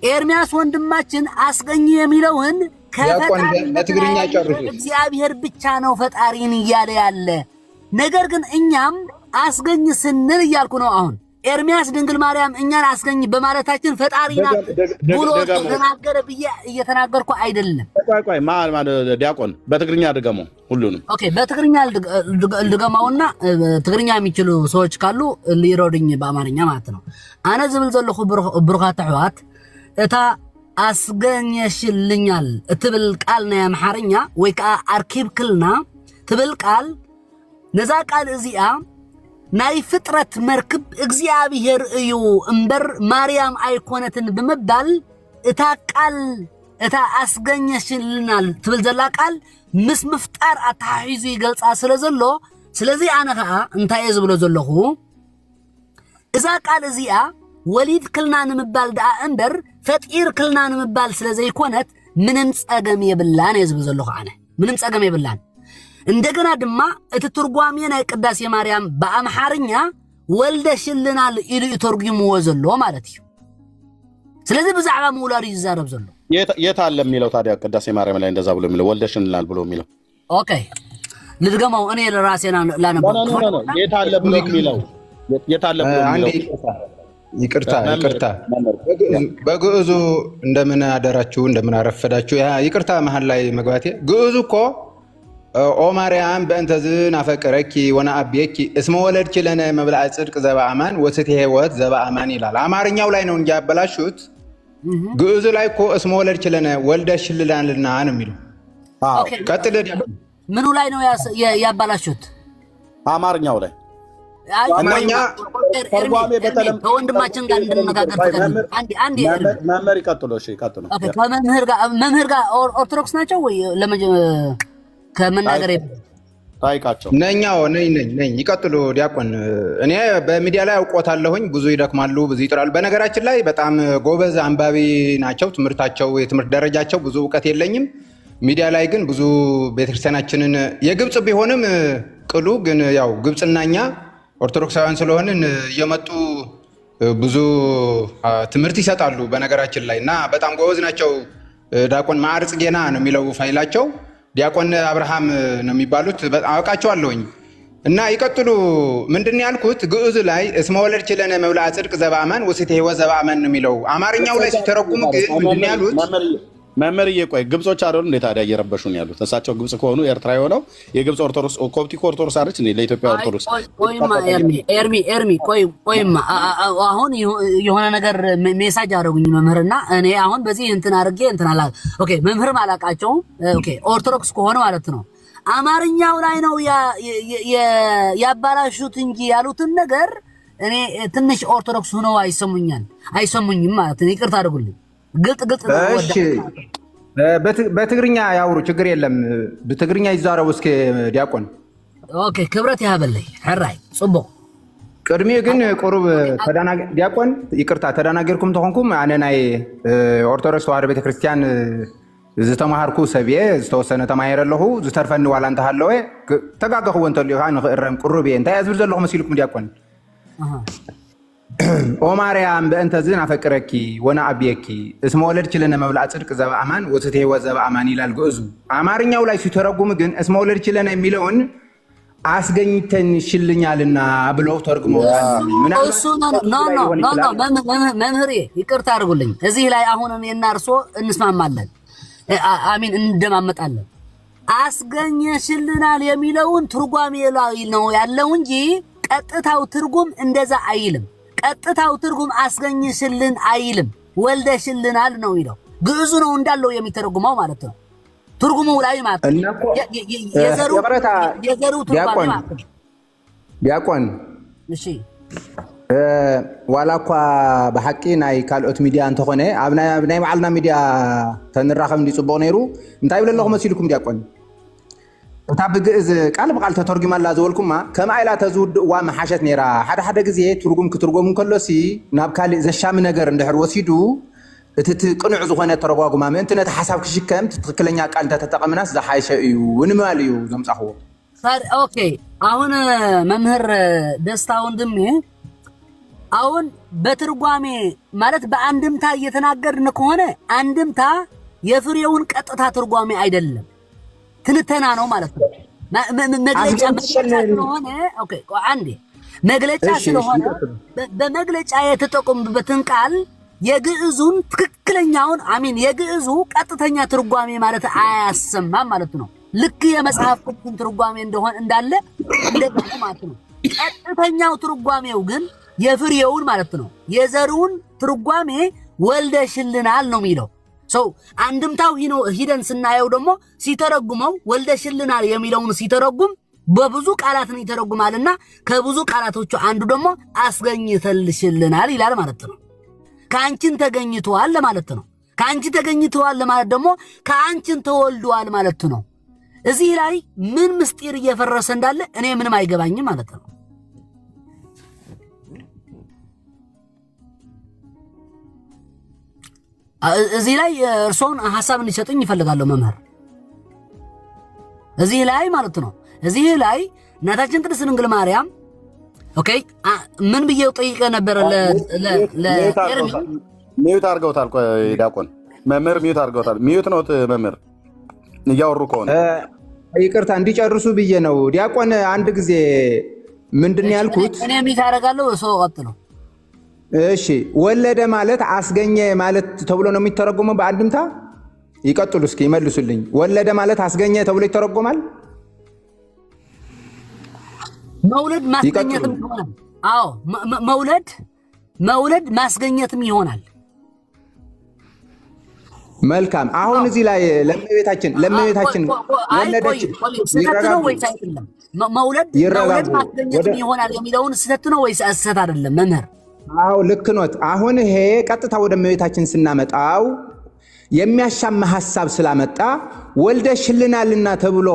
ኤርምያስ ወንድማችን አስገኝ የሚለውን ከፈጣሪ በትግርኛ ጨርሱ እግዚአብሔር ብቻ ነው ፈጣሪን እያለ ያለ ነገር ግን እኛም አስገኝ ስንል እያልኩ ነው። አሁን ኤርሚያስ ድንግል ማርያም እኛን አስገኝ በማለታችን ፈጣሪና ብሎ ተናገረ ብዬ እየተናገርኩ አይደለም። ቆይ ማለት ዲያቆን በትግርኛ ድገሞ ሁሉንም። ኦኬ በትግርኛ ድገማውና ትግርኛ የሚችሉ ሰዎች ካሉ ሊረዱኝ በአማርኛ ማለት ነው። አነ ዝብል ዘለኹ ብሩኻት ኣሕዋት እታ አስገኘሽልኛል እትብል ቃል ናይ አምሓርኛ ወይ ከዓ አርኪብክልና ትብል ቃል ነዛ ቃል እዚኣ ናይ ፍጥረት መርክብ እግዚአብሔር እዩ እምበር ማርያም አይኮነትን በመባል እታ ቃል እታ አስገኘሽልናል ትብል ዘላ ቃል ምስ ምፍጣር አታሒዙ ይገልጻ ስለዘሎ ስለዚህ አነ ከዓ እንታይ ዝብሎ ዘለኹ እዛ ቃል እዚኣ ወሊድ ክልና ንምባል ዳኣ እምበር ፈጢር ክልና ንምባል ስለዘይኮነት ምንም ጸገም የብላን ዝብል ዘለኹ አነ ምንም ጸገም የብላን እንደገና ድማ እቲ ትርጓሜ ናይ ቅዳሴ ማርያም በአምሓርኛ ወልደሽልናል ኢሉ ይተርጉምዎ ዘሎ ማለት እዩ። ስለዚህ ብዛዕባ ምውላዱ ይዛረብ ዘሎ የት አለ የሚለው ታዲያ ቅዳሴ ማርያም ላይ እንደዛ ብሎ የሚለው ወልደሽልናል ብሎ የሚለው ልድገመው እኔ ለራሴና ላነበው የት አለ ብሎ የሚለው የት አለ ብሎ የሚለው ይቅርታ በግዕዙ እንደምን አደራችሁ እንደምን አረፈዳችሁ ይቅርታ መሃል ላይ መግባቴ ግዕዙ እኮ ኦ ማርያም በእንተዝን አፈቀረኪ ወናአብየኪ እስመ ወለድኪ ለነ መብልዐ ጽድቅ ዘበአማን ወስቴ ሕይወት ዘበአማን ይላል። አማርኛው ላይ ነው እንጂ ያበላሹት ግዕዙ ላይ እኮ እስመ ወለድኪ ለነ ወልደሽልናልና ነው የሚለው። ቀጥል። ምኑ ላይ ነው ያባላሹት? አማርኛው ላይ አማርኛ ተርጓሜ በተለም ከወንድማችን ጋር እንድንነጋገር ፈቀድ አንድ መምህር ይቀጥሉ። እሺ ይቀጥሉ። መምህር ጋር ኦርቶዶክስ ናቸው ወይ ከመናገር ታይቃቸው ነኝ ይቀጥሉ። ዲያቆን እኔ በሚዲያ ላይ አውቆታለሁኝ። ብዙ ይደክማሉ፣ ብዙ ይጥራሉ። በነገራችን ላይ በጣም ጎበዝ አንባቢ ናቸው። የትምህርት ደረጃቸው ብዙ እውቀት የለኝም። ሚዲያ ላይ ግን ብዙ ቤተክርስቲያናችንን የግብጽ ቢሆንም ቅሉ ግን ያው ግብጽና እኛ ኦርቶዶክሳውያን ስለሆንን እየመጡ ብዙ ትምህርት ይሰጣሉ በነገራችን ላይ እና በጣም ጎበዝ ናቸው። ዲያቆን ማዕርጽ ጌና ነው የሚለው ፋይላቸው። ዲያቆን አብርሃም ነው የሚባሉት። በጣም አውቃቸዋለሁኝ እና ይቀጥሉ። ምንድን ያልኩት ግዕዙ ላይ እስመ ወለድኪ ለነ መብልዐ ጽድቅ ዘበአማን ወስቴ ሕይወት ዘበአማን ነው የሚለው። አማርኛው ላይ ሲተረጉሙ ግን ምንድን ያሉት? መምህርዬ ቆይ ግብጾች አይደሉ እንዴ ታዲያ እየረበሹን ያሉት? እሳቸው ግብጽ ከሆኑ ኤርትራ የሆነው የግብጽ ኦርቶዶክስ ኮፕቲክ ኦርቶዶክስ አይደል እንዴ? ለኢትዮጵያ ኦርቶዶክስ ቆይማ ኤርሚ ቆይማ አሁን የሆነ ነገር ሜሴጅ አደረጉኝ መምህርና እኔ አሁን በዚህ እንትን አድርጌ እንትን አላ ኦኬ መምህር ማላቃቸው ኦኬ ኦርቶዶክስ ከሆነ ማለት ነው አማርኛው ላይ ነው ያባላሹት እንጂ ያሉትን ነገር እኔ ትንሽ ኦርቶዶክስ ሆነው አይሰሙኝም ማለት ነው። ይቅርታ አድርጉልኝ። ግልጥ እሺ በትግርኛ ያውሩ ችግር የለም። በትግርኛ ይዛረቡ እስኪ ዲያቆን። ኦኬ ክብረት ያበለይ ሕራይ ጽቡቅ ቅድሜ ግን ቁሩብ ዲያቆን ይቅርታ ተዳናገርኩም ተኾንኩም ኣነ ናይ ኦርቶዶክስ ተዋህዶ ቤተክርስቲያን ዝተማሃርኩ ሰብየ ዝተወሰነ ተማሂረ ኣለኹ ዝተርፈኒ ዋላ እንተሃለወ ተጋገኽዎ እንተልዩ ከዓ ንኽእረም ቁሩብ እየ እንታይ ዝብል ዘለኹ መሲልኩም ዲያቆን? ኦ ማርያም በእንተዝን አፈቅረኪ ወናአብየኪ እስመ ወለድኪ ለነ መብልዐ ጽድቅ ዘበአማን ወስቴ ሕይወት ዘበአማን ይላል ግዕዙ። አማርኛው ላይ ሲተረጉም ግን እስመ ወለድኪ ለነ የሚለውን አስገኝተሽልኛልና ብለው ተርጉመውታል። መምህር ይቅርታ አድርጉልኝ። እዚህ ላይ አሁን እኔና እርሶ እንስማማለን፣ አሚን እንደማመጣለን። አስገኘሽልናል የሚለውን ትርጓሜ ላይ ነው ያለው እንጂ ቀጥታው ትርጉም እንደዛ አይልም። ቀጥታው ትርጉም አስገኝሽልን አይልም፣ ወልደሽልናል ነው ይለው። ግዕዙ ነው እንዳለው የሚተረጉመው ማለት ነው። ትርጉሙ ላይ ማለት የዘሩ ትርጓሜ ማለት ነው። ዲያቆን እሺ ዋላ እኳ ብሓቂ ናይ ካልኦት ሚድያ እንተኾነ ኣብ ናይ ባዕልና ሚድያ ተንራኸብ እንዲፅቡቕ ነይሩ እንታይ ይብል ኣለኹ መሲልኩም ዲያቆን? እታ ብግዕዝ ቃል ብቃል ተተርጊማላ ዝበልኩማ ከም ኣይላ ተዝውድእዋ መሓሸት ነይራ። ሓደ ግዜ ትርጉም ክትርጎም ከሎሲ ናብ ካሊእ ዘሻሚ ነገር እንድሕር ወሲዱ እቲ ቅኑዕ ዝኾነ ተረጓጉማ ምእንቲ ነቲ ሓሳብ ክሽከም ትክክለኛ ቃል እንተተጠቐምናስ ዝሓይሸ እዩ ንምባል እዩ ዘምፃኽዎ። ኦኬ አሁን መምህር ደስታ ወንድሜ አሁን በትርጓሜ ማለት በአንድምታ እየተናገርን ከሆነ አንድምታ የፍሬውን ቀጥታ ትርጓሜ አይደለም፣ ትንተና ነው ማለት ነው። መግለጫ ስለሆነ ኦኬ አንዴ መግለጫ ስለሆነ በመግለጫ የተጠቀሙበትን ቃል የግዕዙን ትክክለኛውን አሚን የግዕዙ ቀጥተኛ ትርጓሜ ማለት አያሰማም ማለት ነው። ልክ የመጽሐፍ ቅዱስ ትርጓሜ እንደሆነ እንዳለ እንደገና ማለት ነው። ቀጥተኛው ትርጓሜው ግን የፍሬውን ማለት ነው የዘሩን ትርጓሜ ወልደሽልናል ነው የሚለው። አንድምታው ሂደን ስናየው ደግሞ ሲተረጉመው ወልደሽልናል የሚለውን ሲተረጉም በብዙ ቃላትን ይተረጉማልና ከብዙ ቃላቶቹ አንዱ ደግሞ አስገኝተልሽልናል ይላል ማለት ነው። ከአንቺን ተገኝቷል ለማለት ነው። ከአንቺ ተገኝቷል ለማለት ደግሞ ከአንቺን ተወልዷል ማለት ነው። እዚህ ላይ ምን ምስጢር እየፈረሰ እንዳለ እኔ ምንም አይገባኝም ማለት ነው። እዚህ ላይ እርሶን ሐሳብ እንዲሰጡኝ ይፈልጋለሁ መምህር። እዚህ ላይ ማለት ነው እዚህ ላይ እናታችን ቅድስት ድንግል ማርያም ኦኬ ምን ብዬው ጠይቀ ነበር ለኤርሚ ሚዩት አድርገውታል። ዲያቆን መምህር ሚዩት አድርገውታል። ሚዩት ነው መምህር እያወሩ ከሆነ ይቅርታ እንዲጨርሱ ብዬ ነው። ዲያቆን አንድ ጊዜ ምንድን ያልኩት እኔ ሚዩት አደርጋለሁ ሰው ቀጥሎ እሺ ወለደ ማለት አስገኘ ማለት ተብሎ ነው የሚተረጎመው በአንድምታ? ይቀጥሉ እስኪ ይመልሱልኝ። ወለደ ማለት አስገኘ ተብሎ ይተረጎማል? መውለድ ማስገኘትም ይሆናል። አዎ መውለድ ማስገኘትም ይሆናል። መልካም። አሁን እዚህ ላይ ለመቤታችን ወለደች ነው ወይስ አይደለም? መውለድ ማስገኘትም ይሆናል የሚለውን ስህተት ነው ወይስ ስህተት አይደለም መምህር? አዎ ልክ ኖት። አሁን ይሄ ቀጥታ ወደ እመቤታችን ስናመጣው የሚያሻማ ሐሳብ ስላመጣ ወልደሽልናልና ተብሎ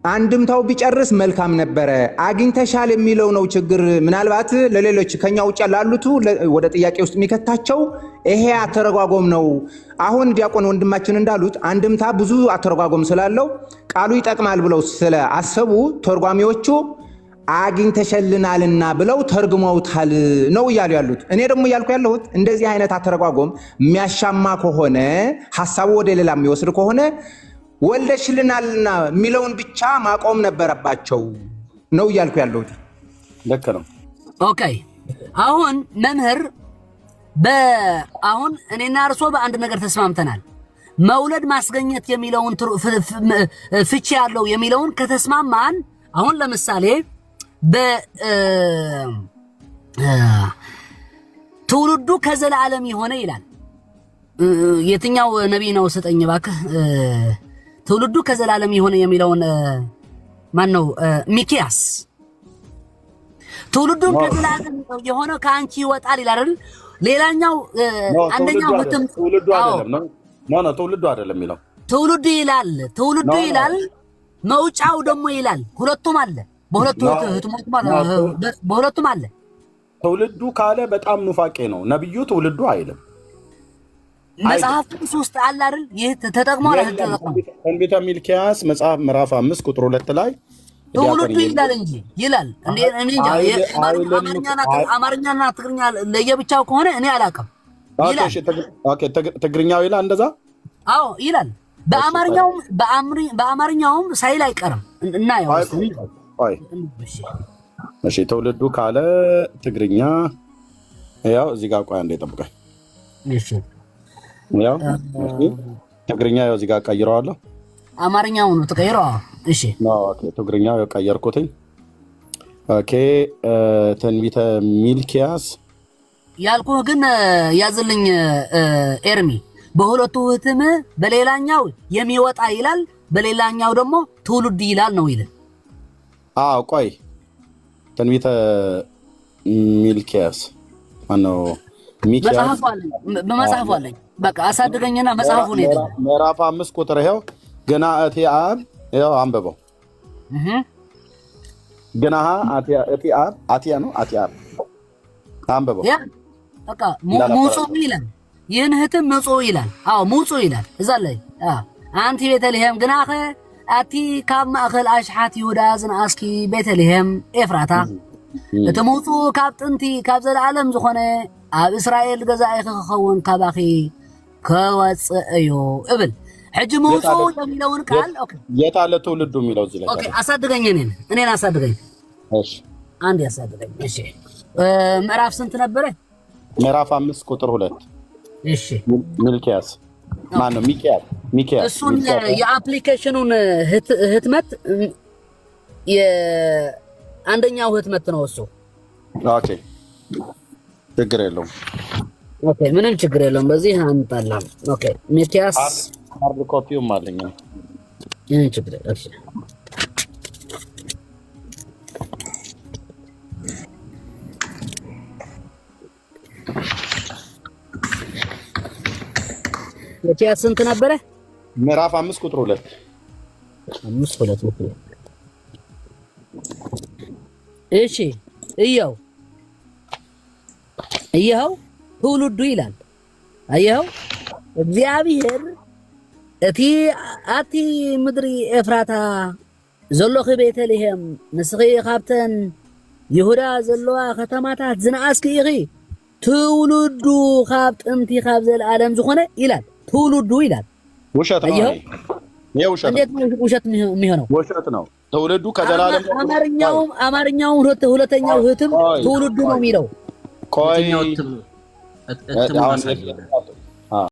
አንድምታው ቢጨርስ መልካም ነበረ። አግኝተሻል የሚለው ነው ችግር። ምናልባት ለሌሎች ከኛ ውጭ ላሉት ወደ ጥያቄ ውስጥ የሚከታቸው ይሄ አተረጓጎም ነው። አሁን ዲያቆን ወንድማችን እንዳሉት አንድምታ ብዙ አተረጓጎም ስላለው ቃሉ ይጠቅማል ብለው ስለአሰቡ ተርጓሚዎቹ አግኝተሽልናልና ብለው ተርጉመውታል ነው እያሉ ያሉት። እኔ ደግሞ እያልኩ ያለሁት እንደዚህ አይነት አተረጓጎም የሚያሻማ ከሆነ ሐሳቡ ወደ ሌላ የሚወስድ ከሆነ ወልደሽልናልና የሚለውን ብቻ ማቆም ነበረባቸው ነው እያልኩ ያለሁት። ልክ ነው። ኦኬ አሁን መምህር አሁን እኔና እርሶ በአንድ ነገር ተስማምተናል። መውለድ ማስገኘት የሚለውን ፍቺ ያለው የሚለውን ከተስማማን አሁን ለምሳሌ ትውልዱ ከዘላለም የሆነ ይላል። የትኛው ነቢይ ነው ስጠኝ እባክህ። ትውልዱ ከዘላለም የሆነ የሚለውን ማን ነው? ሚኪያስ። ትውልዱን ከዘላለም የሆነ ከአንቺ ይወጣል ይላል አይደል? ሌላኛው አንደኛው ህትም ትውልዱ አይደለም ነው ትውልዱ አይደለም የሚለው ትውልዱ ይላል። መውጫው ደግሞ ይላል። ሁለቱም አለ። በሁለቱም አለ። ትውልዱ ካለ በጣም ኑፋቄ ነው። ነብዩ ትውልዱ አይልም። መጽሐፍ ቅዱስ ውስጥ አለ አይደል? ይህ ተጠቅሟል። ትንቢተ ሚልክያስ መጽሐፍ ምዕራፍ 5 ቁጥር 2 ላይ ትውልዱ ይላል እንጂ ይላል እንዴ? እኔ አማርኛና ትግርኛ ለየብቻው ከሆነ እኔ አላውቅም። ይላል። ኦኬ ትግርኛው ይላል እንደዛ? አዎ ይላል። በአማርኛውም ሳይል አይቀርም እናየው። እሺ ትውልዱ ካለ ትግርኛ ያው እዚህ ጋር ቆይ አንዴ ጠብቀኝ። እሺ ያው ትግርኛ ያው እዚህ ጋር ቀይረዋለሁ። አማርኛው ነው ተቀይረው። እሺ ኦኬ ትግርኛው ቀየርኩትኝ። ኦኬ ትንቢተ ሚልክያስ ያልኩህ ግን ያዝልኝ ኤርሚ። በሁለቱ ህትም በሌላኛው የሚወጣ ይላል፣ በሌላኛው ደግሞ ትውልድ ይላል ነው ይላል። አዎ ቆይ ትንቢተ ሚልክያስ ማነው? ሚልክያስ በመጽሐፉ አለኝ። በቃ አሳድገኝና መጽሐፉ ነው ያለው። ምዕራፍ 5 ቁጥር ይሄው ገና አትያብ ይሄው አንብበው። ገና አትያ ነው አትያብ አንብበው። ያ በቃ ሙጹ ይላል። ይህን ህትም ሙጹ ይላል። አዎ ሙጹ ይላል እዛ ላይ አንቲ ቤተልሔም ግናኸ አቲ ካብ ማእኸል አሽሓት ይሁዳ ዝነኣስኪ ቤተልሔም ኤፍራታ እቲ ሙፁ ካብ ጥንቲ ካብ ዘለዓለም ዝኾነ ኣብ እስራኤል ገዛኢ ክኸውን ካባኺ ከወፅእ እዩ እብል። ሕጂ ሙፁ የሚለውን ቃል የት አለ ትውልዱ የሚለው እዚህ ላይ? ኦኬ አሳድገኝ፣ እኔን አሳድገኝ። እሺ አንድ ያሳደደኝ። እሺ ምዕራፍ ስንት ነበረ? ምዕራፍ 5 ቁጥር 2። እሺ ሚልኪያስ ማን ነው? ሚኪያስ እሱን የአፕሊኬሽኑን ህትመት የአንደኛው ህትመት ነው እሱ። ኦኬ ችግር የለውም። ኦኬ ምንም ችግር የለውም። በዚህ አንጣላም። ኦኬ ሚኪያስ ሃርድ ኮፒውም አለኝ። ችግር የለም። እሺ ሚኪያስ ስንት ነበረ? ምዕራፍ 5 ቁጥር 2። 5:2 እሺ እያው ትውልዱ ይላል። አየኸው እግዚአብሔር እቲ ምድሪ ኤፍራታ ዘለኹ ቤተልሔም ንስኺ ካብተን ይሁዳ ዘለዋ ከተማታት ዝነኣስኪ ኢኺ ትውልዱ ካብ ጥንቲ ካብ ዘለዓለም ዝኾነ ይላል። ትውልዱ ይላል። ውሸት ነው። የውሸት እንዴት ነው ውሸት የሚሆነው? ውሸት ነው። ትውልዱ ከዘላለም አማርኛው ሁለተኛው ህትም ትውልዱ ነው የሚለው። ቆይ